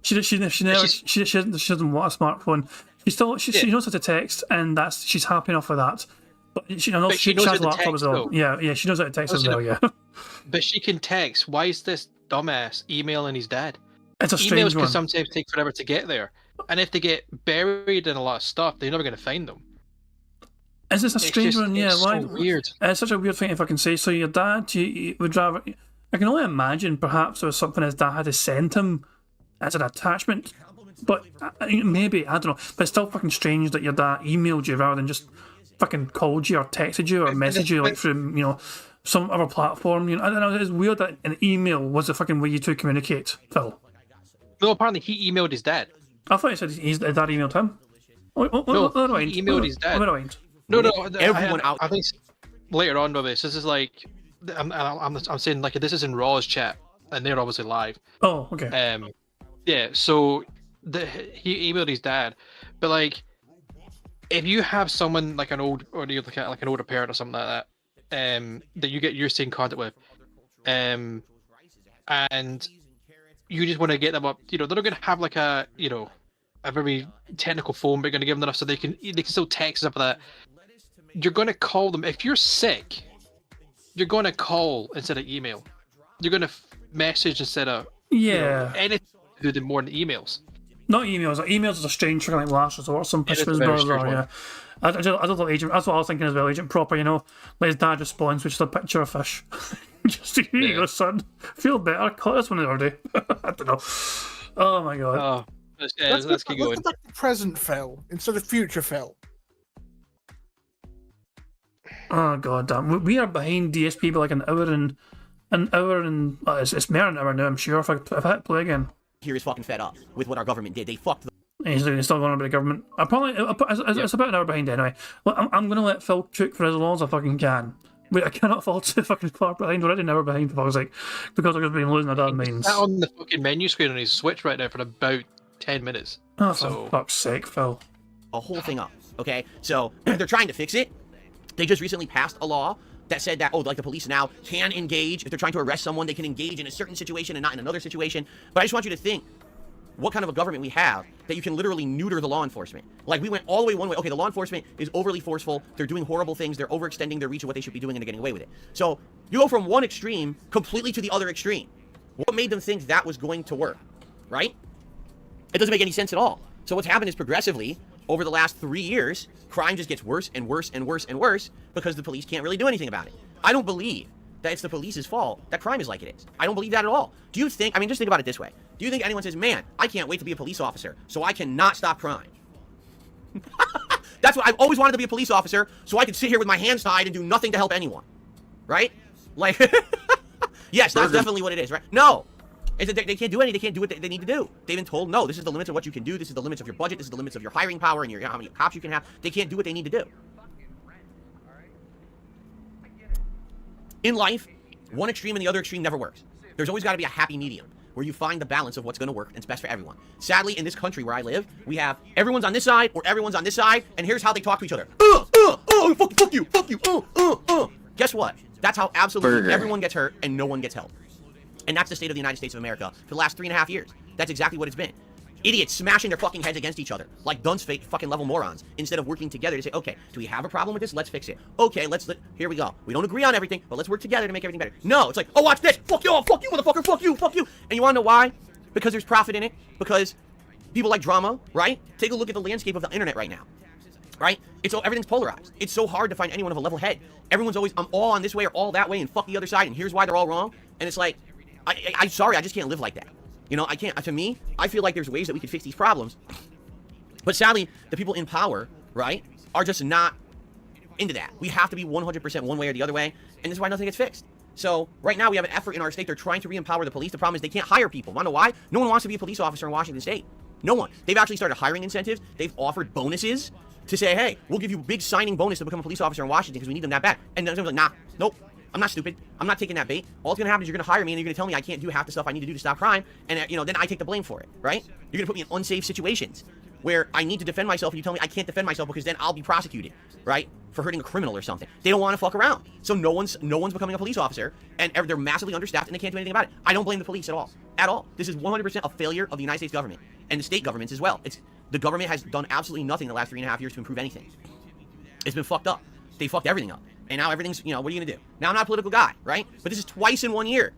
Speaker 1: she doesn't want a smartphone. She knows how to text, and she's happy enough with that. But she knows how to laptop as well. Yeah, she knows how to text as well. Yeah. But
Speaker 6: she can text. Why is this dumbass emailing his dad?
Speaker 1: It's a strange
Speaker 6: Emails
Speaker 1: one.
Speaker 6: can sometimes take forever to get there, and if they get buried in a lot of stuff, they're never going to find them.
Speaker 1: Is this a strange one? Yeah,
Speaker 6: it's
Speaker 1: why?
Speaker 6: so weird.
Speaker 1: It's such a weird thing if I can say. So your dad, you would rather. I can only imagine perhaps there was something his dad had to send him as an attachment. But maybe, I don't know. But it's still fucking strange that your dad emailed you rather than just fucking called you or texted you or messaged you like from, some other platform. I don't know. It's weird that an email was the fucking way you two communicate, Phil.
Speaker 6: No, apparently he emailed his dad.
Speaker 1: I thought you said his dad emailed him.
Speaker 6: He emailed his dad. No,
Speaker 10: everyone out.
Speaker 6: I think later on, Robbie. So this is like, I'm saying like this is in Raw's chat, and they're obviously live.
Speaker 1: Oh, okay.
Speaker 6: Yeah. So he emailed his dad, but like, if you have someone like an old or like an older parent or something like that, that you're staying in contact with, and you just want to get them up, they're not going to have like a very technical phone, but you're going to give them enough so they can still text and stuff like that. You're going to call them. If you're sick, you're going to call instead of email. You're going to message instead of anything to do more than emails.
Speaker 1: Not emails. Like, emails is a strange thing like last resort. Some Fishman's brother. Yeah. I don't know Agent. That's what I was thinking as well. Agent Proper. Like his dad responds with just a picture of fish. Just here you go, son. Feel better. Caught this one the other day. I don't know. Oh my god.
Speaker 6: Oh, let's keep going.
Speaker 8: Let's go back to present Phil instead of future Phil.
Speaker 1: Oh god damn. We are behind DSP by like an hour and it's more than an hour now. I'm sure if I hit play again.
Speaker 10: Here is fucking fed up with what our government did. They fucked.
Speaker 1: He's still going on about the government. It's about an hour behind anyway. Well, I'm going to let Phil choke for as long as I fucking can. Wait, I cannot fall too fucking far behind. Already an hour behind, for fuck's sake. Because I've been losing my damn minds.
Speaker 6: He's on the fucking menu screen on his Switch right now for about 10 minutes.
Speaker 1: Oh, for fuck's sake, Phil.
Speaker 10: A whole thing up, okay? So, they're trying to fix it. They just recently passed a law that said that, the police now can engage. If they're trying to arrest someone, they can engage in a certain situation and not in another situation. But I just want you to think what kind of a government we have that you can literally neuter the law enforcement. Like, we went all the way one way. Okay, the law enforcement is overly forceful. They're doing horrible things. They're overextending their reach of what they should be doing, and they're getting away with it. So you go from one extreme completely to the other extreme. What made them think that was going to work, right? It doesn't make any sense at all. So what's happened is progressively, over the last 3 years, crime just gets worse and worse and worse and worse because the police can't really do anything about it. I don't believe that it's the police's fault that crime is like it is. I don't believe that at all. Do you think, just think about it this way. Do you think anyone says, man, I can't wait to be a police officer, so I cannot stop crime? That's what I've always wanted to be, a police officer, so I could sit here with my hands tied and do nothing to help anyone. Right? Like, yes, that's definitely what it is, right? No. They can't do anything. They can't do what they need to do. They've been told, no, this is the limits of what you can do. This is the limits of your budget. This is the limits of your hiring power and how many cops you can have. They can't do what they need to do. In life, one extreme and the other extreme never works. There's always got to be a happy medium where you find the balance of what's going to work and it's best for everyone. Sadly, in this country where I live, we have everyone's on this side or everyone's on this side, and here's how they talk to each other. Fuck you. Guess what? That's how absolutely everyone gets hurt and no one gets help. And that's the state of the United States of America for the last 3.5 years. That's exactly what it's been. Idiots smashing their fucking heads against each other like dunce fucking level morons instead of working together to say, okay, do we have a problem with this? Let's fix it. Okay, here we go. We don't agree on everything, but let's work together to make everything better. No, it's like, oh, watch this. Fuck you, motherfucker. Fuck you. And you want to know why? Because there's profit in it. Because people like drama, right? Take a look at the landscape of the internet right now. Right? Everything's polarized. It's so hard to find anyone of a level head. Everyone's always, I'm all on this way or all that way and fuck the other side, and here's why they're all wrong. And it's like, I'm sorry, I just can't live like that. I can't. To me, I feel like there's ways that we could fix these problems. But sadly, the people in power, right, are just not into that. We have to be 100% one way or the other way, and this is why nothing gets fixed. So right now we have an effort in our state. They're trying to re-empower the police. The problem is they can't hire people. Want to know why? No one wants to be a police officer in Washington State. No one. They've actually started hiring incentives. They've offered bonuses to say, hey, we'll give you a big signing bonus to become a police officer in Washington because we need them that bad. And then someone's like, nah, nope. I'm not stupid. I'm not taking that bait. All that's going to happen is you're going to hire me and you're going to tell me I can't do half the stuff I need to do to stop crime. And, then I take the blame for it, right? You're going to put me in unsafe situations where I need to defend myself and you tell me I can't defend myself because then I'll be prosecuted, right? For hurting a criminal or something. They don't want to fuck around. So no one's becoming a police officer, and they're massively understaffed and they can't do anything about it. I don't blame the police at all. At all. This is 100% a failure of the United States government and the state governments as well. The government has done absolutely nothing in the last 3.5 years to improve anything. It's been fucked up. They fucked everything up. And now everything's, what are you going to do? Now, I'm not a political guy, right? But this is twice in 1 year.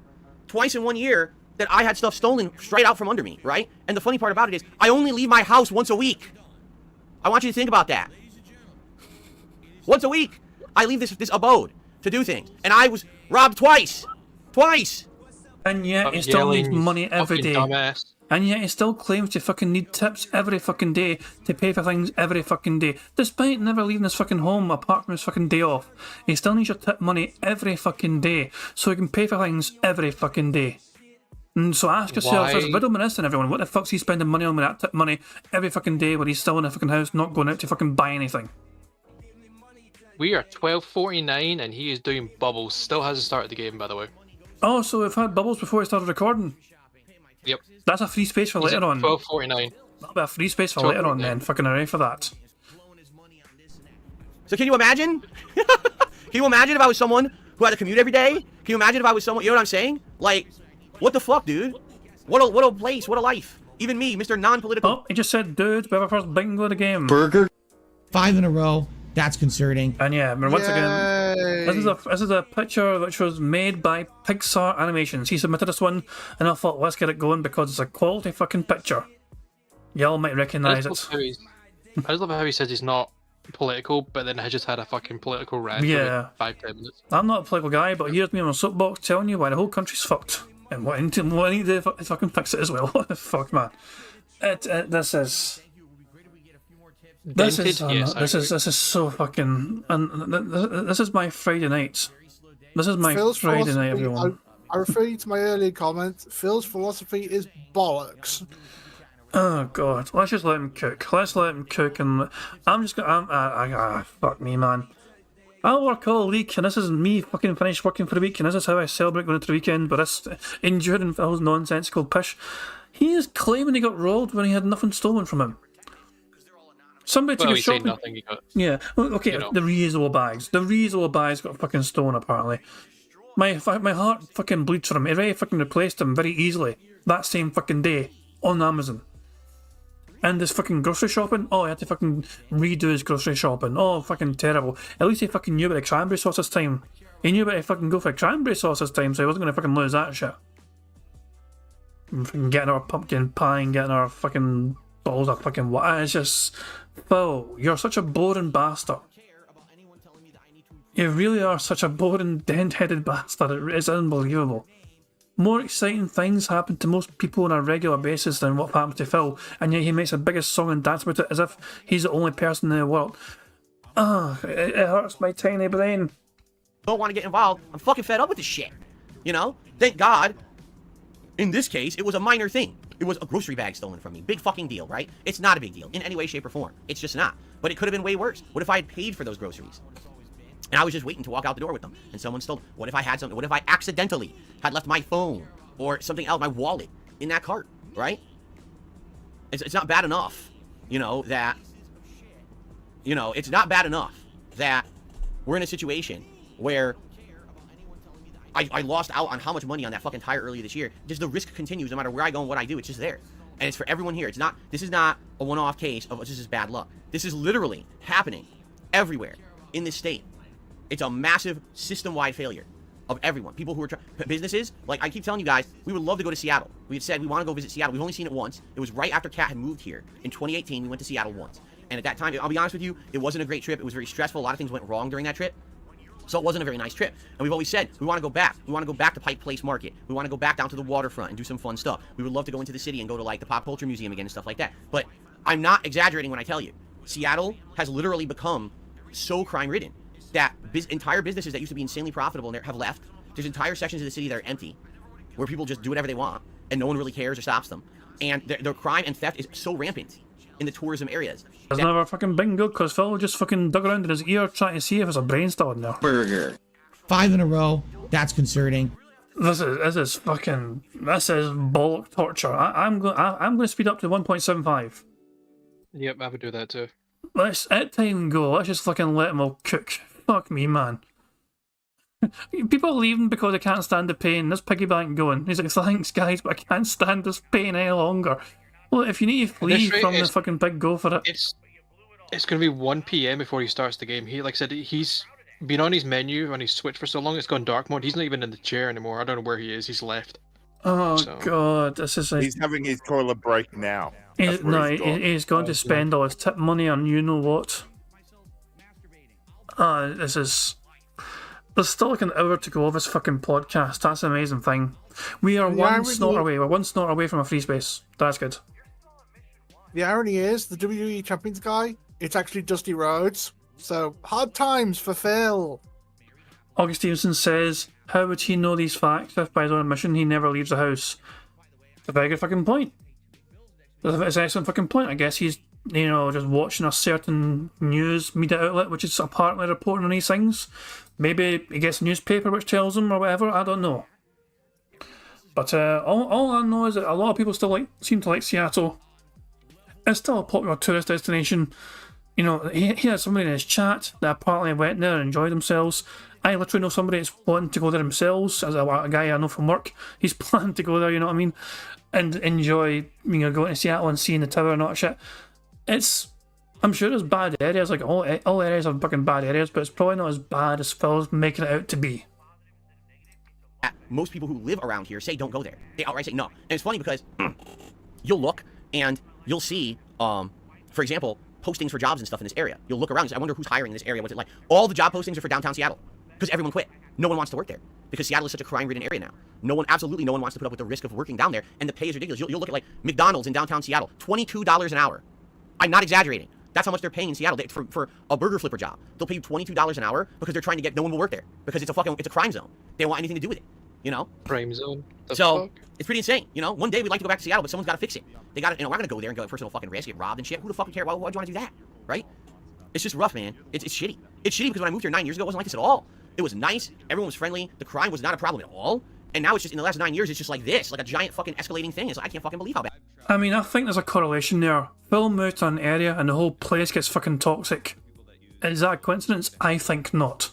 Speaker 10: Twice in 1 year that I had stuff stolen straight out from under me, right? And the funny part about it is I only leave my house once a week. I want you to think about that. Once a week, I leave this abode to do things, and I was robbed twice.
Speaker 1: And yet he still needs money every day. And yet he still claims to fucking need tips every fucking day to pay for things every fucking day. Despite never leaving his fucking home apart from his fucking day off. He still needs your tip money every fucking day so he can pay for things every fucking day. And so ask yourself, as a widow minister and everyone, what the fuck's he spending money on with that tip money every fucking day when he's still in the fucking house not going out to fucking buy anything?
Speaker 6: We are 12:49 and he is doing bubbles. Still hasn't started the game, by the way.
Speaker 1: Oh, so we've had bubbles before we started recording?
Speaker 6: Yep.
Speaker 1: That's a free space for
Speaker 6: He's
Speaker 1: later
Speaker 6: at
Speaker 1: on.
Speaker 6: 12:49.
Speaker 1: That'll be a free space for later on then. Fucking array for that.
Speaker 10: So can you imagine? Can you imagine if I was someone who had to commute every day? Can you imagine if I was someone, you know what I'm saying? Like, what the fuck, dude? What a place, what a life. Even me, Mr. Non-Political.
Speaker 1: Oh, he just said, dude, we have our first bingo of the game.
Speaker 3: Burger. 5 in a row. That's concerning.
Speaker 1: And yeah, once again, this is a picture which was made by Pixar Animations. He submitted this one, and I thought, let's get it going because it's a quality fucking picture. Y'all might recognise it.
Speaker 6: I just love how he says he's not political, but then has just had a fucking political rant for like 5-10 minutes.
Speaker 1: I'm not a political guy, but here's me on a soapbox telling you why the whole country's fucked. And what I need to do is fucking fix it as well. What the fuck, man? This is so fucking, and this is my Friday night. This is my Friday night, everyone.
Speaker 8: I refer you to my earlier comment. Phil's philosophy is bollocks.
Speaker 1: Oh god, let's just let him cook. Let's let him cook, and I'm just gonna. Fuck me, man. I'll work all week, and this is me fucking finished working for the week, and this is how I celebrate going into the weekend. But this enduring Phil's nonsensical pish. He is claiming he got robbed when he had nothing stolen from him. Somebody took a shopping.
Speaker 6: Nothing, he got,
Speaker 1: yeah, okay. The reusable bags. The reusable bags got fucking stolen. Apparently, my heart fucking bleeds for him. He already fucking replaced them very easily that same fucking day on Amazon. And his fucking grocery shopping. Oh, he had to fucking redo his grocery shopping. Oh, fucking terrible. At least he fucking knew about the cranberry sauce this time. He knew about to fucking go for cranberry sauce this time, so he wasn't gonna fucking lose that shit. And fucking getting our pumpkin pie and getting our fucking balls of fucking what? It's just, Phil, you're such a boring bastard. You really are such a boring, dent-headed bastard. It's unbelievable. More exciting things happen to most people on a regular basis than what happens to Phil, and yet he makes the biggest song and dance about it as if he's the only person in the world. It hurts my tiny brain.
Speaker 10: Don't want to get involved. I'm fucking fed up with this shit. You know? Thank God. In this case, it was a minor thing. It was a grocery bag stolen from me. Big fucking deal, right? It's not a big deal in any way, shape, or form. It's just not. But it could have been way worse. What if I had paid for those groceries? And I was just waiting to walk out the door with them, and someone stole them. What if I had something? What if I accidentally had left my phone or something else, my wallet, in that cart, right? It's not bad enough, you know, that, you know, it's not bad enough that we're in a situation where I lost out on how much money on that fucking tire earlier this year. Just the risk continues no matter where I go and what I do. It's just there. And it's for everyone here. This is not a one-off case of this is bad luck. This is literally happening everywhere in this state. It's a massive system-wide failure of everyone. People who are businesses, like I keep telling you guys, we would love to go to Seattle. We had said we want to go visit Seattle. We've only seen it once. It was right after Kat had moved here. In 2018, we went to Seattle once. And at that time, I'll be honest with you, it wasn't a great trip. It was very stressful. A lot of things went wrong during that trip. So it wasn't a very nice trip. And we've always said, we want to go back. We want to go back to Pike Place Market. We want to go back down to the waterfront and do some fun stuff. We would love to go into the city and go to like the Pop Culture Museum again and stuff like that. But I'm not exaggerating when I tell you, Seattle has literally become so crime-ridden that entire businesses that used to be insanely profitable have left. There's entire sections of the city that are empty, where people just do whatever they want, and no one really cares or stops them. And their crime and theft is so rampant in the tourism areas.
Speaker 1: There's never fucking bingo, because Phil just fucking dug around in his ear trying to see if there's a brain still in there.
Speaker 3: Burger. 5 in a row. That's concerning.
Speaker 1: This is bollock torture. I'm going to speed up to 1.75.
Speaker 6: Yep, I would do that too.
Speaker 1: Let's let time go. Let's just fucking let them all cook. Fuck me, man. People are leaving because they can't stand the pain. There's Piggy Bank going. He's like, thanks guys, but I can't stand this pain any longer. Well, if you need to flee from the fucking pig, go for it.
Speaker 6: It's going to be 1 PM before he starts the game. He, like I said, he's been on his menu when he's switched for so long, it's gone dark mode. He's not even in the chair anymore. I don't know where he is. He's left.
Speaker 1: Oh, God. This is
Speaker 9: He's having his toilet break now.
Speaker 1: He's going to spend all his tip money on you know what. This is. There's still like an hour to go of this fucking podcast. That's an amazing thing. We are one snort away. We're one snort away from a free space. That's good.
Speaker 8: The irony is, the WWE Champions guy, it's actually Dusty Rhodes. So, hard times for Phil.
Speaker 1: August Stevenson says, how would he know these facts if by his own admission he never leaves the house? A very good fucking point. It's an excellent fucking point. I guess he's, just watching a certain news media outlet which is apparently reporting on these things. Maybe he gets a newspaper which tells him or whatever. I don't know. But all I know is that a lot of people still seem to like Seattle. It's still a popular tourist destination. He had somebody in his chat that apparently went there and enjoyed themselves. I literally know somebody that's wanting to go there themselves, as a guy I know from work. He's planning to go there, you know what I mean? And enjoy, going to Seattle and seeing the tower and all that shit. I'm sure there's bad areas, like all areas have fucking bad areas, but it's probably not as bad as Phil's making it out to be.
Speaker 10: Most people who live around here say don't go there. They outright say no. And it's funny because you'll look and you'll see, for example, postings for jobs and stuff in this area. You'll look around and say, I wonder who's hiring in this area. What's it like? All the job postings are for downtown Seattle because everyone quit. No one wants to work there because Seattle is such a crime-ridden area now. Absolutely no one wants to put up with the risk of working down there, and the pay is ridiculous. You'll look at like McDonald's in downtown Seattle, $22 an hour. I'm not exaggerating. That's how much they're paying in Seattle for a burger flipper job. They'll pay you $22 an hour because they're trying to get no one will work there because it's a crime zone. They don't want anything to do with it,
Speaker 6: Crime zone.
Speaker 10: So it's pretty insane. One day we'd like to go back to Seattle, but someone's got to fix it. They got to, we're not gonna go there and go at personal fucking risk, get robbed and shit. Who the fuck would care? Why would you want to do that, right? It's just rough, man. It's shitty. It's shitty because when I moved here 9 years ago, it wasn't like this at all. It was nice. Everyone was friendly. The crime was not a problem at all. And now it's just in the last 9 years, it's just like this, like a giant fucking escalating thing. It's like, I can't fucking believe how bad.
Speaker 1: I mean, I think there's a correlation there. Phil moved to an area and the whole place gets fucking toxic. Is that a coincidence? I think not.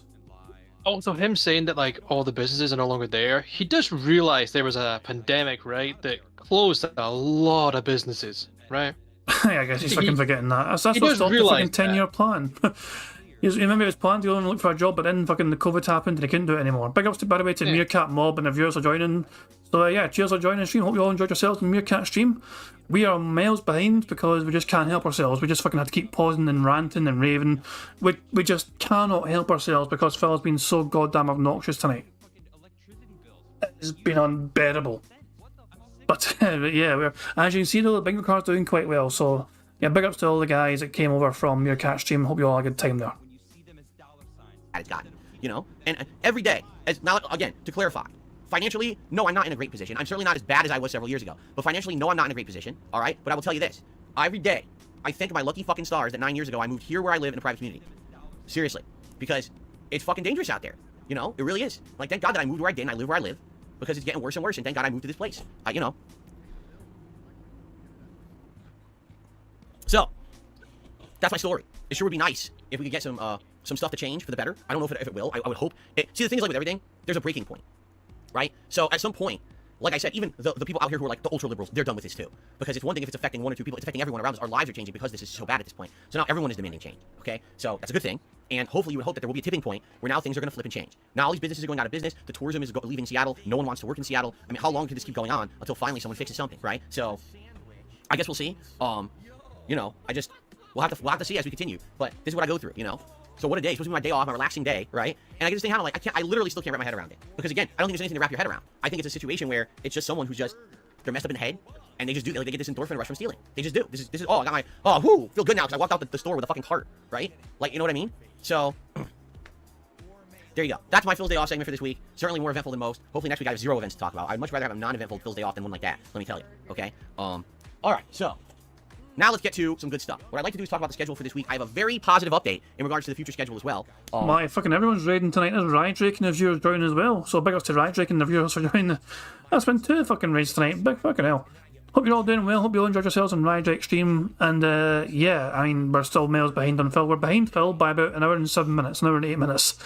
Speaker 6: Also, him saying that like all the businesses are no longer there, he does realize there was a pandemic, right, that closed a lot of businesses, right?
Speaker 1: I guess he's fucking forgetting that. That's what stopped the fucking 10-year plan. Remember his plan to go and look for a job, but then fucking the COVID happened and he couldn't do it anymore. Big ups to, by the way, to Meerkat Mob and the viewers are joining. So cheers for joining the stream. Hope you all enjoyed yourselves in Meerkat stream. We are miles behind because we just can't help ourselves. We just fucking have to keep pausing and ranting and raving. We just cannot help ourselves because Phil's been so goddamn obnoxious tonight. It's been unbearable. But as you can see, though, the bingo card's doing quite well. So big ups to all the guys that came over from Meerkat stream. Hope you all had a good time there.
Speaker 10: It's gotten, and every day, now again, to clarify, financially, no, I'm not in a great position. I'm certainly not as bad as I was several years ago, but financially, no, I'm not in a great position, all right? But I will tell you this, every day, I thank my lucky fucking stars that 9 years ago I moved here where I live in a private community. Seriously, because it's fucking dangerous out there, it really is. Like, thank God that I moved where I did and I live where I live, because it's getting worse and worse, and thank God I moved to this place, So, that's my story. It sure would be nice if we could get some stuff to change for the better. I don't know if it will. I would hope. See, the thing is, like with everything, there's a breaking point, right? So at some point, like I said, even the people out here who are like the ultra liberals, they're done with this too. Because it's one thing if it's affecting one or two people, it's affecting everyone around us. Our lives are changing because this is so bad at this point. So now everyone is demanding change. Okay, so that's a good thing. And hopefully you would hope that there will be a tipping point where now things are going to flip and change. Now all these businesses are going out of business. The tourism is leaving Seattle. No one wants to work in Seattle. I mean, how long could this keep going on until finally someone fixes something, right? So I guess we'll see. We'll have to see as we continue. But this is what I go through, So what a day. It's supposed to be my day off, my relaxing day, right? And I get this thing how I literally still can't wrap my head around it. Because again, I don't think there's anything to wrap your head around. I think it's a situation where it's just someone who's they're messed up in the head, and they just do, they get this endorphin rush from stealing. They just do. This is I got my, feel good now because I walked out the store with a fucking heart, right? Like, you know what I mean? So, there you go. That's my Phil's Day Off segment for this week. Certainly more eventful than most. Hopefully next week I have 0 events to talk about. I'd much rather have a non-eventful Phil's Day Off than one like that, let me tell you, okay? Alright, so, now let's get to some good stuff. What I'd like to do is talk about the schedule for this week. I have a very positive update in regards to the future schedule as well.
Speaker 1: My fucking everyone's raiding tonight. There's Rydrake and the viewers joining as well. So big ups to Rydrake and the viewers for joining. That's been 2 fucking raids tonight. Big fucking hell. Hope you're all doing well. Hope you all enjoyed yourselves on Rydrake stream. And I mean, we're still miles behind on Phil. We're behind Phil by about an hour and 7 minutes, an hour and 8 minutes.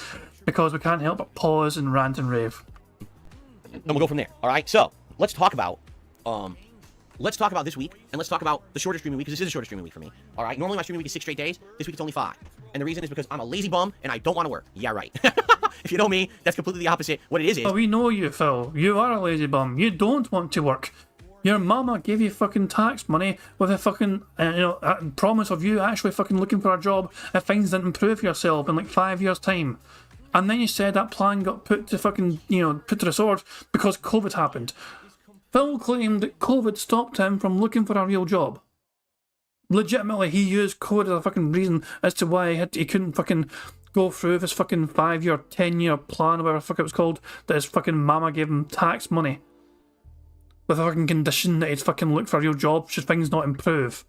Speaker 1: Because we can't help but pause and rant and rave.
Speaker 10: And we'll go from there. Alright, so let's talk about this week, and let's talk about the shorter streaming week, because this is a shorter streaming week for me. All right, normally my streaming week is 6 straight days. This week it's only 5. And the reason is because I'm a lazy bum, and I don't want to work. Yeah, right. If you know me, that's completely the opposite. What it is...
Speaker 1: Oh, we know you, Phil. You are a lazy bum. You don't want to work. Your mama gave you fucking tax money with a fucking, promise of you actually fucking looking for a job if things didn't improve for yourself in like 5 years' time. And then you said that plan got put to fucking, put to the sword because COVID happened. Phil claimed that COVID stopped him from looking for a real job. Legitimately, he used COVID as a fucking reason as to why he couldn't fucking go through this fucking 5-year, 10-year plan, or whatever the fuck it was called, that his fucking mama gave him tax money. With a fucking condition that he'd fucking look for a real job should things not improve.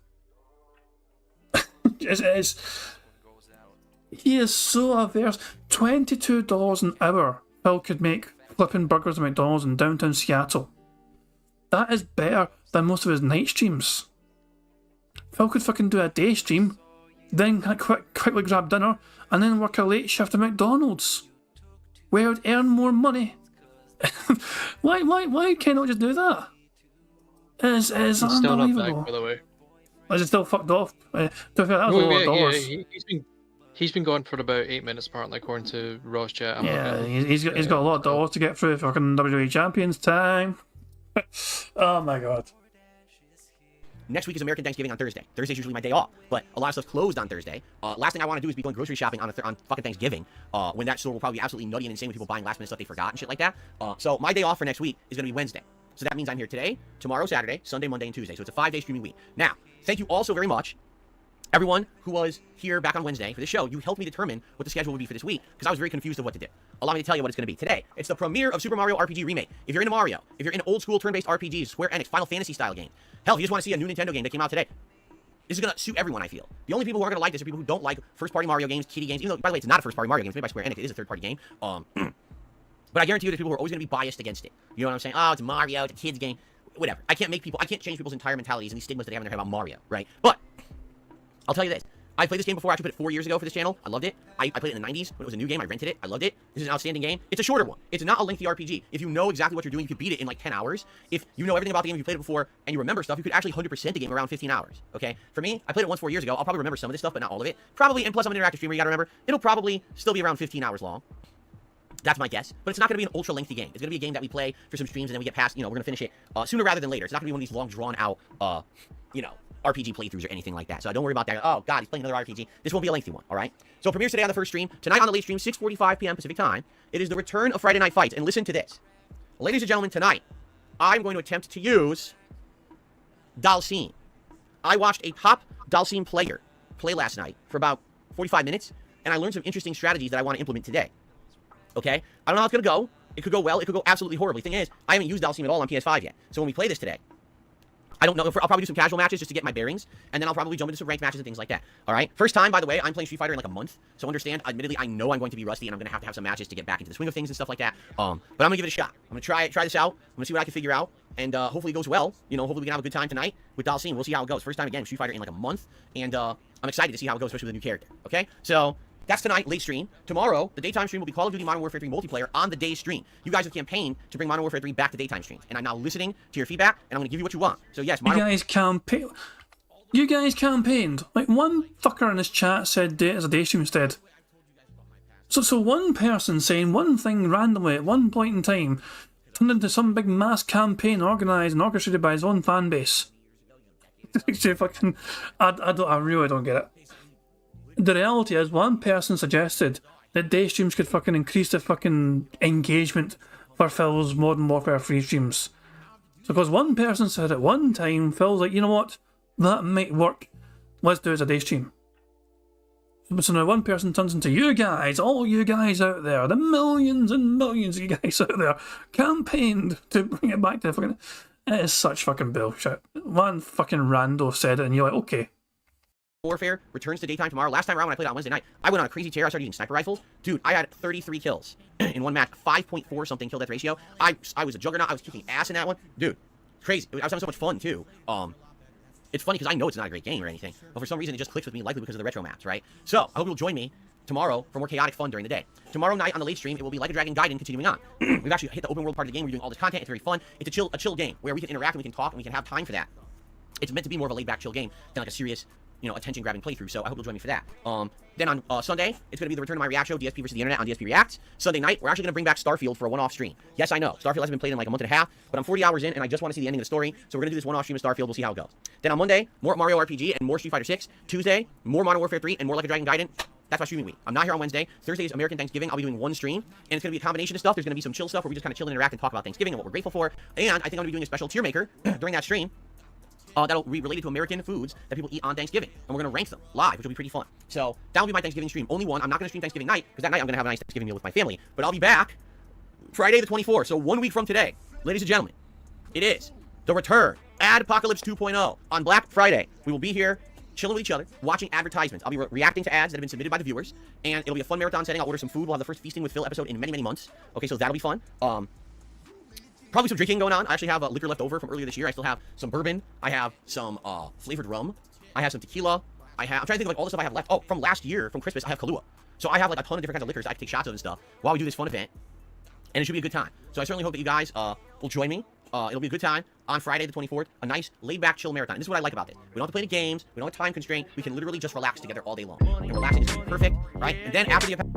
Speaker 1: He is so averse. $22 an hour Phil could make flipping burgers at McDonald's in downtown Seattle. That is better than most of his night streams. Phil could fucking do a day stream, then quickly grab dinner, and then work a late shift at McDonald's, where he'd earn more money. Why can't I just do that? It's
Speaker 6: He's
Speaker 1: unbelievable.
Speaker 6: still not back, by the way.
Speaker 1: Is it still fucked off? That was a lot of dollars.
Speaker 6: He's been gone for about 8 minutes apparently, according to Raw's chat.
Speaker 1: He's got a lot of dollars to get through fucking WWE Champions time. Oh my god.
Speaker 10: Next week is American Thanksgiving on Thursday. Thursday's usually my day off, but a lot of stuff's closed on Thursday. Last thing I want to do is be going grocery shopping on fucking Thanksgiving, when that store will probably be absolutely nutty and insane with people buying last minute stuff they forgot and shit like that. So my day off for next week is going to be Wednesday. So that means I'm here today, tomorrow, Saturday, Sunday, Monday, and Tuesday. So it's a 5-day streaming week. Now, thank you all so very much, everyone who was here back on Wednesday for the show. You helped me determine what the schedule would be for this week, because I was very confused of what to do. Allow me to tell you what it's going to be. Today, it's the premiere of Super Mario RPG Remake. If you're into Mario, if you're into old school turn-based RPGs, Square Enix, Final Fantasy style game, hell, if you just want to see a new Nintendo game that came out today, this is going to suit everyone, I feel. The only people who aren't going to like this are people who don't like first-party Mario games, kiddie games, even though, by the way, it's not a first-party Mario game, it's made by Square Enix, it is a third-party game. But I guarantee you there's people who are always going to be biased against it. You know what I'm saying? Oh, it's Mario, it's a kid's game. Whatever. I can't change people's entire mentalities and these stigmas that they have in their head about Mario, right? But I'll tell you this. I played this game before. I actually played it 4 years ago for this channel. I loved it. I played it in the 90s when it was a new game. I rented it. I loved it. This is an outstanding game. It's a shorter one. It's not a lengthy RPG. If you know exactly what you're doing, you could beat it in like 10 hours. If you know everything about the game, you played it before, and you remember stuff, you could actually 100% the game around 15 hours, okay? For me, I played it once 4 years ago. I'll probably remember some of this stuff, but not all of it. Probably, and plus I'm an interactive streamer, you gotta remember, it'll probably still be around 15 hours long. That's my guess. But it's not going to be an ultra-lengthy game. It's going to be a game that we play for some streams, and then we get past, we're going to finish it sooner rather than later. It's not going to be one of these long, drawn-out, RPG playthroughs or anything like that. So don't worry about that. Oh, God, he's playing another RPG. This won't be a lengthy one, all right? So it premieres today on the first stream. Tonight on the late stream, 6:45 p.m. Pacific time. It is the return of Friday Night Fights. And listen to this. Ladies and gentlemen, tonight, I'm going to attempt to use Dalsim. I watched a top Dalsim player play last night for about 45 minutes, and I learned some interesting strategies that I want to implement today. Okay? I don't know how it's going to go. It could go well. It could go absolutely horribly. Thing is, I haven't used Dalsim at all on PS5 yet. So when we play this today, I don't know. I'll probably do some casual matches just to get my bearings, and then I'll probably jump into some ranked matches and things like that. All right? First time, by the way, I'm playing Street Fighter in like a month. So understand, admittedly, I know I'm going to be rusty, and I'm going to have some matches to get back into the swing of things and stuff like that. But I'm going to give it a shot. I'm going to try this out. I'm going to see what I can figure out, and hopefully it goes well. Hopefully we can have a good time tonight with Dalsim. We'll see how it goes. First time again, Street Fighter in like a month, and I'm excited to see how it goes, especially with a new character. Okay? So that's tonight, late stream. Tomorrow, the daytime stream will be Call of Duty Modern Warfare 3 multiplayer on the day stream. You guys have campaigned to bring Modern Warfare 3 back to daytime streams, and I'm now listening to your feedback, and I'm going to give you what you want. So yes,
Speaker 1: You guys campaigned. Like, one fucker in this chat said day as a day stream instead. So one person saying one thing randomly at one point in time turned into some big mass campaign organised and orchestrated by his own fan base. I really don't get it. The reality is, one person suggested that day streams could fucking increase the fucking engagement for Phil's Modern Warfare 3 streams. So because one person said at one time, Phil's like, you know what, that might work, let's do it as a day stream. So now one person turns into you guys, all you guys out there, the millions and millions of you guys out there, campaigned to bring it back to fucking... It is such fucking bullshit. One fucking rando said it and you're like, okay.
Speaker 10: Warfare returns to daytime tomorrow. Last time around when I played on Wednesday night, I went on a crazy tear. I started using sniper rifles. Dude, I had 33 kills in one match, 5.4 something kill death ratio. I was a juggernaut. I was kicking ass in that one. Dude, crazy. I was having so much fun too. It's funny because I know it's not a great game or anything, but for some reason it just clicks with me, likely because of the retro maps, right? So I hope you'll join me tomorrow for more chaotic fun during the day. Tomorrow night on the late stream, it will be Like a Dragon Gaiden continuing on. We've actually hit the open world part of the game. We're doing all this content. It's very fun. It's a chill game where we can interact and we can talk and we can have time for that. It's meant to be more of a laid-back, chill game than like a serious attention-grabbing playthrough. So I hope you'll join me for that. Then on Sunday, it's going to be the return of my React show, DSP versus the Internet on DSP Reacts. Sunday night, we're actually going to bring back Starfield for a one-off stream. Yes, I know. Starfield hasn't been played in like a month and a half, but I'm 40 hours in, and I just want to see the ending of the story. So we're going to do this one-off stream of Starfield. We'll see how it goes. Then on Monday, more Mario RPG and more Street Fighter 6. Tuesday, more Modern Warfare 3 and more Like a Dragon Gaiden. That's my streaming week. I'm not here on Wednesday. Thursday is American Thanksgiving. I'll be doing one stream, and it's going to be a combination of stuff. There's going to be some chill stuff where we just kind of chill and interact and talk about Thanksgiving and what we're grateful for. And I think I'm going to be doing a special tier maker during that stream. That'll be related to American foods that people eat on Thanksgiving. And we're going to rank them live, which will be pretty fun. So that'll be my Thanksgiving stream. Only one. I'm not going to stream Thanksgiving night, because that night I'm going to have a nice Thanksgiving meal with my family. But I'll be back Friday the 24th. So 1 week from today, ladies and gentlemen, it is the return. Ad Apocalypse 2.0 on Black Friday. We will be here chilling with each other, watching advertisements. I'll be reacting to ads that have been submitted by the viewers. And it'll be a fun marathon setting. I'll order some food. We'll have the first Feasting with Phil episode in many, many months. Okay, so that'll be fun. Probably some drinking going on. I actually have liquor left over from earlier this year. I still have some bourbon. I have some flavored rum. I have some tequila. I'm trying to think of like all the stuff I have left. Oh, from last year, from Christmas, I have Kahlua. So I have like a ton of different kinds of liquors I can take shots of and stuff while we do this fun event. And it should be a good time. So I certainly hope that you guys will join me. It'll be a good time on Friday the 24th. A nice laid-back, chill marathon. And this is what I like about it. We don't have to play any games. We don't have time constraint. We can literally just relax together all day long. And relaxing is going to be perfect, right? And then after the event...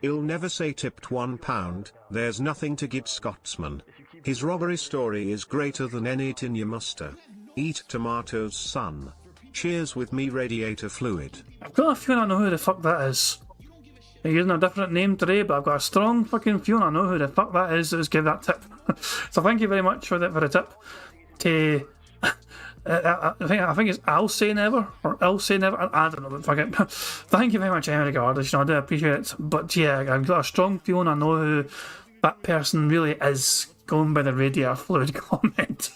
Speaker 11: He'll never say tipped £1. There's nothing to give Scotsman. His robbery story is greater than any tin you muster. Eat tomatoes, son. Cheers with me, radiator fluid.
Speaker 1: I've got a feeling I know who the fuck that is. They're using a different name today, but I've got a strong fucking feeling I know who the fuck that is that's give that tip. So thank you very much for the tip. To I think it's I'll say never or I'll say never. I don't know, but fuck it. Thank you very much, anyway, regardless. I do appreciate it. But yeah, I've got a strong feeling I know who that person really is, going by the radiator fluid comment.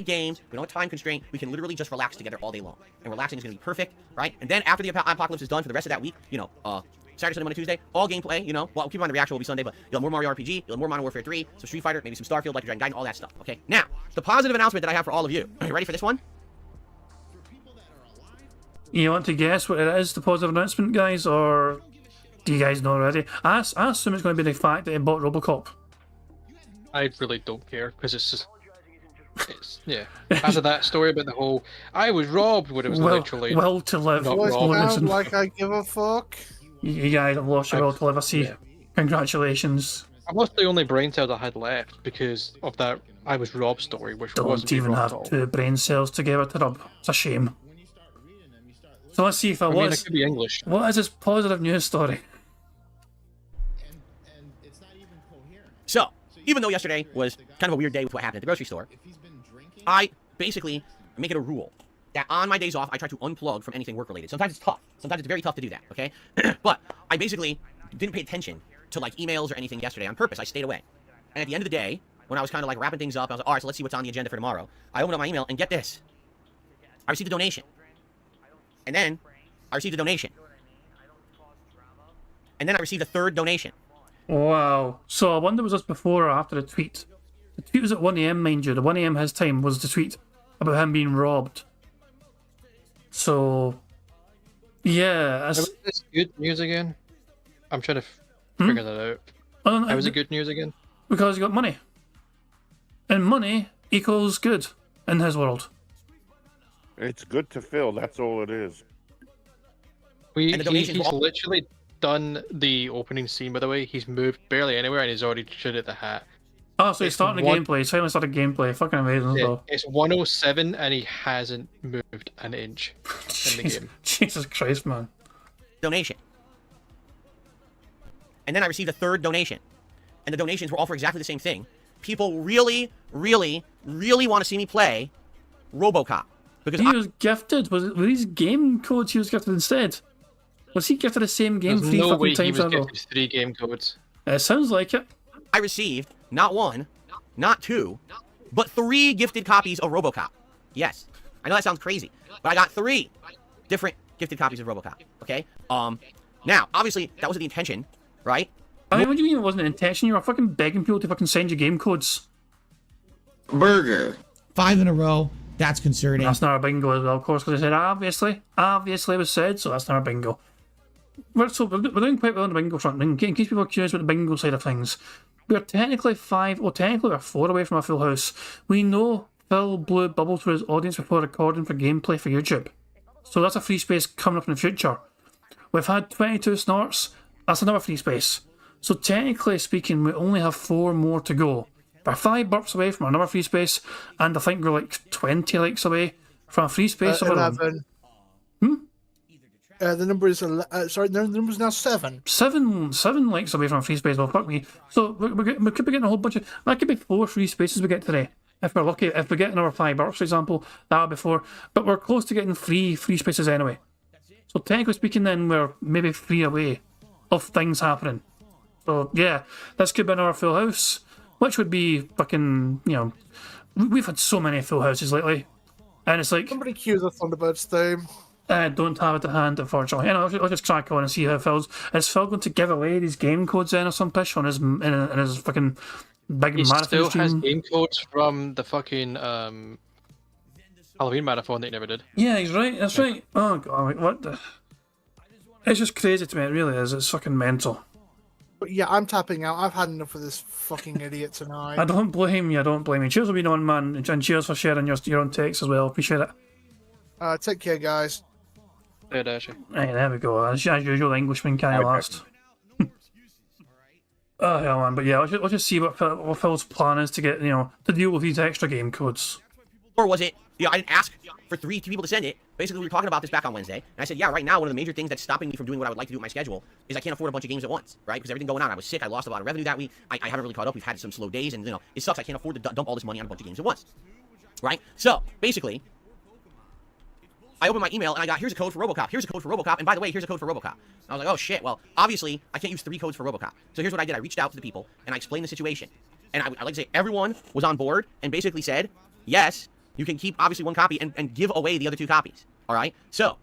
Speaker 10: Games, we don't have time constraint. We can literally just relax together all day long. And relaxing is going to be perfect, right? And then after the apocalypse is done for the rest of that week, Saturday, Sunday, Monday, Tuesday, all gameplay, well, keep in mind the reaction will be Sunday, but you'll have more Mario RPG, you'll have more Modern Warfare 3, some Street Fighter, maybe some Starfield, Like a Dragon Gaiden, all that stuff, okay? Now, the positive announcement that I have for all of you. Are you ready for this one?
Speaker 1: You want to guess what it is, the positive announcement, guys, or do you guys know already? I assume it's going to be the fact that he bought Robocop.
Speaker 6: I really don't care, because it's just... yeah. After that story about the whole I was robbed when it was literally
Speaker 1: well to live.
Speaker 8: Sound like I give a fuck.
Speaker 1: You guys have lost your will to live. I see.
Speaker 6: Yeah.
Speaker 1: Congratulations.
Speaker 6: I lost the only brain cells I had left because of that I was robbed story, which wasn't
Speaker 1: even have 2 brain cells together to rub. It's a shame. So let's see if I
Speaker 6: could be English.
Speaker 1: What is this positive news story?
Speaker 10: So, even though yesterday was kind of a weird day with what happened at the grocery store, I basically make it a rule that on my days off, I try to unplug from anything work-related. Sometimes it's tough. Sometimes it's very tough to do that, okay? But I basically didn't pay attention to, like, emails or anything yesterday on purpose. I stayed away. And at the end of the day, when I was kind of, like, wrapping things up, I was like, all right, so let's see what's on the agenda for tomorrow. I opened up my email, and get this. I received a donation. And then I received a donation. And then I received a third donation.
Speaker 1: Wow. So I wonder, was this before or after the tweet? The tweet was at 1 AM, mind you. The 1 AM his time was the tweet about him being robbed. So, yeah.
Speaker 6: Was this good news again? I'm trying to figure that out. How was it good news again?
Speaker 1: Because he got money. And money equals good in his world.
Speaker 9: It's good to Phil, that's all it is.
Speaker 6: He's literally done the opening scene, by the way. He's moved barely anywhere and he's already shit at the hat.
Speaker 1: Oh, so he's starting the gameplay. He's finally started gameplay. Fucking amazing, though.
Speaker 6: It's 107 and he hasn't moved an inch in the game.
Speaker 1: Jesus Christ, man.
Speaker 10: Donation. And then I received a third donation. And the donations were all for exactly the same thing. People really, really, really want to see me play RoboCop. Because
Speaker 1: he was gifted. Were these game codes he was gifted instead? Was he gifted the same game
Speaker 6: There's
Speaker 1: 3
Speaker 6: no
Speaker 1: fucking
Speaker 6: way
Speaker 1: times
Speaker 6: he
Speaker 1: in a
Speaker 6: was
Speaker 1: row?
Speaker 6: gifted 3 game codes.
Speaker 1: It sounds like it.
Speaker 10: I received not 1, not 2, but 3 gifted copies of RoboCop. Yes. I know that sounds crazy, but I got 3 different gifted copies of RoboCop. Okay? Now, obviously, that wasn't the intention, right?
Speaker 1: I mean, what do you mean it wasn't an intention? You were fucking begging people to fucking send you game codes.
Speaker 3: Burger. 5 in a row. That's concerning.
Speaker 1: That's not a bingo as well, of course, because I said obviously it was said, so that's not a bingo. We're doing quite well on the bingo front. In case people are curious about the bingo side of things, we're technically we're 4 away from a full house. We know Phil blew bubbles for his audience before recording for gameplay for YouTube. So that's a free space coming up in the future. We've had 22 snorts, that's another free space. So technically speaking, we only have 4 more to go. We're 5 burps away from another free space, and I think we're like 20 likes away from a free space of our own.
Speaker 8: 11. The number is sorry. The number is now 7.
Speaker 1: 7 likes away from a free space. Well, fuck me. So we could be getting a whole bunch of. That could be 4 free spaces we get today. If we're lucky, if we get another 5 burps, for example, that would be 4. But we're close to getting 3 free spaces anyway. So technically speaking, then we're maybe 3 away of things happening. So yeah, this could be another full house, which would be fucking, you know, we've had so many full houses lately, and it's like
Speaker 8: somebody cue the Thunderbirds theme.
Speaker 1: I don't have it at hand, unfortunately. You know, I'll just crack on and see how Phil's. Is Phil going to give away these game codes then or some pish on his in his fucking big
Speaker 6: He
Speaker 1: marathon
Speaker 6: still
Speaker 1: stream?
Speaker 6: has game codes from the fucking Halloween marathon that he never did.
Speaker 1: Yeah, he's right. That's right. Oh god, what the? It's just crazy to me. It really is. It's fucking mental.
Speaker 8: But yeah, I'm tapping out. I've had enough of this fucking idiot tonight.
Speaker 1: I don't blame you. I don't blame you. Cheers for being on, man, and cheers for sharing your own takes as well. Appreciate it.
Speaker 8: Take care, guys.
Speaker 6: Yeah, actually.
Speaker 1: Hey, there we go. As usual, the Englishman can't last. Oh hell, man! But yeah, let's just see what Phil's plan is to get, you know, to deal with these extra game codes.
Speaker 10: Or was it, you know, I didn't ask for three people to send it. Basically, we were talking about this back on Wednesday, and I said, yeah, right now, one of the major things that's stopping me from doing what I would like to do with my schedule is I can't afford a bunch of games at once, right? Because everything going on, I was sick, I lost a lot of revenue that week, I haven't really caught up, we've had some slow days, and, you know, it sucks, I can't afford to dump all this money on a bunch of games at once, right? So, basically, I opened my email, and I got, here's a code for RoboCop, here's a code for RoboCop, and by the way, here's a code for RoboCop. I was like, oh shit, well, obviously, I can't use 3 codes for RoboCop. So here's what I did, I reached out to the people, and I explained the situation. And I like to say, everyone was on board, and basically said, yes, you can keep, obviously, 1 copy, and give away the other 2 copies. All right? So,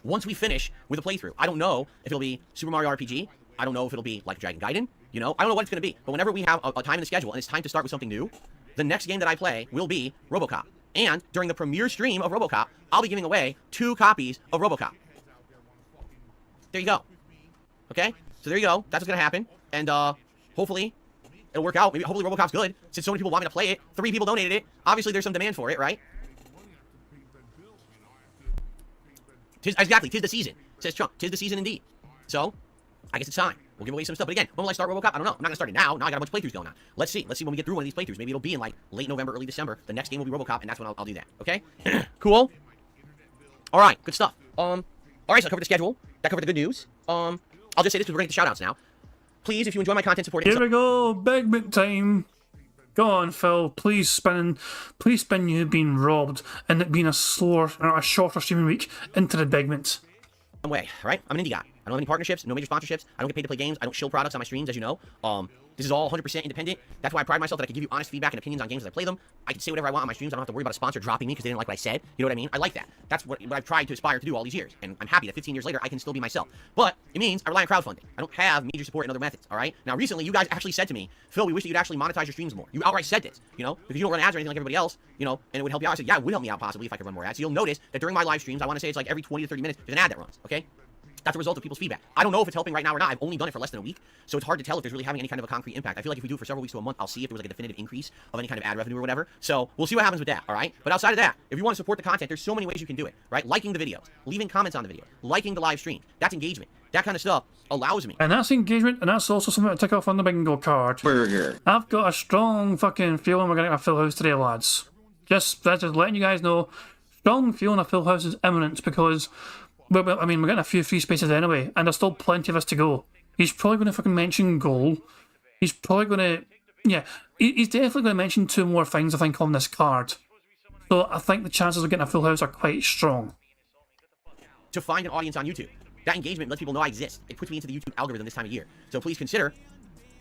Speaker 10: once we finish with a playthrough, I don't know if it'll be Super Mario RPG. I don't know if it'll be like Dragon Gaiden. You know? I don't know what it's going to be. But whenever we have a time in the schedule, and it's time to start with something new, the next game that I play will be RoboCop. And during the premiere stream of RoboCop, I'll be giving away 2 copies of RoboCop. There you go. Okay? So there you go. That's what's going to happen. And, hopefully, it'll work out. Maybe, hopefully RoboCop's good. Since so many people want me to play it, 3 people donated it. Obviously, there's some demand for it, right? Exactly, 'tis the season. Says Trump, 'tis the season indeed. So, I guess it's time. We'll give away some stuff. But again, when will I start RoboCop? I don't know. I'm not going to start it now. Now I got a bunch of playthroughs going on. Let's see. Let's see when we get through one of these playthroughs. Maybe it'll be in like late November, early December. The next game will be RoboCop, and that's when I'll do that. Okay? Cool? Alright, good stuff. Alright, so I covered the schedule. That covered the good news. I'll just say this because we're going to get the shoutouts now. Please, if you enjoy my content, support it.
Speaker 1: Here we go, Begment time. Go on, Phil. Please spin you being robbed and it being a shorter streaming week into the Begment.
Speaker 10: Way, right? I'm an indie guy. I don't have any partnerships, no major sponsorships. I don't get paid to play games. I don't shill products on my streams, as you know. This is all 100% independent. That's why I pride myself that I can give you honest feedback and opinions on games as I play them. I can say whatever I want on my streams. I don't have to worry about a sponsor dropping me because they didn't like what I said. You know what I mean? I like that. That's what I've tried to aspire to do all these years. And I'm happy that 15 years later, I can still be myself. But it means I rely on crowdfunding. I don't have major support in other methods, all right? Now, recently, you guys actually said to me, Phil, we wish that you'd actually monetize your streams more. You outright said this, you know, because you don't run ads or anything like everybody else, you know, and it would help you out. I said, yeah, it would help me out possibly if I could run more ads. So you'll notice that during my live streams, I want to say it's like every 20 to 30 minutes, there's an ad that runs, okay? That's a result of people's feedback. I don't know if it's helping right now or not. I've only done it for less than a week, so it's hard to tell if there's really having any kind of a concrete impact. I feel like if we do it for several weeks to a month, I'll see if there was like a definitive increase of any kind of ad revenue or whatever. So we'll see what happens with that, all right? But outside of that, if you want to support the content, there's so many ways you can do it, right? Liking the videos, leaving comments on the video, liking the live stream. That's engagement. That kind of stuff allows me.
Speaker 1: And that's engagement, and that's also something to tick off on the bingo card.
Speaker 10: Burger.
Speaker 1: I've got a strong fucking feeling we're going to get a full house today, lads. That's just letting you guys know. Strong feeling a full house is imminent because... Well, I mean, we're getting a few free spaces anyway, and there's still plenty of us to go. He's probably going to fucking mention goal. He's probably going to... Yeah, he's definitely going to mention 2 more things, I think, on this card. So I think the chances of getting a full house are quite strong.
Speaker 10: To find an audience on YouTube. That engagement lets people know I exist. It puts me into the YouTube algorithm this time of year. So please consider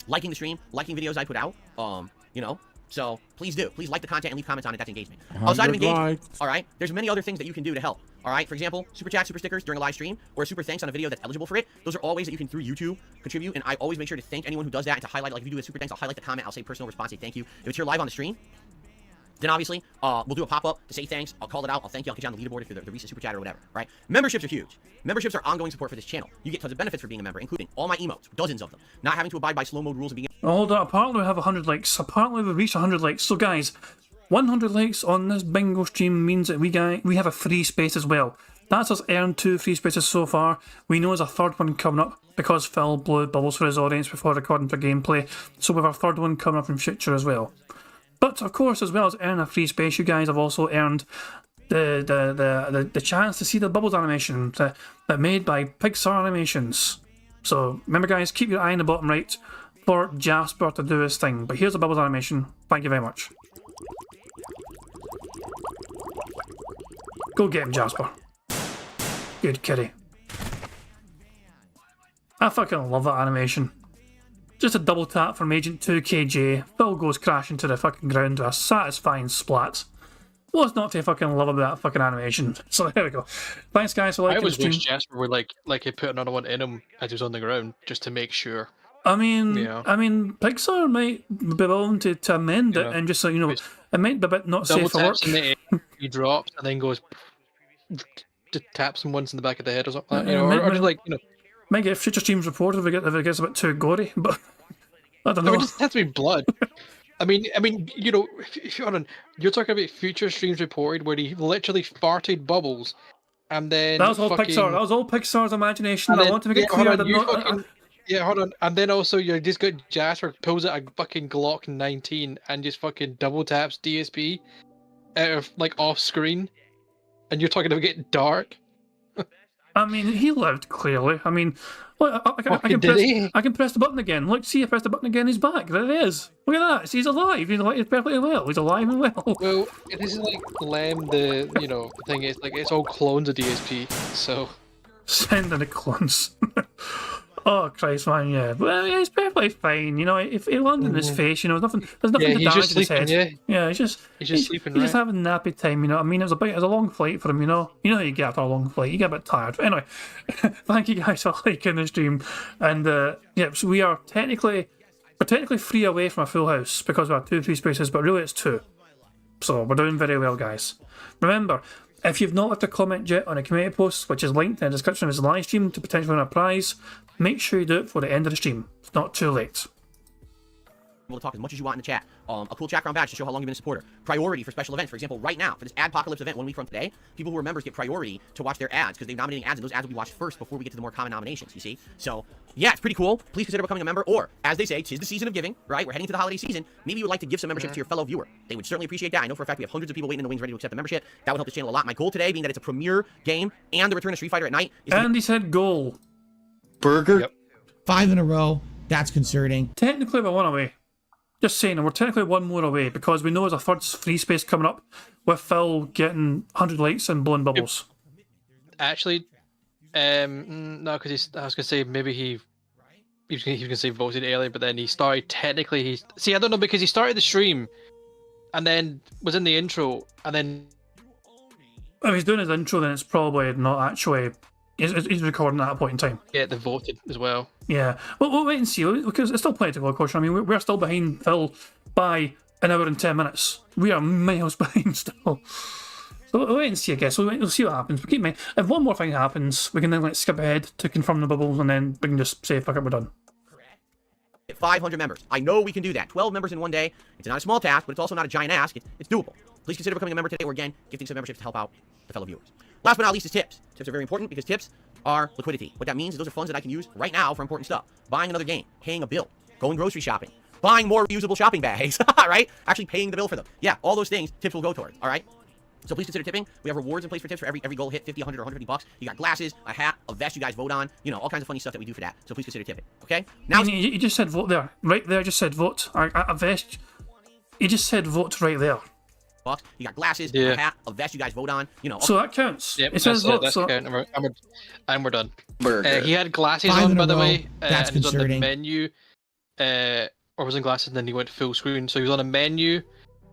Speaker 10: liking the stream, liking videos I put out, you know... So, please do. Please like the content and leave comments on it. That's engagement. Outside of engagement, all right, there's many other things that you can do to help. All right, for example, super chat, super stickers during a live stream, or a super thanks on a video that's eligible for it. Those are all ways that you can, through YouTube, contribute. And I always make sure to thank anyone who does that and to highlight, like if you do a super thanks, I'll highlight the comment. I'll say personal response, say thank you. If it's here live on the stream, Then obviously, we'll do a pop-up to say thanks. I'll call it out. I'll thank you. I'll get you on the leaderboard if you're the recent super chat or whatever, right? Memberships are huge. Memberships are ongoing support for this channel. You get tons of benefits for being a member, including all my emotes, dozens of them, not having to abide by slow mode rules and being...
Speaker 1: Hold on, apparently we have 100 likes. Apparently we've reached 100 likes. So guys, 100 likes on this bingo stream means that we have a free space as well. That's us earned 2 free spaces so far. We know there's a third one coming up because Phil blew bubbles for his audience before recording for gameplay. So we have our third one coming up in future as well. But of course, as well as earning a free space, you guys have also earned the chance to see the bubbles animation that made by Pixar Animations. So remember guys, keep your eye on the bottom right for Jasper to do his thing. But here's the bubbles animation. Thank you very much. Go get him, Jasper. Good kitty. I fucking love that animation. Just a double tap from Agent 2KJ. Phil goes crashing to the fucking ground with a satisfying splat. What's not to fucking love about that fucking animation? So there we go. Thanks guys for liking the stream.
Speaker 6: I always wish Jasper would like he put another one in him as he was on the ground just to make sure.
Speaker 1: I mean, Pixar might be willing to amend it and just so you know, it might be a bit not safe for work.
Speaker 6: He drops and then goes, just taps him once in the back of the head or something. You know, or just like
Speaker 1: might get future streams reported if it gets a bit too gory, but I don't know.
Speaker 6: It just has to be blood. I mean, you know, if you're talking about future streams reported where he literally farted bubbles, and then
Speaker 1: that was all Pixar. That was all Pixar's imagination. I want to make it clear that
Speaker 6: yeah, hold on. And then also you just got Jasper pulls out a fucking Glock 19 and just fucking double taps DSP out of off screen, and you're talking about getting dark.
Speaker 1: I mean, he lived clearly. I mean, look, I can press the button again. Look, see, I press the button again. He's back. There he is. Look at that. See, he's alive. He's perfectly well. He's alive and well.
Speaker 6: Well, this is like Lem. The thing is it's all clones of DSP. So
Speaker 1: send in the clones. Oh Christ, man, yeah. Well, yeah, he's perfectly fine. You know, if he landed in his face, you know, there's nothing to damage his head. Yeah, he's just sleeping. He's just having nappy time. You know what I mean? It was a long flight for him. You know how you get after a long flight. You get a bit tired. But anyway, thank you guys for liking the stream. And yeah, so we're technically free away from a full house because we have 2 free spaces, but really it's 2. So we're doing very well, guys. Remember, if you've not left a comment yet on a community post, which is linked in the description of this live stream to potentially win a prize, make sure you do it before the end of the stream. It's not too late.
Speaker 10: Able to talk as much as you want in the chat. A cool chat crown badge to show how long you've been a supporter. Priority for special events. For example, right now, for this Adpocalypse event 1 week from today, people who are members get priority to watch their ads because they're nominating ads, and those ads will be watched first before we get to the more common nominations, you see? So, yeah, it's pretty cool. Please consider becoming a member, or, as they say, 'tis the season of giving, right? We're heading to the holiday season. Maybe you would like to give some membership to your fellow viewer. They would certainly appreciate that. I know for a fact we have hundreds of people waiting in the wings ready to accept the membership. That would help this channel a lot. My goal today, being that it's a premiere game and the return of Street Fighter at night, is
Speaker 1: and he said goal.
Speaker 3: Burger?
Speaker 6: Yep.
Speaker 3: 5 in a row. That's concerning.
Speaker 1: Technically, we're 1 away. Just saying, we're technically 1 more away because we know there's a third free space coming up with Phil getting 100 likes and blowing bubbles.
Speaker 6: Actually, no, because I was gonna say maybe he was gonna say voted earlier, but then he started technically. I don't know because he started the stream, and then was in the intro, and then
Speaker 1: if he's doing his intro, then it's probably not actually. He's recording at that point in time.
Speaker 6: Yeah, they voted as well.
Speaker 1: Yeah. Well, we'll wait and see, because it's still plenty to go, of course. I mean, we're still behind Phil by an hour and 10 minutes. We are miles behind still. So we'll wait and see, I guess. We'll see what happens. But keep in mind, if one more thing happens, we can then skip ahead to confirm the bubbles, and then we can just say, fuck it, we're done.
Speaker 10: 500 members. I know we can do that. 12 members in 1 day. It's not a small task, but it's also not a giant ask. It's doable. Please consider becoming a member today, or again, gifting some memberships to help out the fellow viewers. Last but not least is tips. Tips are very important because tips are liquidity. What that means is those are funds that I can use right now for important stuff. Buying another game, paying a bill, going grocery shopping, buying more reusable shopping bags, right? Actually paying the bill for them. Yeah, all those things tips will go towards, all right? So please consider tipping. We have rewards in place for tips for every goal hit, 50, 100, or 150 bucks. You got glasses, a hat, a vest you guys vote on, you know, all kinds of funny stuff that we do for that. So please consider tipping, okay? Now
Speaker 1: you just said vote there. Right there, just said vote. A vest. You just said vote right there.
Speaker 10: You got glasses, a hat, a vest you guys vote on, you know.
Speaker 1: So that counts.
Speaker 6: Yep,
Speaker 1: it says vote.
Speaker 6: That's
Speaker 1: so...
Speaker 6: and we're done.
Speaker 10: Burger.
Speaker 6: He had glasses
Speaker 3: 5
Speaker 6: on,
Speaker 3: in a
Speaker 6: by the
Speaker 3: row.
Speaker 6: way.
Speaker 3: That's
Speaker 6: and he was on the
Speaker 3: concerning.
Speaker 6: menu. Or was in glasses, and then he went full screen. So he was on a menu,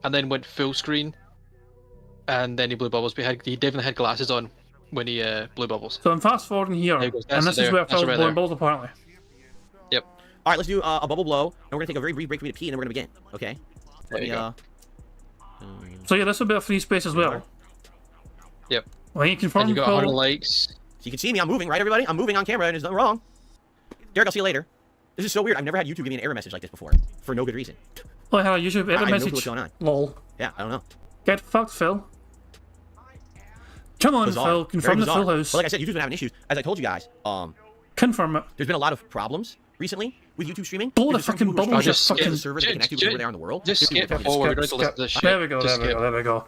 Speaker 6: and then went full screen, and then he blew bubbles. But he definitely had glasses on when he blew bubbles.
Speaker 1: So I'm fast forwarding here, and this is where Phil's blowing bubbles apparently.
Speaker 6: Yep.
Speaker 10: All right, let's do a bubble blow, and we're gonna take a very brief break for me to pee, and then we're gonna begin. Okay. Let me
Speaker 1: So yeah, this will be a free space as well.
Speaker 6: Yep.
Speaker 1: Well, you confirm.
Speaker 6: And you got 100
Speaker 1: Phil?
Speaker 6: likes.
Speaker 10: So you can see me. I'm moving, right, everybody? I'm moving on camera, and there's nothing wrong. Derek, I'll see you later. This is so weird. I've never had YouTube give me an error message like this before, for no good reason.
Speaker 1: Oh, how YouTube error
Speaker 10: I have no clue
Speaker 1: message?
Speaker 10: what's going on.
Speaker 1: Lol.
Speaker 10: Yeah, I don't know.
Speaker 1: Get fucked, Phil. Come on,
Speaker 10: Bizarre.
Speaker 1: Phil. Confirm
Speaker 10: Very
Speaker 1: the full
Speaker 10: bizarre.
Speaker 1: house.
Speaker 10: But like I said, YouTube's been having issues. As I told you guys,
Speaker 1: Confirm it.
Speaker 10: there's been a lot of problems recently with YouTube streaming.
Speaker 1: Blow the
Speaker 10: There's certain
Speaker 1: fucking
Speaker 10: people who are
Speaker 1: bubbles,
Speaker 10: trying
Speaker 1: just
Speaker 10: to get
Speaker 1: fucking-
Speaker 10: the servers they connect to everywhere in the world.
Speaker 6: Just
Speaker 10: There's people
Speaker 6: skip
Speaker 10: who are
Speaker 6: forward. We
Speaker 10: fucking-
Speaker 6: don't need to listen to this shit.
Speaker 1: There we go,
Speaker 6: Just
Speaker 1: there we
Speaker 6: skip.
Speaker 1: go, there we go.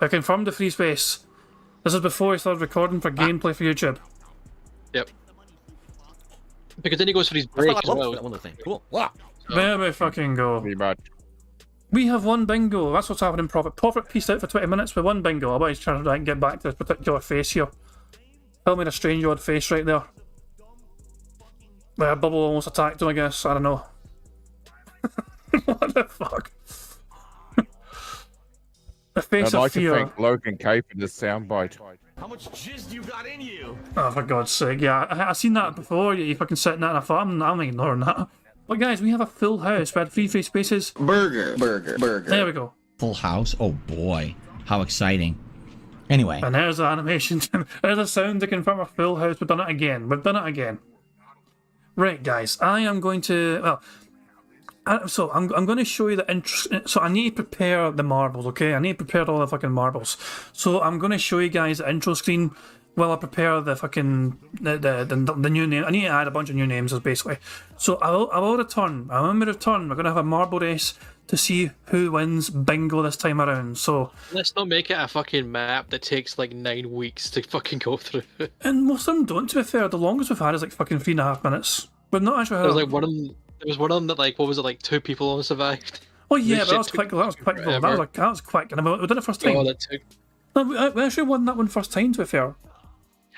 Speaker 1: I confirmed the free space. This is before he started recording for gameplay for YouTube.
Speaker 6: Yep. Because then he goes for his
Speaker 10: That's
Speaker 6: break
Speaker 10: not
Speaker 6: as
Speaker 10: a lot
Speaker 6: well.
Speaker 10: for that one little thing. Cool. Wow.
Speaker 1: There we fucking go.
Speaker 9: Pretty much.
Speaker 1: We have one bingo. That's what's happening, Prophet. Prophet pieced out for 20 minutes with one bingo. I bet he's trying to like, get back to this particular face here. Tell me the strange odd face right there. Where a bubble almost attacked him, I guess. I don't know. What the fuck? The face
Speaker 9: I'd
Speaker 1: of
Speaker 9: like to
Speaker 1: fear.
Speaker 9: thank Logan K for this soundbite.
Speaker 10: How much jizz you got in you?
Speaker 1: Oh, for God's sake, yeah. I seen that before. You fucking sitting there and I thought, I'm ignoring that. But guys, we have a full house. We had free spaces.
Speaker 3: Burger.
Speaker 1: There we go.
Speaker 3: Full house. Oh boy, how exciting. Anyway,
Speaker 1: And there's the animation. There's a sound to confirm a full house. We've done it again. We've done it again. Right, guys. I am going to... Well, so I'm going to show you the intro. So I need to prepare the marbles, okay? I need to prepare all the fucking marbles. So I'm going to show you guys the intro screen while I prepare the fucking the new name. I need to add a bunch of new names, basically. So I will return. When we return, we're going to have a marble race to see who wins bingo this time around. So
Speaker 6: Let's not make it a fucking map that takes like 9 weeks to fucking go through.
Speaker 1: and most of them don't. To be fair, the longest we've had is like fucking 3.5 minutes. We've not actually had.
Speaker 6: There was like one of them. There was one of them that like, what was it, like 2 people only survived.
Speaker 1: Oh yeah,
Speaker 6: This
Speaker 1: but that
Speaker 6: shit
Speaker 1: was
Speaker 6: took
Speaker 1: quick. That was quick. Though.
Speaker 6: forever.
Speaker 1: That was quick, and we did it first time.
Speaker 6: Oh, that took.
Speaker 1: No, we actually won that one first time. To be fair.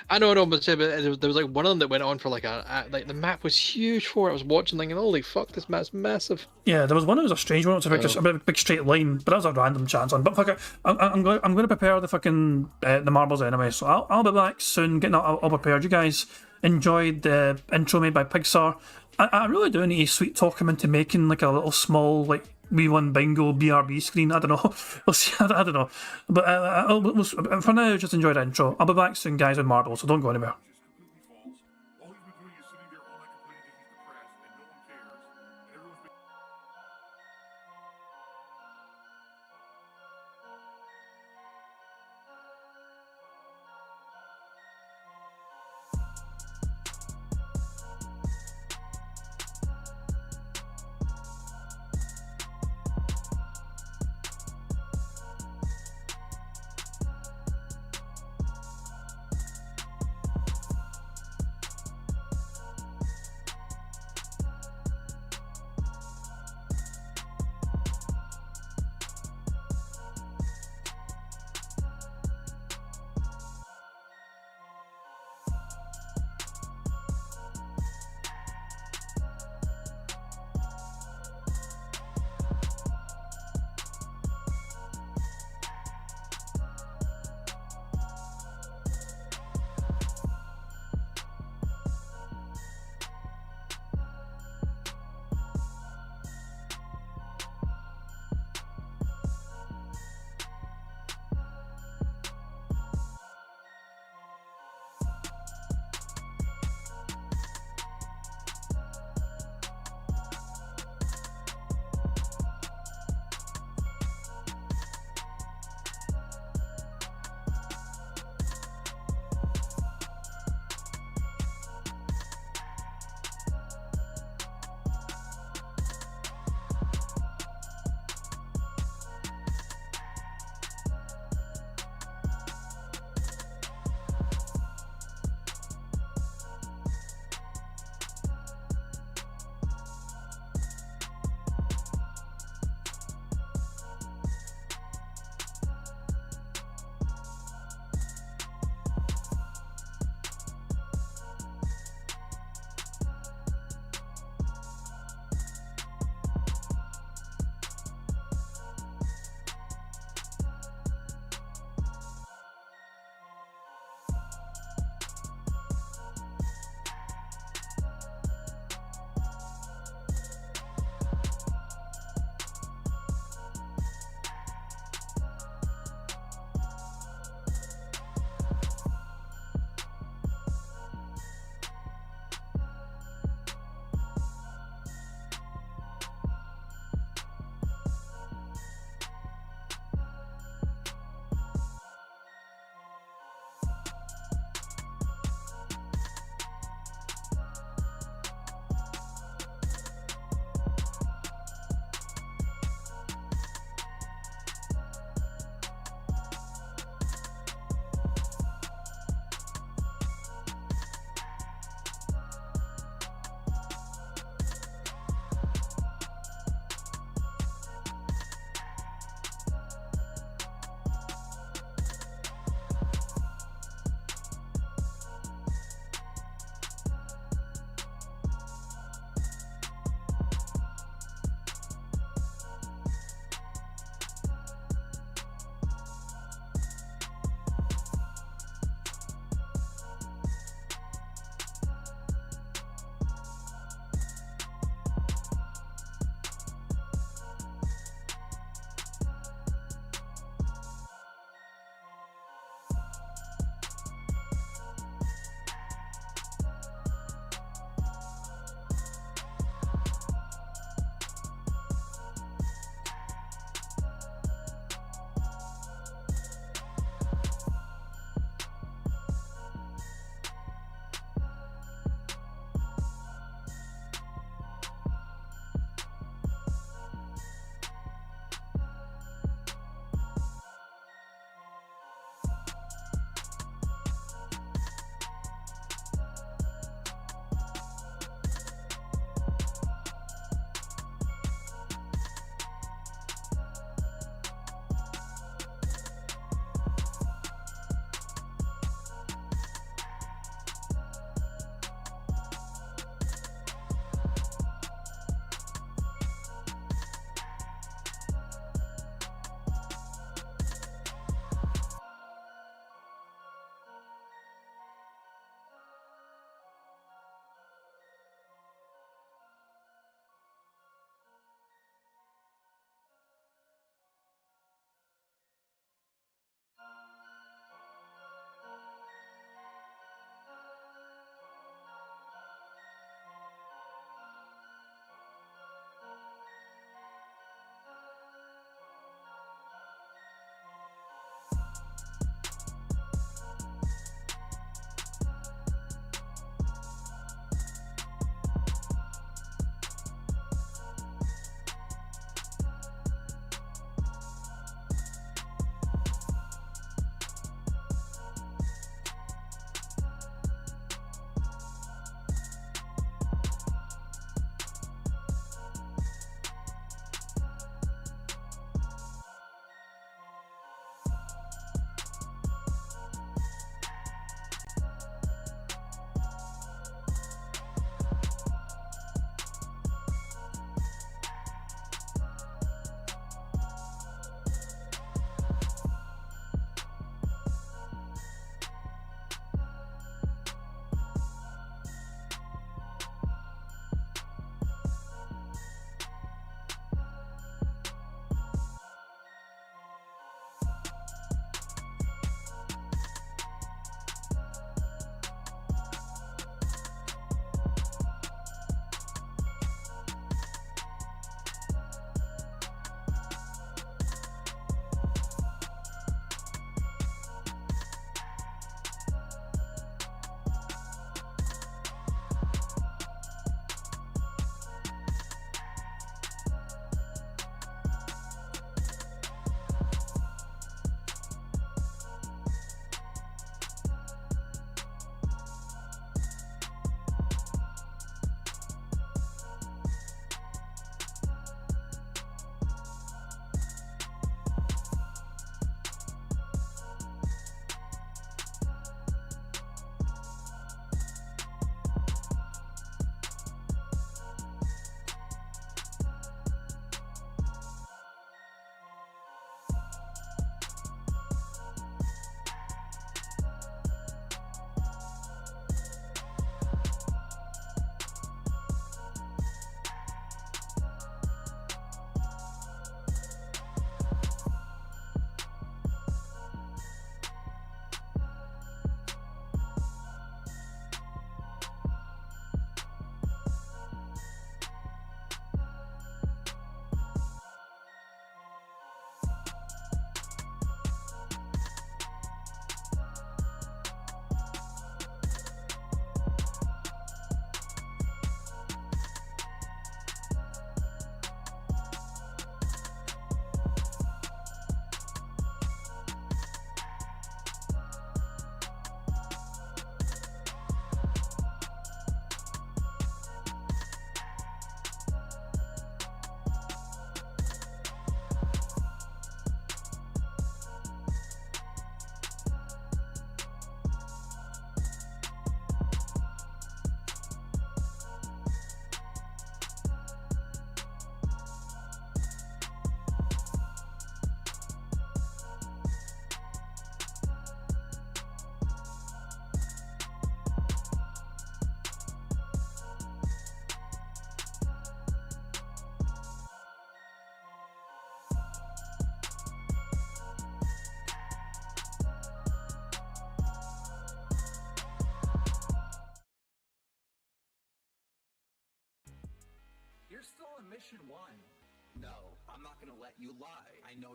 Speaker 6: I know, but there was like one of them that went on for like like the map was huge for it. I was watching thinking, holy fuck, this map's massive.
Speaker 1: Yeah, there was one that was a strange one. It was like just a bit of a big straight line, but that was a random chance on. But fuck it, I'm going to prepare the fucking the marbles anyway. So I'll be back soon, getting all prepared. You guys enjoyed the intro made by Pixar. I really do need to sweet talk him into making like a little small like we won bingo BRB screen. I don't know. We'll see. I don't know. But for now, just enjoy the intro. I'll be back soon, guys, with marbles. So don't go anywhere.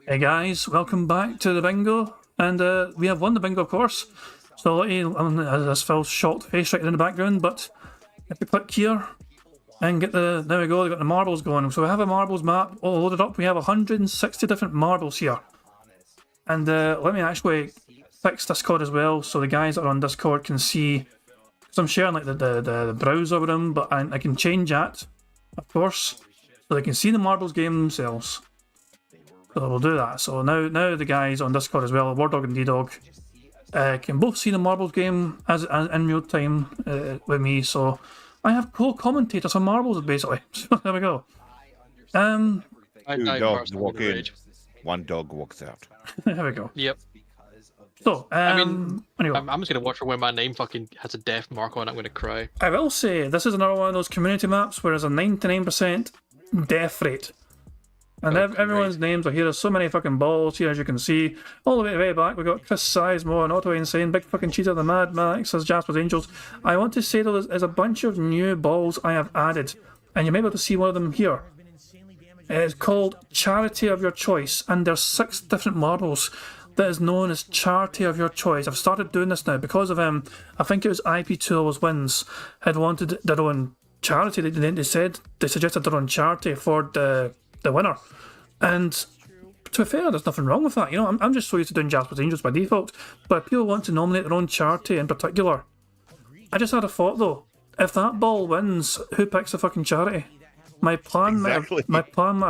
Speaker 1: Hey guys, welcome back to the bingo, and we have won the bingo, of course. So this Phil's shocked face right in the background, but if we click here and get there we go, we've got the marbles going. So we have a marbles map all loaded up. We have 160 different marbles here. And let me actually fix Discord as well, so the guys that are on Discord can see, because I'm sharing like the browser with them, but I can change that, of course, so they can see the marbles game themselves. So we'll do that. So now the guys on Discord as well, War Dog and D-Dog, can both see the marbles game as in real time with me. So I have co-commentators on marbles basically. So there we go.
Speaker 9: Two dogs walk in, one dog walks out.
Speaker 1: There we go.
Speaker 6: Yep.
Speaker 1: So
Speaker 6: anyway.
Speaker 1: I'm
Speaker 6: just gonna watch for when my name fucking has a death mark on it. I'm gonna cry.
Speaker 1: I will say this is another one of those community maps where there's a 99% death rate. And everyone's names are here. There's so many fucking balls here, as you can see. All the way to the very back, we've got Chris Sizemore and Otto Insane, Big Fucking Cheetah, the Mad Max, as Jasper's Angels. I want to say, though, there's a bunch of new balls I have added, and you may be able to see one of them here. It's called Charity of Your Choice, and there's 6 different marbles that is known as Charity of Your Choice. I've started doing this now because of, I think it was IP2 Wins had wanted their own charity. They suggested their own charity for the winner. And to be fair, there's nothing wrong with that. You know, I'm just so used to doing Jasper's Angels by default, but if people want to nominate their own charity in particular, I just had a thought though. If that ball wins, who picks the fucking charity? My plan might have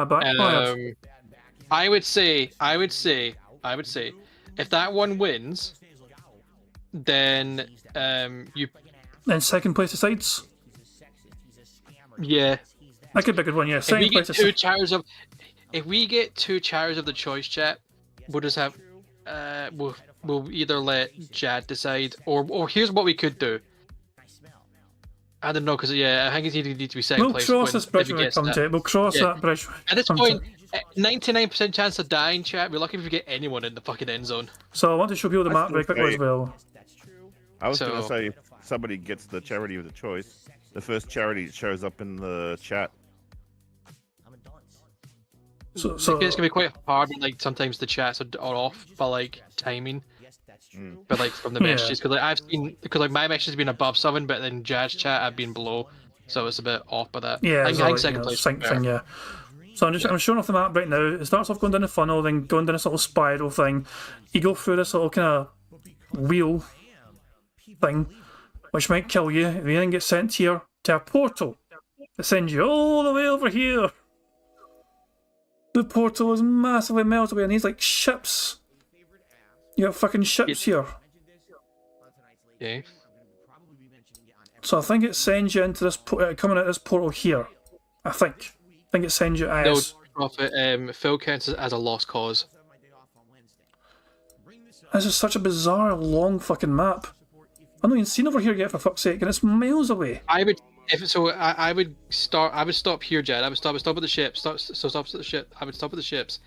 Speaker 1: backfired.
Speaker 6: I would say, if that one wins, then you.
Speaker 1: Then second place decides.
Speaker 6: Yeah.
Speaker 1: That could be a good one, yeah.
Speaker 6: If we get two chairs of the choice, chat, we'll just have we'll either let Jad decide, or here's what we could do. I don't know, because I think it's need to be second place.
Speaker 1: We'll cross this bridge when we come to it. We'll cross that bridge.
Speaker 6: At this point, 99% chance of dying, chat. We're lucky if we get anyone in the fucking end zone.
Speaker 1: So I want to show people the map very quickly as well.
Speaker 9: I was going to say, if somebody gets the charity of the choice, the first charity shows up in the chat.
Speaker 1: So
Speaker 6: it's gonna be quite hard. Like sometimes the chats are off by like timing, but like from the messages, because like I've seen, because like my message has been above 7, but then Jazz chat I've been below, so it's a bit off by that.
Speaker 1: Yeah,
Speaker 6: I think second place.
Speaker 1: Sync thing, yeah. So I'm showing off the map right now. It starts off going down the funnel, then going down this little spiral thing. You go through this little kind of wheel thing, which might kill you. You then get sent here to a portal that sends you all the way over here. The portal is massively miles away, and these like ships. You got fucking ships here.
Speaker 6: Yeah.
Speaker 1: So I think it sends you into this coming out this portal here. I think it sends you.
Speaker 6: No, Prophet. Phil counts as a lost cause.
Speaker 1: This is such a bizarre, long fucking map. I'm not even seen over here yet, for fuck's sake, and it's miles away.
Speaker 6: I would stop here, Jed. I would stop at the ship. Stop at the ship. I would stop at the ships.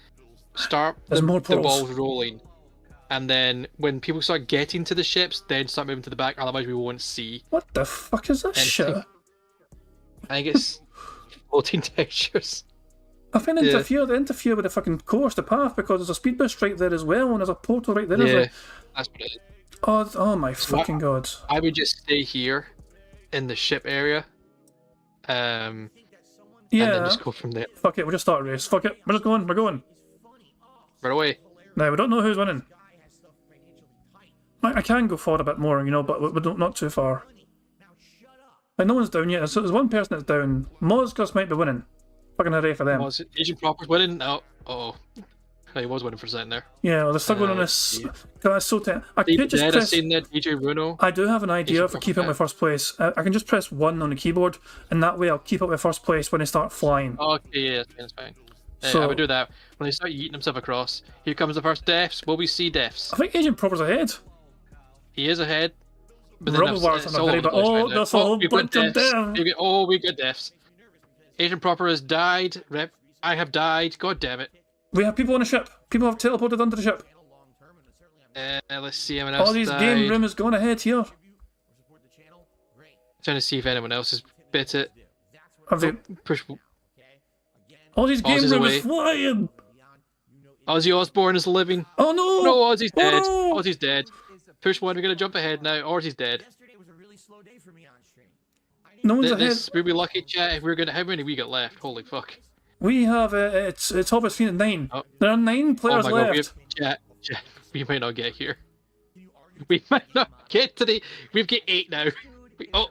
Speaker 6: Start the balls rolling, and then when people start getting to the ships, then start moving to the back. Otherwise, we won't see.
Speaker 1: What the fuck is this shit?
Speaker 6: I think it's floating textures.
Speaker 1: I think they interfere with the fucking course, the path, because there's a speed boost right there as well, and there's a portal right there.
Speaker 6: Yeah, that's what it is.
Speaker 1: Oh my fucking god!
Speaker 6: I would just stay here in the ship area. And then just go from there.
Speaker 1: Fuck it, we'll just start a race. Fuck it, we're just going. We're going.
Speaker 6: Right away.
Speaker 1: Now we don't know who's winning. I can go forward a bit more, you know, but we're not too far. Like no one's down yet. So there's one person that's down. Mozgus might be winning. Fucking hooray for them.
Speaker 6: Agent Proper's winning. Oh, he was winning for a second there.
Speaker 1: Yeah, well, they're still going on this. That's so tense. I could just press.
Speaker 6: DJ Bruno.
Speaker 1: I do have an idea for keeping up my first place. I can just press 1 on the keyboard, and that way I'll keep up my first place when they start flying.
Speaker 6: Okay, yeah, that's fine. So, I would do that. When they start yeeting themselves across, here comes the first deaths. Will we see deaths?
Speaker 1: I think Agent Proper's ahead.
Speaker 6: He is ahead. But
Speaker 1: then there's a whole bunch of deaths.
Speaker 6: We got deaths. Agent Proper has died. I have died. God damn it.
Speaker 1: We have people on the ship. People have teleported onto the ship.
Speaker 6: Let's see anyone else.
Speaker 1: All these game room has gone ahead here.
Speaker 6: Trying to see if anyone else has bit it.
Speaker 1: Have they?
Speaker 6: Push.
Speaker 1: Ozzy's game
Speaker 6: Ozzy's
Speaker 1: room
Speaker 6: away.
Speaker 1: is flying.
Speaker 6: Ozzy Osbourne is living.
Speaker 1: Oh no!
Speaker 6: No, Ozzy's dead.
Speaker 1: Oh, no!
Speaker 6: Ozzy's dead. Push one, we're gonna jump ahead now. Ozzy's dead.
Speaker 1: No one's ahead.
Speaker 6: We'd be lucky, chat, if we're gonna. How many we got left? Holy fuck.
Speaker 1: We have it's Hobbit screen at 9.
Speaker 6: Oh.
Speaker 1: There are 9 players
Speaker 6: Oh my God,
Speaker 1: left.
Speaker 6: chat, we might not get here. We might not get to the. We've got 8 now.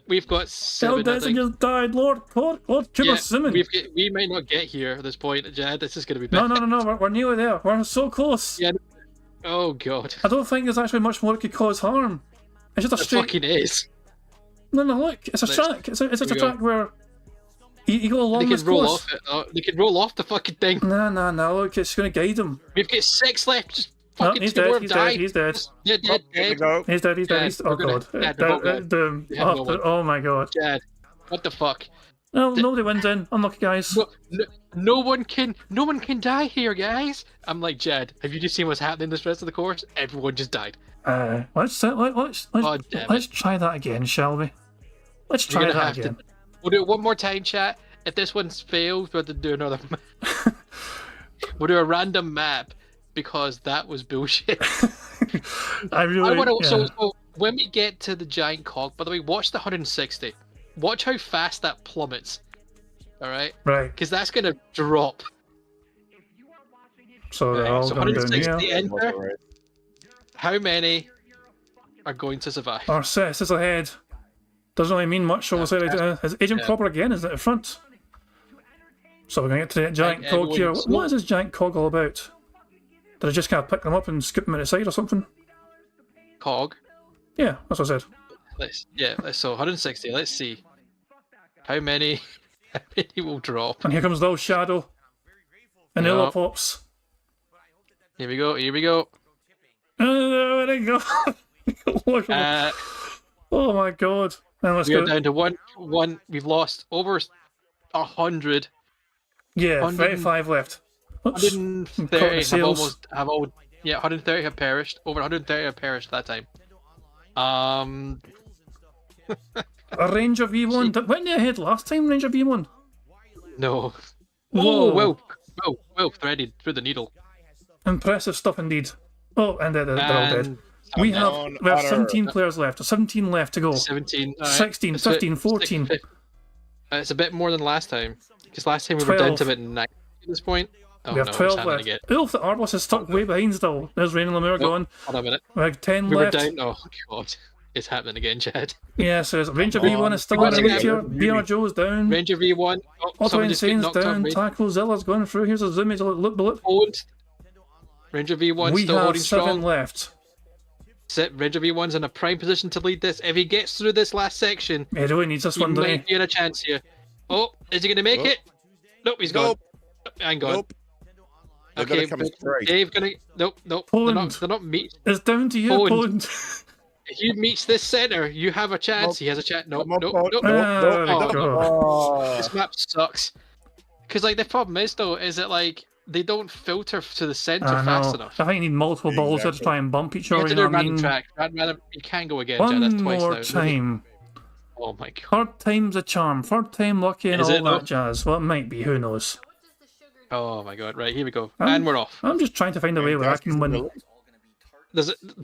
Speaker 6: We've got 7.
Speaker 1: Tell Desmond just died, Lord Jimmer Simmons.
Speaker 6: We might not get here at this point, Jad. This is gonna be bad.
Speaker 1: No, we're nearly there. We're so close.
Speaker 6: Yeah. Oh God.
Speaker 1: I don't think there's actually much more that could cause harm. It's just a
Speaker 6: It
Speaker 1: straight.
Speaker 6: fucking is.
Speaker 1: No, look, it's a track. It's a track where you go along
Speaker 6: They
Speaker 1: this
Speaker 6: can roll
Speaker 1: course.
Speaker 6: off it. Oh, they can roll off the fucking thing.
Speaker 1: No, look, it's going to guide them.
Speaker 6: We've got 6 left. Just
Speaker 1: No,
Speaker 6: fucking
Speaker 1: he's
Speaker 6: 2 more
Speaker 1: dead,
Speaker 6: have
Speaker 1: he's
Speaker 6: died.
Speaker 1: dead, he's dead.
Speaker 6: Yeah, dead.
Speaker 1: He's dead,
Speaker 6: Jad,
Speaker 1: oh
Speaker 6: we're gonna-
Speaker 1: God.
Speaker 6: Jad, we're all dead.
Speaker 1: Oh my God.
Speaker 6: Jad, what the fuck?
Speaker 1: No, nobody wins in. Unlucky guys.
Speaker 6: No one can die here, guys. I'm like, Jad, have you just seen what's happening this rest of the course? Everyone just died.
Speaker 1: Let's try that again, shall we? Let's
Speaker 6: We're
Speaker 1: try
Speaker 6: gonna
Speaker 1: that
Speaker 6: have
Speaker 1: again.
Speaker 6: We'll do it one more time, chat. If this one's failed, we'll have to do another map. We'll do a random map because that was bullshit.
Speaker 1: I want to.
Speaker 6: So when we get to the giant cog, by the way, watch the 160. Watch how fast that plummets. All right.
Speaker 1: Right.
Speaker 6: Because that's gonna drop.
Speaker 1: So they're all
Speaker 6: So
Speaker 1: going down
Speaker 6: 160
Speaker 1: here.
Speaker 6: enter. How many are going to survive?
Speaker 1: Our set is ahead. Doesn't really mean much. So is Agent Cropper again? Is it at front? So we're going to get to that giant cog here. What is this giant cog all about? Did I just kind of pick them up and scoop them at the side or something?
Speaker 6: Cog.
Speaker 1: Yeah, that's what I said.
Speaker 6: So 160. Let's see. How many will drop?
Speaker 1: And here comes the old shadow. And the other pops.
Speaker 6: Here we go.
Speaker 1: Where'd it go? Oh my God.
Speaker 6: We are down to one. We've lost over 100.
Speaker 1: Yeah, 35 left.
Speaker 6: 130 130 have perished. Over 130 have perished that time.
Speaker 1: A Ranger V1. Weren't they ahead last time, Ranger V1?
Speaker 6: No.
Speaker 1: Whoa.
Speaker 6: Well, threaded through the needle.
Speaker 1: Impressive stuff indeed. Oh, and they're all dead. We have 17 players left. 17 left to go.
Speaker 6: 17.
Speaker 1: 16, 15, 14.
Speaker 6: It's a bit more than last time. Because last time we were down to about 9 at this point. Oh,
Speaker 1: we have 12 left.
Speaker 6: Again.
Speaker 1: Ulf the Artless is stuck way behind still. There's Rain and Lemure going.
Speaker 6: Hold on a minute.
Speaker 1: We have 10
Speaker 6: we
Speaker 1: left.
Speaker 6: Were down. Oh, God. It's happening again, Chad.
Speaker 1: Yeah, so Ranger V1 is still in the lead here. BR Joe's down.
Speaker 6: Ranger V1.
Speaker 1: Auto Insane's down. Tackle Zilla's going through. Here's a zoom. Look.
Speaker 6: Ranger V1
Speaker 1: we
Speaker 6: still
Speaker 1: have
Speaker 6: holding
Speaker 1: 7
Speaker 6: strong.
Speaker 1: Left.
Speaker 6: Ranger V1's in a prime position to lead this. If he gets through this last section,
Speaker 1: he really needs this one,
Speaker 6: might be in a chance here. Oh, is he going to make it? Nope, he's gone. I'm gone. Okay, Dave gonna. Nope.
Speaker 1: Poland.
Speaker 6: They're not meet.
Speaker 1: It's down to you, Poland.
Speaker 6: If you meet this center, you have a chance. He has a chance. Nope. This map sucks. Because like the problem is though, is that like they don't filter to the center fast enough.
Speaker 1: I think you need multiple balls to try and bump each other.
Speaker 6: You have to do random track. You can't go again.
Speaker 1: One
Speaker 6: That's twice
Speaker 1: more
Speaker 6: now.
Speaker 1: time.
Speaker 6: Oh my God.
Speaker 1: Third time's a charm. Third time lucky and
Speaker 6: Is
Speaker 1: all
Speaker 6: it,
Speaker 1: that jazz. Well, it might be. Who knows?
Speaker 6: Oh my God. Right, here we go. And we're off.
Speaker 1: I'm just trying to find a way where I can win.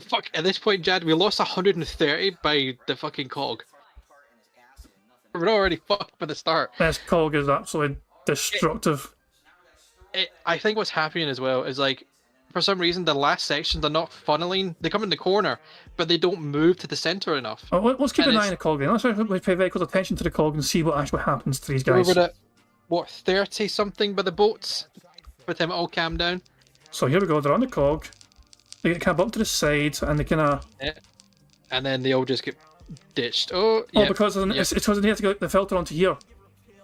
Speaker 6: Fuck, at this point, Jad, we lost 130 by the fucking cog. We're already fucked by the start.
Speaker 1: This cog is absolutely destructive.
Speaker 6: I think what's happening as well is like, for some reason, the last sections are not funneling. They come in the corner, but they don't move to the center enough.
Speaker 1: Oh, let's keep an eye on the cog then. Let's pay very close attention to the cog and see what actually happens to these guys.
Speaker 6: We're at, what, 30 something by the boats? With them all calmed down.
Speaker 1: So here we go, they're on the cog. They get kind of up to the side and they kind of...
Speaker 6: Yeah. And then they all just get ditched. Oh, yeah.
Speaker 1: Because it's because they have to get the filter onto here.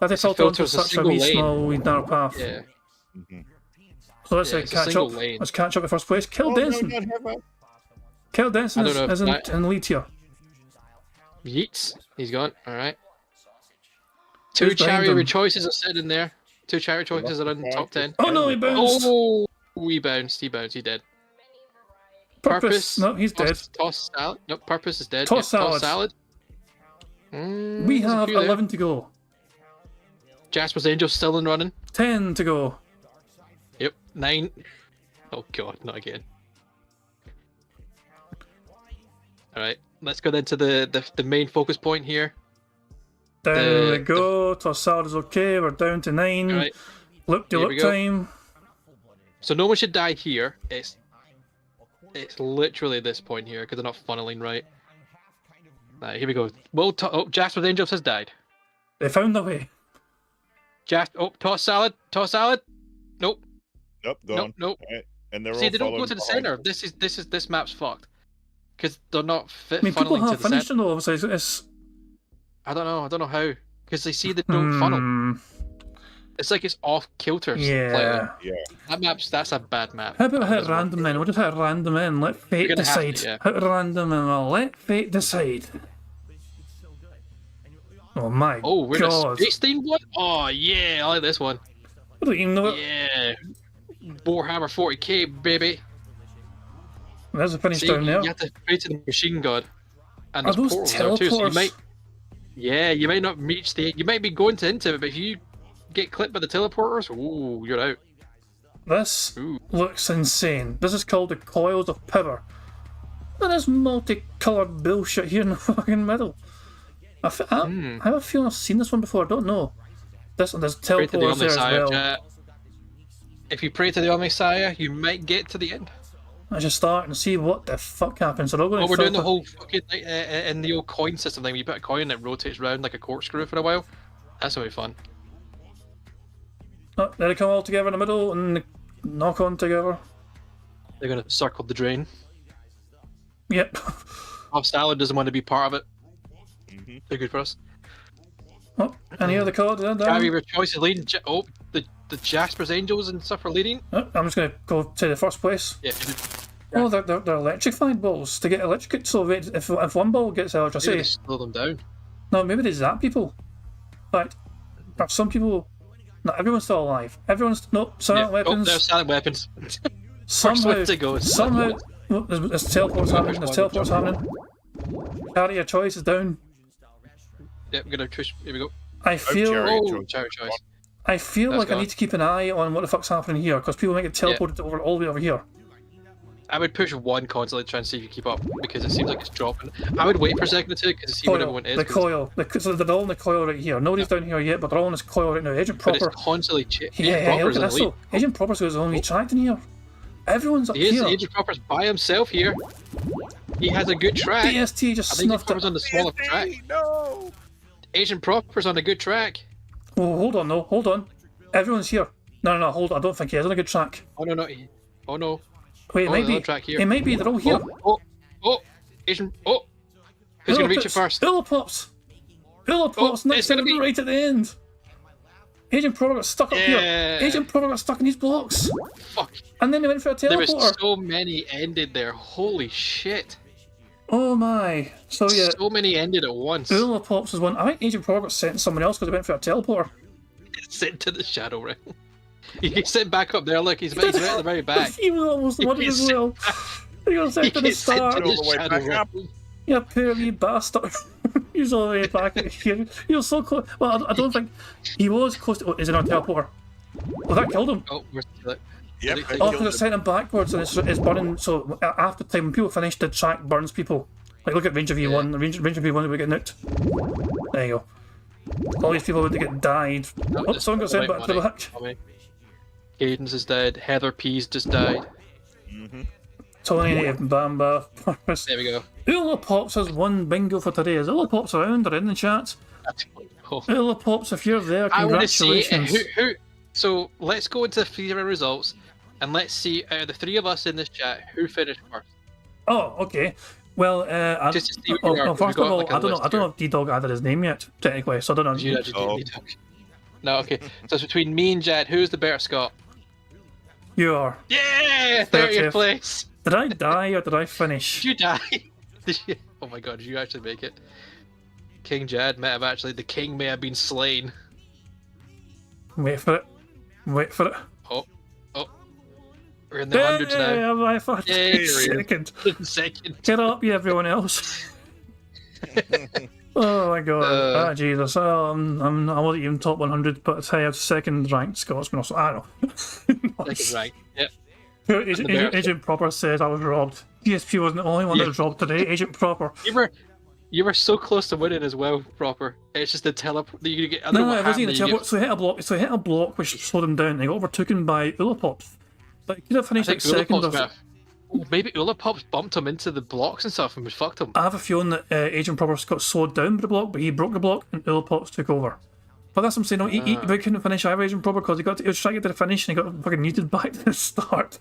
Speaker 1: They filter onto such a wee small, wee narrow path.
Speaker 6: Yeah.
Speaker 1: So let's catch up. Let's catch up in first place. Kill Denson. Kill Denson is in the lead here.
Speaker 6: Yeats. He's gone. Alright. Two chariot choices are sitting there. Two chariot choices are in the top 10.
Speaker 1: Oh no, he bounced.
Speaker 6: Oh, he bounced. He's dead.
Speaker 1: Purpose. No, he's dead.
Speaker 6: Toss salad. No, Purpose is dead.
Speaker 1: Toss salad.
Speaker 6: We
Speaker 1: have 11 to go.
Speaker 6: Jasper's Angel's still in running.
Speaker 1: 10 to go.
Speaker 6: Yep, 9. Oh god, not again. Alright, let's go then to the main focus point here.
Speaker 1: Down we go. Tossard is okay. We're down to 9.
Speaker 6: Alright.
Speaker 1: Look time.
Speaker 6: So no one should die here. It's literally this point here because they're not funneling right. Alright, here we go. Well, Jasper's Angels has died.
Speaker 1: They found the way.
Speaker 6: Toss salad. Nope.
Speaker 9: Nope, gone.
Speaker 6: Nope.
Speaker 9: Right. And they're
Speaker 6: See,
Speaker 9: all
Speaker 6: they don't go to the
Speaker 9: behind.
Speaker 6: center. This map's fucked because they're not
Speaker 1: I mean, people
Speaker 6: funneling to
Speaker 1: have
Speaker 6: the
Speaker 1: finished
Speaker 6: center.
Speaker 1: it though. Obviously, it's.
Speaker 6: I don't know how because they see they don't funnel. It's like it's off kilter.
Speaker 1: Yeah.
Speaker 6: That's a bad map.
Speaker 1: How about hit random then? We'll just hit random and let fate decide. Hit random and we'll let fate decide. Oh my
Speaker 6: Oh, we're
Speaker 1: god.
Speaker 6: the space themed one? Oh yeah, I like this one.
Speaker 1: I don't even know it.
Speaker 6: Yeah. Warhammer 40k, baby.
Speaker 1: There's a finish
Speaker 6: See,
Speaker 1: down there.
Speaker 6: You have to pray to the machine god. And
Speaker 1: Are
Speaker 6: there's
Speaker 1: those
Speaker 6: portals there too, so you
Speaker 1: teleporters?
Speaker 6: you might not reach you might be going into it, but if you get clipped by the teleporters, ooh, you're out.
Speaker 1: This looks insane. This is called the Coils of Power. And there's multicoloured bullshit here in the fucking middle. I have a feeling I've seen this one before, I don't know. There's
Speaker 6: Pray to the
Speaker 1: teleporters there as
Speaker 6: Messiah,
Speaker 1: well.
Speaker 6: chat. If you pray to the Messiah, you might get to the end.
Speaker 1: I should start and see what the fuck happens. They're all going
Speaker 6: Oh,
Speaker 1: to
Speaker 6: we're doing the whole fucking in the old coin system thing. Where you put a coin and it rotates around like a corkscrew for a while. That's gonna be fun.
Speaker 1: Oh, there they come all together in the middle and knock on together.
Speaker 6: They're gonna circle the drain.
Speaker 1: Yep.
Speaker 6: Bob Salad doesn't want to be part of it. They're good for us.
Speaker 1: Oh, any other cards?
Speaker 6: Gary, your choice is leading. The Jasper's Angels and stuff are leading.
Speaker 1: Oh, I'm just going to go to the first place.
Speaker 6: Yeah.
Speaker 1: Oh, they're electrified balls to get electrocuted. So if one ball gets electricity,
Speaker 6: Maybe they slow them down.
Speaker 1: No, maybe they zap people. But some people, not everyone's still alive. Silent weapons.
Speaker 6: Oh, there's silent weapons.
Speaker 1: Somehow,
Speaker 6: to go.
Speaker 1: there's teleports happening. There's teleports happening. Carry your choice is down.
Speaker 6: Yep, we're gonna push. Here we go.
Speaker 1: I feel.
Speaker 6: Cherry choice.
Speaker 1: I feel
Speaker 6: That's
Speaker 1: like I need to keep an eye on what the fuck's happening here because people might get teleported all the way over here.
Speaker 6: I would push one constantly to try and see if you keep up because it seems like it's dropping. I would wait for a second or two to see what everyone is.
Speaker 1: The coil. So they're all in the coil right here. Nobody's down here yet, but they're all in this coil right now. Agent Proper.
Speaker 6: But it's constantly
Speaker 1: look at this though. Agent Proper's got his own retract in here. Everyone's up here.
Speaker 6: Agent Proper's by himself here. He has a good track.
Speaker 1: DST just snuffed it.
Speaker 6: On the smaller track.
Speaker 9: No.
Speaker 6: Agent Proper's on a good track.
Speaker 1: Oh, hold on. Everyone's here. No, hold on. I don't think he is on a good track.
Speaker 6: Oh no.
Speaker 1: Wait, it might be.
Speaker 6: Track here.
Speaker 1: It might be. They're all here.
Speaker 6: Agent. Who's gonna reach it first?
Speaker 1: Ullapops next to him right at the end. Agent Proper got stuck up here. Agent Proper got stuck in these blocks.
Speaker 6: Fuck.
Speaker 1: And then they went for a teleporter.
Speaker 6: There was so many ended there. Holy shit.
Speaker 1: Oh my. So yeah.
Speaker 6: So many ended at once.
Speaker 1: Ullapops was one. I think Agent Proper got sent to someone else because they went for a teleporter.
Speaker 6: Sent to the shadow ring. He sent back up there. Look, he's right at the very back.
Speaker 1: He was almost the one as well. He got sent to the start. You poor wee bastard. He was all the way back here. He was so close. Well, I don't think he was close to. Is it on a teleporter? Oh, that killed him.
Speaker 6: Oh, where's the...
Speaker 9: Yep.
Speaker 1: Because it sent him backwards and it's burning. So after time, when people finish, the track burns people. Like look at Ranger V1. Ranger V1 would get nuked. There you go. All these people would get died. Oh, someone got sent back to the back.
Speaker 6: Cadence is dead. Heather P's just died.
Speaker 1: Tony and Bamba.
Speaker 6: There we go.
Speaker 1: Ullapops has won bingo for today. Is Ullapops around or in the chat? Ullapops, if you're there, congratulations.
Speaker 6: I want to see who. So let's go into the 3 results and let's see out of the 3 of us in this chat who finished first.
Speaker 1: Oh, okay. Well,
Speaker 6: just to see
Speaker 1: first of all, I don't know if D-Dog added his name yet, technically, so I don't know.
Speaker 6: You actually did D-Dog. No, okay. So it's between me and Jad. Who's the better Scott?
Speaker 1: You are.
Speaker 6: Yeah! 30th place!
Speaker 1: Did I die or did I finish?
Speaker 6: Did you die? Oh my god, did you actually make it? King Jad may have actually... The king may have been slain.
Speaker 1: Wait for it.
Speaker 6: Oh. We're in the hundreds now.
Speaker 1: I thought second.
Speaker 6: Second.
Speaker 1: Get up, you everyone else. Oh my god. Jesus. I wasn't even top 100, but I tell you, second ranked Scotsman. Also, I don't know.
Speaker 6: Second rank. Yep.
Speaker 1: Agent Proper says I was robbed. DSP wasn't the only one that was robbed today. Agent Proper.
Speaker 6: You were so close to winning as well, Proper. It's just the teleport. You get. I don't know
Speaker 1: No,
Speaker 6: what
Speaker 1: it wasn't
Speaker 6: happened,
Speaker 1: the teleport. So he hit a block which slowed him down. He got overtaken by Ullapops. But he could have finished like second or...
Speaker 6: Maybe Ullapops bumped him into the blocks and stuff and fucked him.
Speaker 1: I have a feeling that Agent Proper got slowed down by the block, but he broke the block and Ullapops took over. But that's what I'm saying. No, he couldn't finish either, Agent Proper, because he was trying to get to the finish and he got fucking muted back to the start.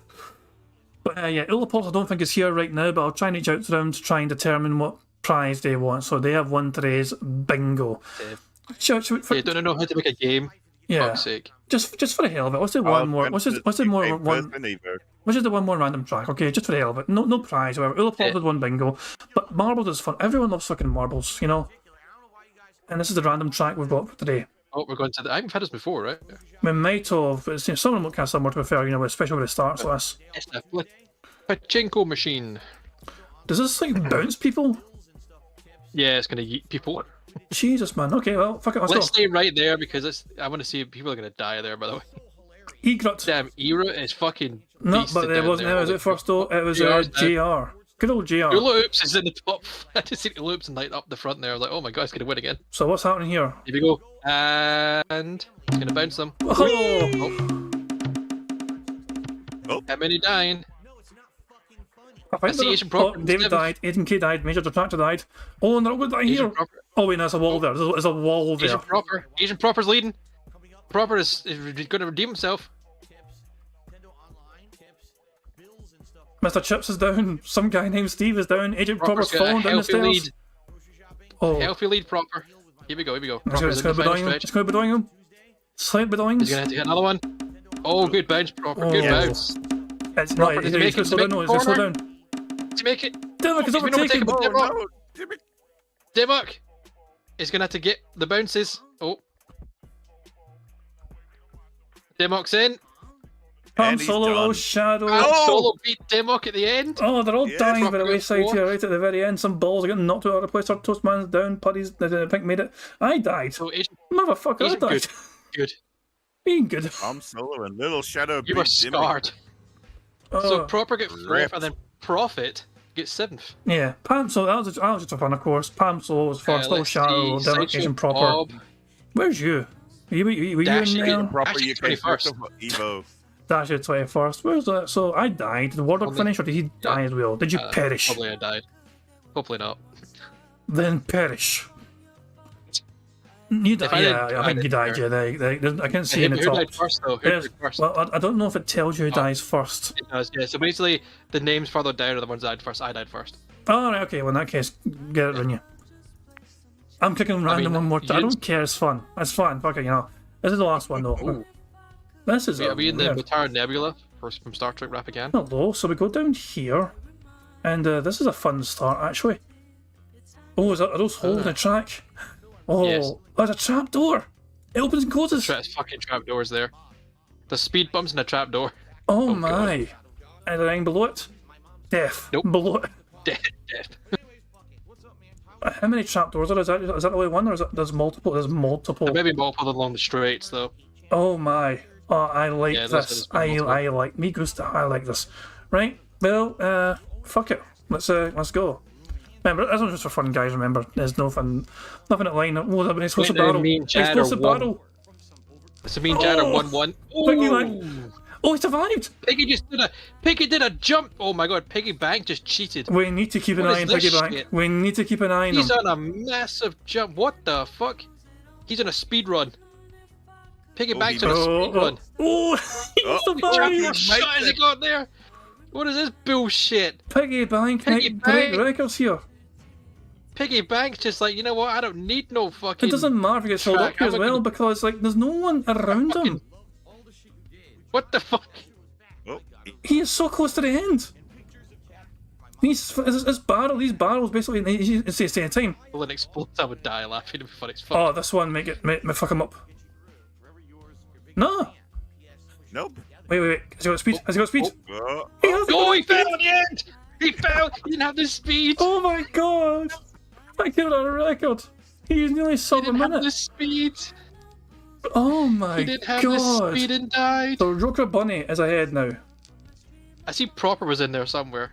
Speaker 1: But yeah, Ullapops I don't think is here right now, but I'll try and reach out to them to try and determine what prize they want. So they have won today's bingo.
Speaker 6: Don't know how to make a game.
Speaker 1: Yeah.
Speaker 6: Fuck's sake.
Speaker 1: Just for the hell of it. What's the one more? What's the more one? Which is the one more random track? Okay, just for the hell of it. No prize, however. Ullapops had won bingo, but marbles is fun. Everyone loves fucking marbles, you know. And this is the random track we've got for today.
Speaker 6: Oh, we're going to the... I haven't had this before, right?
Speaker 1: We might have. Some of them look kind of similar to be fair, you know, especially when it starts with this.
Speaker 6: It's a pachinko machine.
Speaker 1: Does this like bounce people?
Speaker 6: Yeah, it's gonna yeet people.
Speaker 1: Jesus, man. Okay, well, fuck it.
Speaker 6: Let's stay right there because I want to see if people are gonna die there. By the way,
Speaker 1: Egret.
Speaker 6: Damn, Era is fucking.
Speaker 1: No, but it wasn't. Was it first though? It was JR. Good old JR.
Speaker 6: Ula Oops is in the top. I just seen Ula Oops and light up the front there. I was like, oh my god, it's gonna win again.
Speaker 1: So what's happening here?
Speaker 6: Here we go, and it's gonna bounce them.
Speaker 1: Oh.
Speaker 6: How many dying?
Speaker 1: I see Agent Proper. David died. Aiden K died. Major Detractor died. Oh, and they're all going to die here. Oh wait, there's a wall there. There's a wall there.
Speaker 6: Agent Proper's leading. Proper is going to redeem himself.
Speaker 1: Mr. Chips is down. Some guy named Steve is down. Agent Proper's falling down the stairs.
Speaker 6: Oh. Healthy lead, Proper. Here we go.
Speaker 1: It's going to be doing him. Slight bedoings.
Speaker 6: He's going to have to get another one. Oh, good bounce, Proper. Good bounce.
Speaker 1: It's not. He's going to slow down. He's going to slow down.
Speaker 6: To make it.
Speaker 1: Debunk is overtaken.
Speaker 6: Debunk is going to have to get the bounces. Oh. Demock's in.
Speaker 1: Pam Solo, Shadow.
Speaker 6: Solo beat Demok at the end.
Speaker 1: Oh, they're all dying by the wayside here, right at the very end. Some balls are getting knocked out of the place. Our Toastman's down. Puddy's, I think, made it. I died.
Speaker 6: So
Speaker 1: Motherfucker, I died.
Speaker 6: Good.
Speaker 1: Being good.
Speaker 9: I'm Solo and Little Shadow.
Speaker 6: You were scarred. So Proper get 4th and then Profit gets 7th.
Speaker 1: Yeah, Pam Solo, that was just a fun, of course. Pam Solo was first, Little Shadow, Demarcation Proper. Bob. Where's you? Were you in there?
Speaker 9: Proper, you came first. Evo.
Speaker 1: Dash your 21st. Where's that? So I died. Did the Warlock finish or did he die as well? Did you perish?
Speaker 6: Probably I died. Hopefully not.
Speaker 1: Then perish. You died. I think you died. I can't see in the top.
Speaker 6: Who died first, though?
Speaker 1: Well, I don't know if it tells you who dies first.
Speaker 6: It does, yeah. So basically, the names further down are the ones that died first. I died first.
Speaker 1: Oh, right, okay. Well, in that case, get it on you. I'm clicking random one more time. I don't care. It's fun. It's fun. Fucking, you know. This is the last one, though.
Speaker 6: Ooh.
Speaker 1: This is
Speaker 6: Are we in the Mutara Nebula from Star Trek Rap again?
Speaker 1: Hello. So we go down here, and this is a fun start, actually. Oh, are those holes in the track? Oh, yes. There's a trap door. It opens and closes.
Speaker 6: There's fucking trap doors there. The speed bumps in a trap door.
Speaker 1: Oh my. God. Anything below it? Death.
Speaker 6: Nope.
Speaker 1: Below it.
Speaker 6: Death.
Speaker 1: How many trap doors are there? Is that only one, or is it, there's multiple? There's multiple.
Speaker 6: There may be multiple along the straights, though.
Speaker 1: Oh my. Oh, I like this. I like me gusta. I like this. Right. Well, fuck it. Let's go. Remember, this one's just for fun, guys. Remember, there's nothing at line. Oh, that explosive battle. Explosive battle.
Speaker 6: It's a mean Jadder 1-1.
Speaker 1: Oh, he survived.
Speaker 6: Piggy did a jump. Oh my god, Piggy Bank just cheated.
Speaker 1: We need to keep an eye on Piggy Bank. We need to keep an eye on him.
Speaker 6: He's on a massive jump. What the fuck? He's on a speed run. Piggy Bank's on a speed run.
Speaker 1: Oh, he survived.
Speaker 6: What shot has he got there? What is this bullshit?
Speaker 1: Piggy Bank making great records here.
Speaker 6: Piggy Bank's just like, you know what? I don't need no fucking.
Speaker 1: It doesn't matter if he gets held up here as well because like there's no one around him.
Speaker 6: What the fuck?
Speaker 1: He is so close to the end. These barrels basically. It's the same time.
Speaker 6: Well, it explodes. I would die laughing. It'd be funny as fuck.
Speaker 1: Oh, this one may fuck him up. No.
Speaker 9: Nope.
Speaker 1: Wait. Has he got speed?
Speaker 6: Oh, he fell at the end! He fell! He didn't have the speed!
Speaker 1: Oh my god! I killed on a record! He's nearly
Speaker 6: He
Speaker 1: sub a
Speaker 6: didn't have
Speaker 1: minute.
Speaker 6: the speed.
Speaker 1: Oh my
Speaker 6: He didn't have
Speaker 1: god.
Speaker 6: the speed and died.
Speaker 1: So Joker Bunny is ahead now.
Speaker 6: I see Proper was in there somewhere.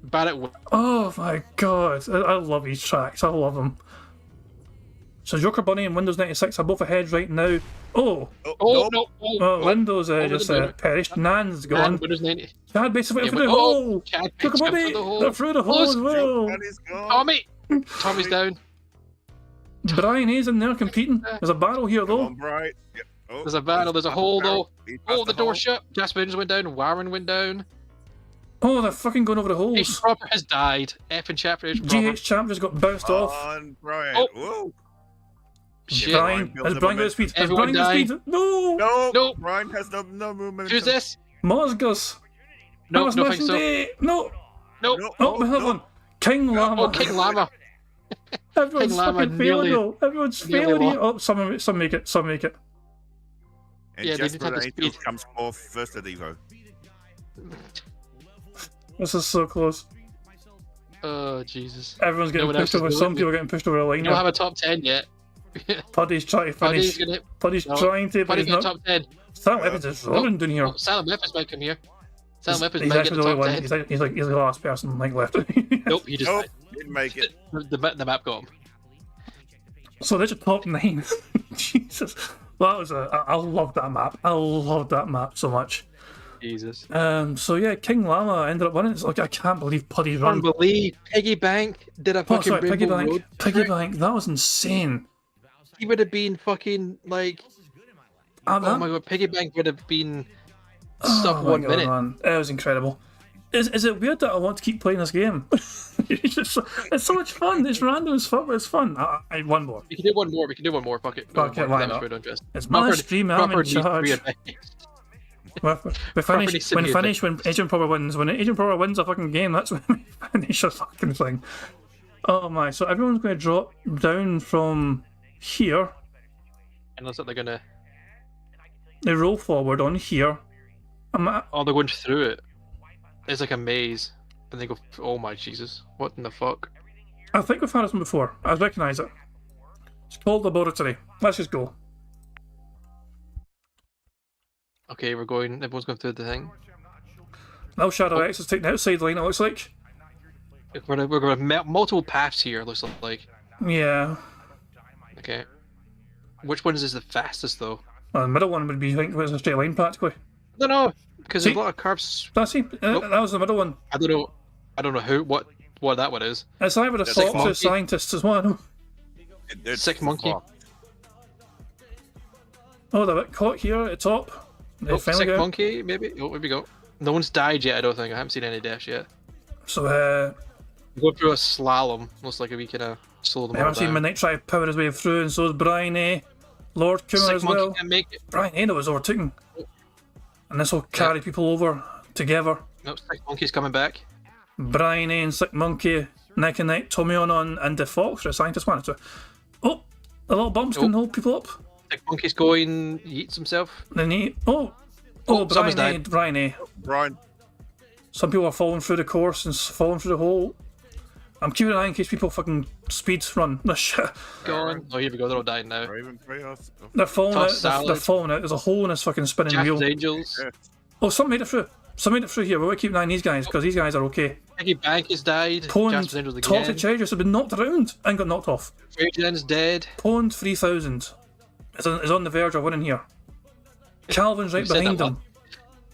Speaker 6: Barrett.
Speaker 1: Oh my god. I love these tracks. I love them. So Joker Bunny and Windows 96 are both ahead right now. Oh!
Speaker 6: Oh, no.
Speaker 1: Windows just perished. Nan's gone.
Speaker 6: Windows 90.
Speaker 1: Chad basically
Speaker 6: Yeah,
Speaker 1: through the
Speaker 6: but-
Speaker 1: hole!
Speaker 6: Chad
Speaker 1: Joker
Speaker 6: jumped
Speaker 1: Bunny!
Speaker 6: through the hole.
Speaker 1: They're through the hole
Speaker 6: Close.
Speaker 1: as well!
Speaker 9: Bunny's gone.
Speaker 6: Tommy! Tommy's down.
Speaker 1: Brian Hayes in there competing. There's a barrel here
Speaker 9: Come
Speaker 1: though.
Speaker 9: on, Bright. Yep. Oh,
Speaker 6: There's a battle. There's a hole though.
Speaker 9: He's
Speaker 6: Oh,
Speaker 9: past
Speaker 6: the door
Speaker 9: hole.
Speaker 6: shut. Jasper Angels went down. Warren went down.
Speaker 1: Oh, they're fucking going over the
Speaker 6: H
Speaker 1: holes.
Speaker 6: Proper has died. F and chapter H Proper.
Speaker 1: GH Champ just got bounced off.
Speaker 9: On Brian.
Speaker 6: Oh.
Speaker 9: Whoa.
Speaker 6: Shit.
Speaker 1: Brian,
Speaker 9: built
Speaker 1: has
Speaker 9: up
Speaker 1: Brian got
Speaker 9: momentum.
Speaker 1: the speed? Has
Speaker 6: Everyone
Speaker 1: Brian got the speed? No!
Speaker 9: No.
Speaker 6: No.
Speaker 9: Brian has no movement.
Speaker 6: Who's this?
Speaker 1: Mozgus!
Speaker 6: No,
Speaker 1: was
Speaker 6: no,
Speaker 1: missing
Speaker 6: think so.
Speaker 1: day. No!
Speaker 6: No.
Speaker 9: No.
Speaker 1: Oh, we have one. King Llama.
Speaker 6: Oh, King Llama.
Speaker 1: Everyone's
Speaker 6: King Llama
Speaker 1: fucking failing
Speaker 6: nearly-
Speaker 1: though. Everyone's
Speaker 6: nearly
Speaker 1: failing
Speaker 6: won.
Speaker 1: here. Oh, some make it. Some make it.
Speaker 9: And
Speaker 6: Yeah, they didn't
Speaker 9: Jasper
Speaker 6: have the
Speaker 9: Angels
Speaker 6: speed.
Speaker 9: comes off first at Evo.
Speaker 1: This is so close.
Speaker 6: Oh, Jesus.
Speaker 1: Everyone's getting
Speaker 6: No one
Speaker 1: pushed
Speaker 6: else
Speaker 1: over.
Speaker 6: is
Speaker 1: Some
Speaker 6: doing
Speaker 1: people are getting pushed over the line
Speaker 6: We don't have
Speaker 1: here.
Speaker 6: a top 10 yet.
Speaker 1: Puddy's trying to
Speaker 6: Puddy's
Speaker 1: finish.
Speaker 6: gonna.
Speaker 1: Puddy's
Speaker 6: No,
Speaker 1: trying to, but
Speaker 6: Puddy's
Speaker 1: he's
Speaker 6: in the
Speaker 1: not.
Speaker 6: top 10.
Speaker 1: Sam Evans is rolling down here.
Speaker 6: Oh, Silent Memphis might come here. Silent Memphis
Speaker 1: He's
Speaker 6: might
Speaker 1: actually
Speaker 6: get
Speaker 1: the
Speaker 6: the
Speaker 1: only
Speaker 6: top
Speaker 1: one.
Speaker 6: 10.
Speaker 1: He's the last person like left.
Speaker 6: Nope, he just
Speaker 9: Nope.
Speaker 6: died.
Speaker 9: Didn't make it.
Speaker 6: The map got him.
Speaker 1: So there's your top 9. Jesus, that was I love that map. I love that map so much.
Speaker 6: Jesus.
Speaker 1: So yeah, King Llama ended up winning. It's like I can't believe Puddy's run.
Speaker 6: Unbelievable. Piggy Bank did a
Speaker 1: Oh,
Speaker 6: fucking
Speaker 1: sorry, Piggy
Speaker 6: Rainbow
Speaker 1: Bank.
Speaker 6: Road.
Speaker 1: Piggy Bank. That was insane.
Speaker 6: He would have been fucking like. Oh my god, Piggy Bank would have been stuck
Speaker 1: my
Speaker 6: 1
Speaker 1: God,
Speaker 6: minute.
Speaker 1: man. It was incredible. Is it weird that I want to keep playing this game? it's so much fun. It's random as fuck, but it's fun. I one more.
Speaker 6: We can do one more. We can do one more. Fuck it.
Speaker 1: Fuck it, why not? It's my stream. I'm in charge. We finish when Agent Proper wins. When Agent Proper wins a fucking game, that's when we finish a fucking thing. Oh my! So everyone's going to drop down from here.
Speaker 6: Unless they're gonna.
Speaker 1: They roll forward on here.
Speaker 6: Oh, they're going through it. It's like a maze, and they go. Oh my Jesus! What in the fuck?
Speaker 1: I think we've had this one before. I recognise it. It's called Laboratory. Let's just go.
Speaker 6: Okay, we're going. Everyone's going through the thing.
Speaker 1: Now Shadow X is taking the outside line. It looks like.
Speaker 6: We're going to multiple paths here. Looks like.
Speaker 1: Yeah.
Speaker 6: Okay. Which one is the fastest though?
Speaker 1: Well, the middle one would be, I think, it's a straight line practically.
Speaker 6: No, because there's a lot of curves.
Speaker 1: That's it. That was the middle one.
Speaker 6: I don't know who what that one is.
Speaker 1: It's either the
Speaker 6: Sick
Speaker 1: fox or
Speaker 6: monkey.
Speaker 1: the scientists as well.
Speaker 6: Sick monkey.
Speaker 1: Oh, they're a bit caught here at the top. They
Speaker 6: Oh,
Speaker 1: finally
Speaker 6: sick
Speaker 1: got out.
Speaker 6: monkey, maybe. Oh, here we go. No one's died yet. I don't think. I haven't seen any deaths yet.
Speaker 1: So,
Speaker 6: Go through a slalom. Looks like we can slow them all
Speaker 1: I've seen
Speaker 6: down.
Speaker 1: Midnight try to power his way through, and so is Brian A. Lord Coomer
Speaker 6: Sick
Speaker 1: as
Speaker 6: monkey
Speaker 1: well.
Speaker 6: can make it.
Speaker 1: Brian A. was overtaken. And this will carry people over together.
Speaker 6: Nope, sick monkey's coming back.
Speaker 1: Brian A. and Sick Monkey neck and neck. Tommy on and the Fox, the scientist one. So, oh, the little bumps can hold people up.
Speaker 6: Sick monkey's going. He eats himself.
Speaker 1: Then he. Oh,
Speaker 6: someone's
Speaker 1: Brian A.
Speaker 6: died.
Speaker 1: Brian A.
Speaker 9: Brian.
Speaker 1: Some people are falling through the course and falling through the hole. I'm keeping an eye in case people fucking speed run this shit.
Speaker 6: Gone. Oh, here we go. They're all dying now.
Speaker 1: They're falling
Speaker 6: Toss
Speaker 1: out. They're
Speaker 6: salad.
Speaker 1: falling out. There's a hole in this fucking spinning
Speaker 6: Jack's
Speaker 1: wheel.
Speaker 6: Angels.
Speaker 1: Oh, some made it through. Some made it through here. We're keeping an eye on these guys because these guys are okay.
Speaker 6: Piggy Bank has died.
Speaker 1: Pwned
Speaker 6: Jack's Angels
Speaker 1: Toxic
Speaker 6: again.
Speaker 1: Chargers have been knocked around and got knocked off.
Speaker 6: Trajan's dead.
Speaker 1: Pwned 3000 is on the verge of winning here. Calvin's right
Speaker 6: Who said
Speaker 1: behind
Speaker 6: that
Speaker 1: them.
Speaker 6: one?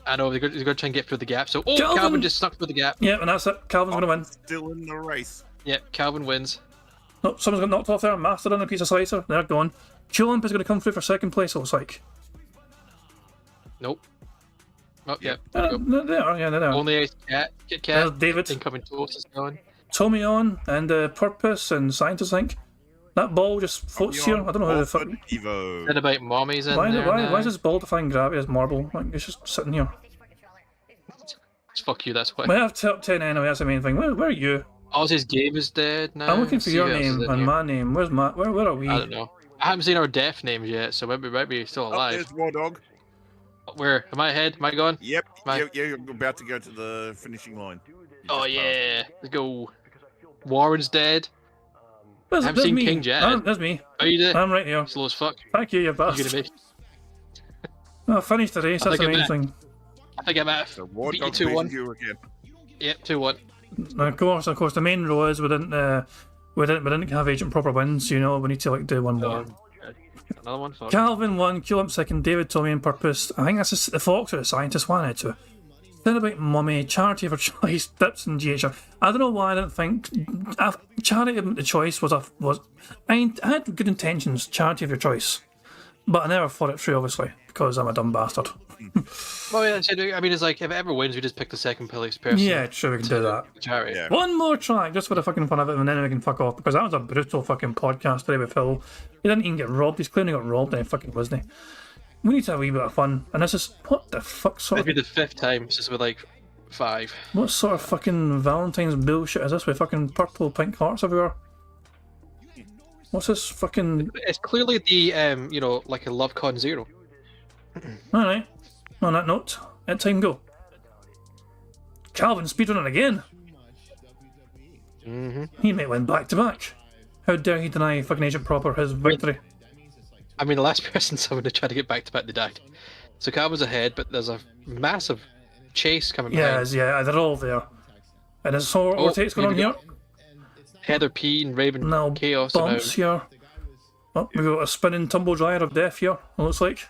Speaker 6: I know, they're going to try and get through the gap. So, oh,
Speaker 1: Calvin!
Speaker 6: Calvin just snuck through the gap.
Speaker 1: Yeah, and that's it. Calvin's going to win.
Speaker 9: Still in the race.
Speaker 6: Yep, Calvin wins.
Speaker 1: No, someone's got knocked off there. Master on a piece of slicer. They're gone. Chulump is going to come through for second place, it looks like.
Speaker 6: Nope. Oh, yeah.
Speaker 1: They are, yeah, they are.
Speaker 6: Only Ace Cat. Kit
Speaker 1: There's
Speaker 6: Cat.
Speaker 1: David.
Speaker 6: Incoming toast is gone.
Speaker 1: Tommy on and Purpose and Scientist, I think. That ball just floats here. I don't know how the fuck.
Speaker 6: Said about mommies in
Speaker 1: Why
Speaker 6: there.
Speaker 1: why is this ball defying gravity as marble? Like, it's just sitting here.
Speaker 6: Fuck you, that's why.
Speaker 1: We have top 10 anyway, that's the main thing. Where are you?
Speaker 6: Ozzy's game is dead now.
Speaker 1: I'm looking for
Speaker 6: See
Speaker 1: your
Speaker 6: who else is
Speaker 1: name
Speaker 6: in
Speaker 1: and
Speaker 6: here.
Speaker 1: my name. Where are we?
Speaker 6: I don't know. I haven't seen our death names yet, so we might be still
Speaker 9: Oh,
Speaker 6: alive.
Speaker 9: there's War Dog.
Speaker 6: Where? Am I ahead? Am I gone?
Speaker 9: Yep.
Speaker 6: Am I-
Speaker 9: You're about to go to the finishing line.
Speaker 6: Oh yeah, let's go. Warren's dead. I haven't seen King Jad.
Speaker 1: That's me.
Speaker 6: Are you there?
Speaker 1: I'm right here.
Speaker 6: Slow as fuck.
Speaker 1: Thank you, you
Speaker 6: You're gonna
Speaker 1: bastard.
Speaker 6: make.
Speaker 1: I finished the race, that's the main thing.
Speaker 6: I think I'm at.
Speaker 9: So War
Speaker 6: Beat
Speaker 9: Dog
Speaker 6: you 2-1.
Speaker 9: beating you again.
Speaker 6: Yep, 2-1.
Speaker 1: Of course, the main row is we didn't have Agent Proper wins, you know, we need to like do one more.
Speaker 6: Another one. Fuck.
Speaker 1: Calvin won, Culip second, David Tommy and Purpose. I think that's the Fox or the Scientist wanted to. Then about Mummy, Charity of her choice, Dips and GHR. I don't know why I didn't think Charity of the choice was I had good intentions, Charity of your choice, but I never thought it through, obviously, because I'm a dumb bastard.
Speaker 6: Well, yeah, I mean, it's like if it ever wins, we just pick the second place person.
Speaker 1: Yeah, sure, we can do that.
Speaker 6: Charity.
Speaker 9: Yeah.
Speaker 1: One more track, just for the fucking fun of it, and then we can fuck off, because that was a brutal fucking podcast today with Phil. He didn't even get robbed, he's clearly got robbed, and he fucking wasn't he? We need to have a wee bit of fun, and this is, what the fuck sort of...
Speaker 6: Maybe the 5th time, since we're like 5.
Speaker 1: What sort of fucking Valentine's bullshit is this with fucking purple, pink hearts everywhere? What's this fucking...
Speaker 6: It's clearly the, you know, like a LoveCon 0.
Speaker 1: Alright, on that note, let time go. Calvin speedrunning again. He might win back to back. How dare he deny fucking Agent Proper his victory?
Speaker 6: I mean, the last person someone to try to get back to back, they died. So Calvin's ahead, but there's a massive chase coming behind.
Speaker 1: Yeah, they're all there. And there's some overtakes going on here.
Speaker 6: Heather P and Raven
Speaker 1: Now
Speaker 6: Chaos.
Speaker 1: bumps here. Oh, we've got a spinning tumble dryer of death here, it looks like.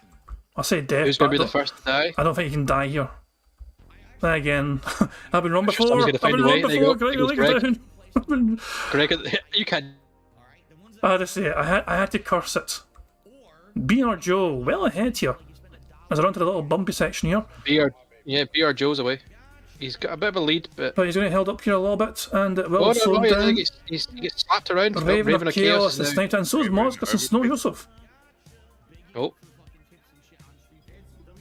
Speaker 1: I say death,
Speaker 6: Who's going to be the first to die?
Speaker 1: I don't think you can die here. Then again, I've been wrong before.
Speaker 6: Someone's
Speaker 1: I've
Speaker 6: gonna
Speaker 1: been
Speaker 6: find
Speaker 1: wrong
Speaker 6: a way. There you
Speaker 1: before.
Speaker 6: go.
Speaker 1: Greg,
Speaker 6: It was
Speaker 1: your legs
Speaker 6: Greg.
Speaker 1: down.
Speaker 6: Greg, you can't.
Speaker 1: I had to say it. I had to curse it. BR Joe, well ahead here. As I run to the little bumpy section here.
Speaker 6: BR Joe's away. He's got a bit of a lead, but
Speaker 1: he's going to held up here a little bit, and it will slow
Speaker 6: no,
Speaker 1: down.
Speaker 6: he gets slapped around.
Speaker 1: Raven of Chaos, the
Speaker 6: now.
Speaker 1: Sniper, and so is Moscas and Snow Yusuf.
Speaker 6: Oh.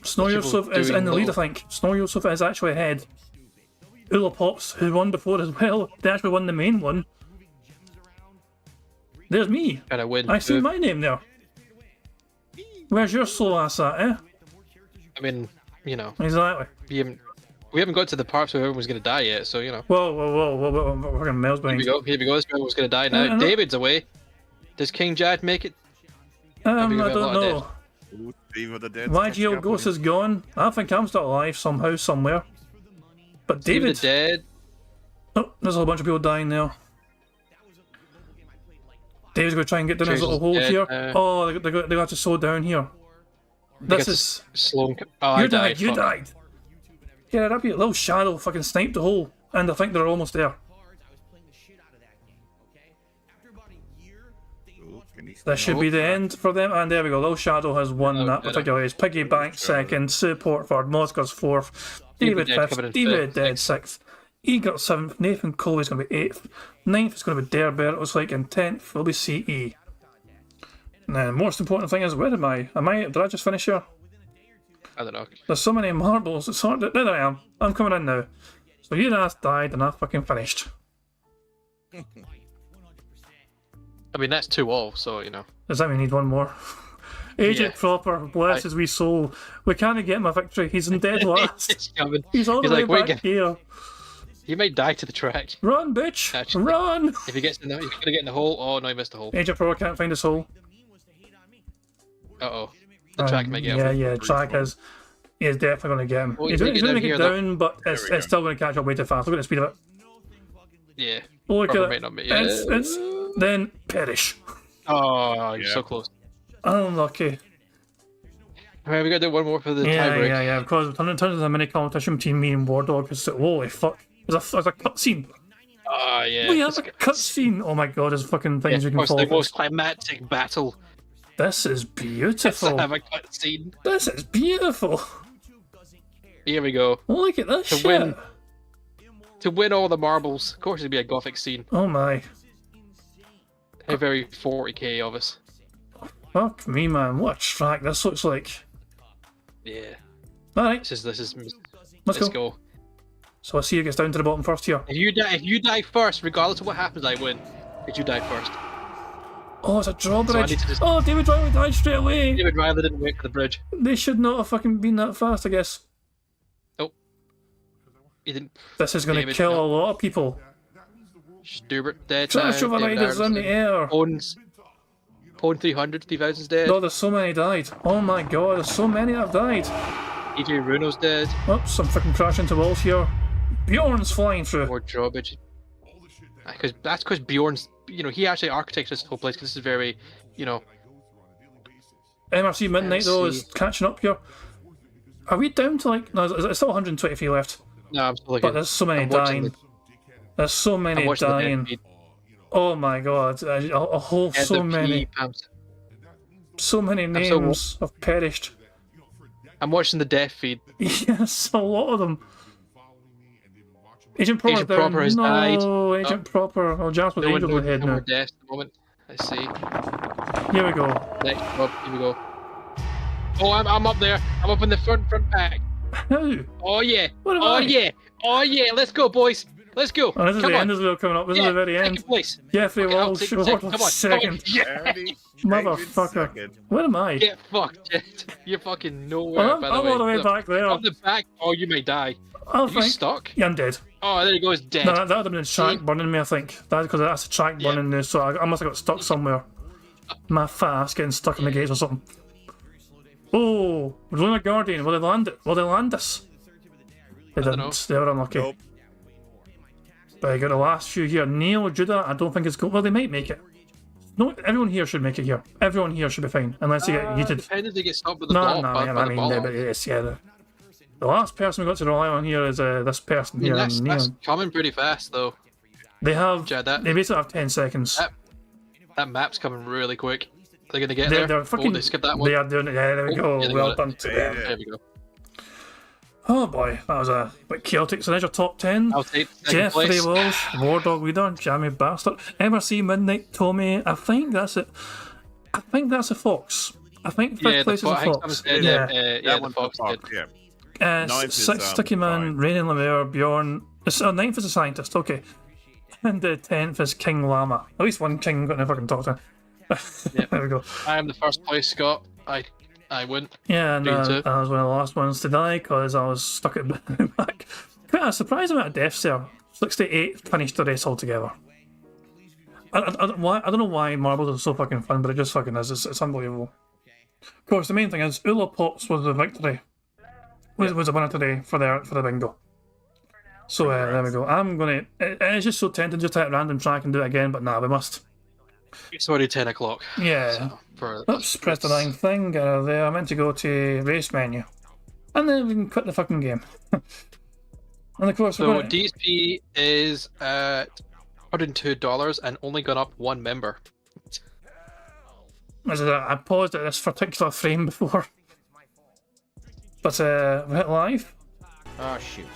Speaker 1: Snow Yusuf is in the lead, I think. Snow Yusuf is actually ahead. Ula Pops, who won before as well, they actually won the main one. There's me.
Speaker 6: And I win.
Speaker 1: I see my name there. Where's your slow ass at, eh?
Speaker 6: I mean, you know.
Speaker 1: Exactly.
Speaker 6: We haven't got to the parts where everyone's going to die yet, so, you know.
Speaker 1: Whoa, fucking Mel's behind.
Speaker 6: Here we go, this everyone's going to die now. David's away. Does King Jad make it?
Speaker 1: I don't know. YGL Ghost is gone. I think I'm still alive somehow, somewhere. But David...
Speaker 6: dead.
Speaker 1: Oh, there's a whole bunch of people dying there. David's going to try and get down his little hole here. Oh, they got to slow down here. This is...
Speaker 6: Slow. Oh,
Speaker 1: you died. Get it up here. Little shadow fucking sniped the hole. And I think they're almost there. This should be the end for them. And there we go. Little Shadow has won that particular race. Piggy Bank second. Support for Moscow's fourth. David fifth. David Dead sixth. Egot seventh. Nathan Coley's going to be eighth. Ninth is going to be Dare Bear, it looks like. And 10th will be CE. Now, the most important thing is, where am I? Did I just finish here?
Speaker 6: I don't know.
Speaker 1: There's so many marbles. It's hard. There I am. I'm coming in now. So your ass died and I fucking finished.
Speaker 6: I mean, that's 2-all, so, you know.
Speaker 1: Does that mean we need one more? Agent Proper, bless his wee soul. We can't get him a victory. He's in dead last. He's all the way
Speaker 6: like,
Speaker 1: back here.
Speaker 6: He might die to the track.
Speaker 1: Run, bitch!
Speaker 6: Actually,
Speaker 1: run!
Speaker 6: If he gets in the, he's gonna get in the hole. Oh no, he missed the hole.
Speaker 1: Agent Proper can't find his hole.
Speaker 6: Uh-oh. The track might get him.
Speaker 1: Yeah, track is definitely going to get him.
Speaker 6: Well,
Speaker 1: he's going to make it down,
Speaker 6: though.
Speaker 1: but it's still going to catch up way too fast. Look at the speed of it.
Speaker 6: Yeah.
Speaker 1: Look at it.
Speaker 6: Yeah.
Speaker 1: It's then perish.
Speaker 6: Oh, you're so close.
Speaker 1: Unlucky.
Speaker 6: Alright, we got to do one more for the tiebreak.
Speaker 1: Yeah, because it turns into a mini competition between me and War Dog. Because holy fuck, there's a cutscene.
Speaker 6: Yeah.
Speaker 1: We have a cutscene. Oh my god, there's fucking things we can follow.
Speaker 6: The most climactic battle.
Speaker 1: This is beautiful.
Speaker 6: Let's have a cutscene.
Speaker 1: This is beautiful.
Speaker 6: Here we go.
Speaker 1: Look at this shit.
Speaker 6: To win all the marbles. Of course, it'd be a gothic scene.
Speaker 1: Oh my.
Speaker 6: A very 40k of us.
Speaker 1: Fuck me, man. What a track this looks like.
Speaker 6: Yeah.
Speaker 1: Alright.
Speaker 6: This is
Speaker 1: Let's go. So I see who gets down to the bottom first here.
Speaker 6: If you die first, regardless of what happens, I win. If you die first.
Speaker 1: Oh, it's a drawbridge.
Speaker 6: So
Speaker 1: Oh, David Riley died straight away.
Speaker 6: David Riley didn't wait for the bridge.
Speaker 1: They should not have fucking been that fast, I guess.
Speaker 6: Oh. He didn't.
Speaker 1: This is going to kill a lot of people.
Speaker 6: Stubert dead.
Speaker 1: Trash
Speaker 6: now, David
Speaker 1: overriders in the
Speaker 6: Iverson.
Speaker 1: air.
Speaker 6: Pwn 300, 3000's dead.
Speaker 1: No, there's so many died. Oh my god, there's so many that have died.
Speaker 6: EJ Runo's dead.
Speaker 1: Oops, I'm fucking crashing into walls here. Bjorn's flying through.
Speaker 6: More drawbridge. That's because Bjorn's, he actually architected this whole place because this is very,
Speaker 1: MRC Midnight though is catching up here. Are we down to like? No, it's still 123 left.
Speaker 6: No, I'm still
Speaker 1: But there's so many dying. There's so many dying. Oh my god, a whole so many. So many names have perished.
Speaker 6: I'm watching the death feed.
Speaker 1: Yes, a lot of them. Agent Proper
Speaker 6: Agent Proper has died.
Speaker 1: No, Agent Proper. Oh, Jasper with Angel ahead now.
Speaker 6: Deaths at the moment. Let's see.
Speaker 1: Here we go.
Speaker 6: Next up, here we go. Oh, I'm up there. I'm up in the front back.
Speaker 1: How?
Speaker 6: Oh yeah.
Speaker 1: What am I?
Speaker 6: Yeah. Oh yeah. Let's go, boys. Let's go.
Speaker 1: Oh, this is the end as well coming up. This is the very end.
Speaker 6: Place.
Speaker 1: Jeffrey
Speaker 6: okay,
Speaker 1: Walsh, second. Motherfucker. Where am I?
Speaker 6: Get fucked, Jet. You're fucking nowhere, by the way.
Speaker 1: I'm all the way back there.
Speaker 6: On the back. Oh, you may die. Are you stuck?
Speaker 1: Yeah, I'm dead.
Speaker 6: Oh, there he goes, dead.
Speaker 1: No, that would have been a track burning me, I think. That's because that's a track burning me, so I must have got stuck somewhere. My fat ass getting stuck in the gates or something. Oh, Lunar Guardian, will they land it? Will they land us? They didn't. They were unlucky. Nope. But I got the last few here. Neil, Judah, I don't think it's good. Well, they might make it. No, everyone here should make it here. Everyone here should be fine, unless they get yeeted.
Speaker 6: Depending if they get stopped with the ball.
Speaker 1: The last person we got to rely on here is this person here.
Speaker 6: That's coming pretty fast, though.
Speaker 1: They have. They basically have 10 seconds.
Speaker 6: That map's coming really quick. They're gonna get there.
Speaker 1: They're fucking,
Speaker 6: they skipped that one.
Speaker 1: They are doing it. Yeah, there we go.
Speaker 6: Yeah,
Speaker 1: well done to them.
Speaker 6: There we go.
Speaker 1: Oh boy, that was a bit chaotic. So there's your top 10.
Speaker 6: I'll take
Speaker 1: Jeffrey Walsh, War Dog Leader, Jammy Bastard, MRC Midnight, Tommy. I think that's it. I think that's a Fox. I think fifth place is a Fox.
Speaker 6: Yeah, the Fox did.
Speaker 1: Sixth Sticky Man, Rain and Lemaire, Bjorn. Ninth is a scientist, okay. And the 10th is King Llama. At least one king got never fucking talk to. There we go.
Speaker 6: I am the first place, Scott. I win.
Speaker 1: Yeah, and I was one of the last ones to die because I was stuck at the back. Quite a surprising amount of deaths there. 68 finished the race altogether. I don't know why marbles are so fucking fun, but it just fucking is. It's unbelievable. Of course, the main thing is Ula Pops was the victory. Was the winner today for the bingo. So there we go. I'm gonna. It's just so tempting just to hit a random track and do it again, but nah, we must.
Speaker 6: It's already 10 o'clock.
Speaker 1: Yeah. Oops, press the wrong thing. Get out of there. I meant to go to race menu, and then we can quit the fucking game. And of course,
Speaker 6: so DSP is at $102 and only gone up one member.
Speaker 1: I paused at this particular frame before, but we hit live.
Speaker 10: Oh shoot.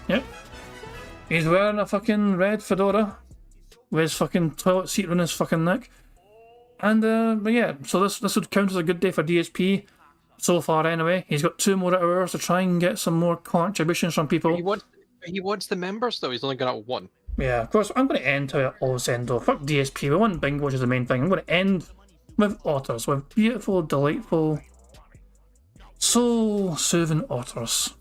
Speaker 1: Yep. He's wearing a fucking red fedora with his fucking toilet seat around his fucking neck. And, but yeah, so this would count as a good day for DSP so far anyway. He's got 2 more hours to try and get some more contributions from people.
Speaker 6: He wants the members though, he's only got out 1.
Speaker 1: Yeah, of course, I'm going to end how it always ends though. Fuck DSP, we won bingo, which is the main thing. I'm going to end with otters, with beautiful, delightful, soul-soothing otters.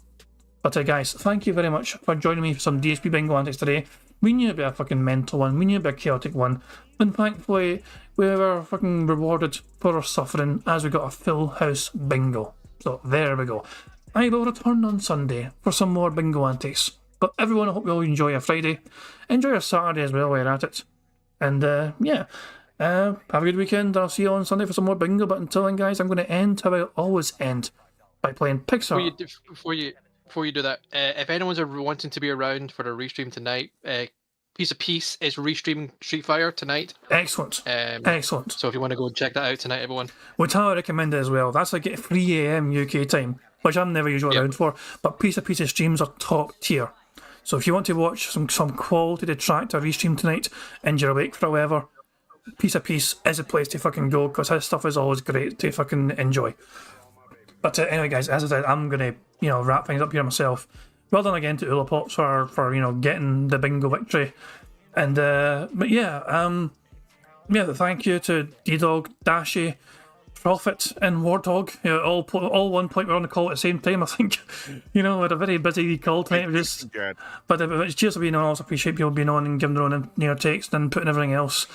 Speaker 1: But guys, thank you very much for joining me for some DSP bingo antics today. We knew it'd be a fucking mental one, we knew it'd be a chaotic one, and thankfully we were fucking rewarded for our suffering as we got a full house bingo. So there we go. I will return on Sunday for some more bingo antics. But everyone, I hope you all enjoy your Friday. Enjoy your Saturday as well while you're at it. And yeah, have a good weekend. I'll see you on Sunday for some more bingo. But until then, guys, I'm going to end how I always end, by playing Pixar.
Speaker 6: Before you do that, if anyone's wanting to be around for the restream tonight, Piece of Peace is restreaming Street Fighter tonight.
Speaker 1: Excellent. Excellent.
Speaker 6: So if you want to go check that out tonight, everyone.
Speaker 1: Which I recommend it as well. That's like at 3 AM UK time, which I'm never usually around for. But Piece of Peace's streams are top tier. So if you want to watch some quality detractor restream tonight and you're awake for whatever, Piece of Peace is a place to fucking go because his stuff is always great to fucking enjoy. But anyway, guys, as I said, I'm going to, wrap things up here myself. Well done again to Ula Pops for getting the bingo victory. And, but yeah, thank you to D-Dog, Dashi, Prophet and Warthog, you know, all one point we're on the call at the same time, I think. You know, we had a very busy call tonight. But it's cheers for being on. I also appreciate people being on and giving their own takes and putting everything else.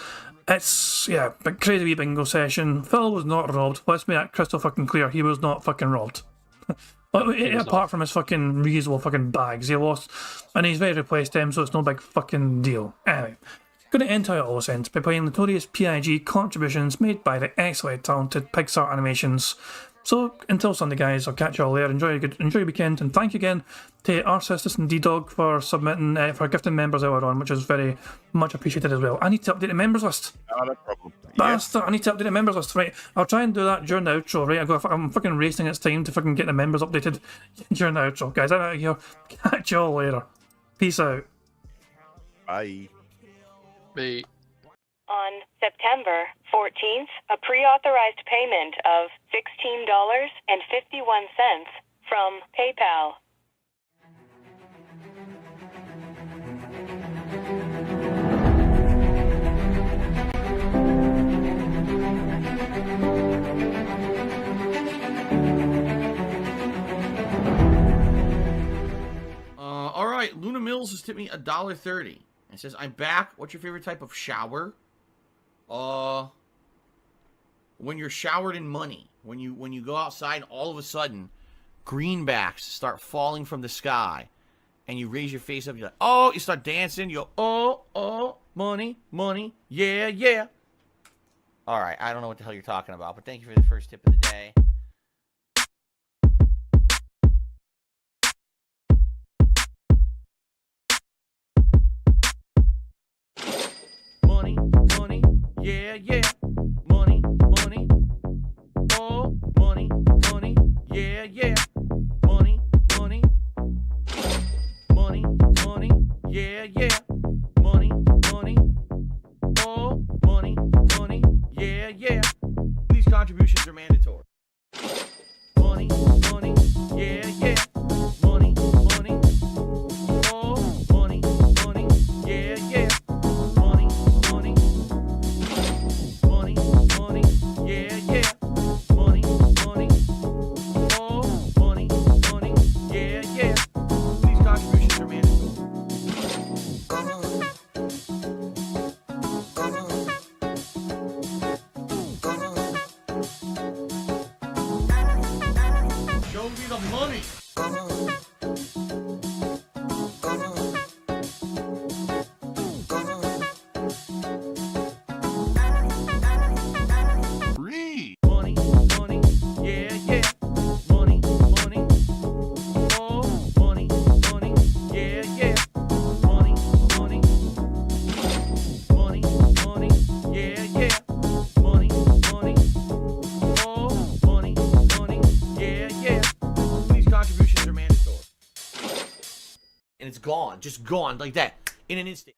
Speaker 1: It's, yeah, but crazy wee bingo session. Phil was not robbed. Let's make that crystal fucking clear. He was not fucking robbed. Apart from his fucking reasonable fucking bags he lost. And he's very replaced them, so it's no big fucking deal. Anyway. Going to end how it all ends by playing notorious PIG contributions made by the excellently talented Pixar Animations. So, until Sunday, guys, I'll catch you all there. Enjoy your weekend, and thank you again to Arcistus and D-Dog for submitting, for gifting members earlier on, which is very much appreciated as well. I need to update the members list.
Speaker 9: No problem.
Speaker 1: Bastard, I need to update the members list, right? I'll try and do that during the outro, right? I'm fucking racing its time to fucking get the members updated during the outro. Guys, I'm out of here. Catch you all later. Peace out.
Speaker 9: Bye.
Speaker 12: On September 14th, a pre-authorized payment of $16.51 from PayPal.
Speaker 10: All right, Luna Mills has tipped me $1.30. It says, I'm back. What's your favorite type of shower? When you're showered in money. When you go outside, all of a sudden, greenbacks start falling from the sky. And you raise your face up, you're like, oh, you start dancing, you go, oh, money, money, yeah, yeah. All right, I don't know what the hell you're talking about, but thank you for the first tip of the day. Money, money, yeah, yeah. Money, money. Oh, money, money, yeah, yeah. Money, money. Money, money, yeah, yeah. Money, money. Oh, money, money, yeah, yeah. These contributions are mandatory. Money, money, yeah, yeah. Money, money. Oh, money, money, yeah, yeah. Money, money. Money, money, yeah, yeah. Money, money. Oh, money, money, yeah, yeah. These contributions are mandatory. Show me the money. Money, money, yeah, yeah. Money, money. Oh, money, money, yeah, yeah. Money, money. Money, money, yeah, yeah. Money, money. Oh, money, money, yeah, yeah. These contributions are mandatory. And it's gone, just gone like that, in an instant.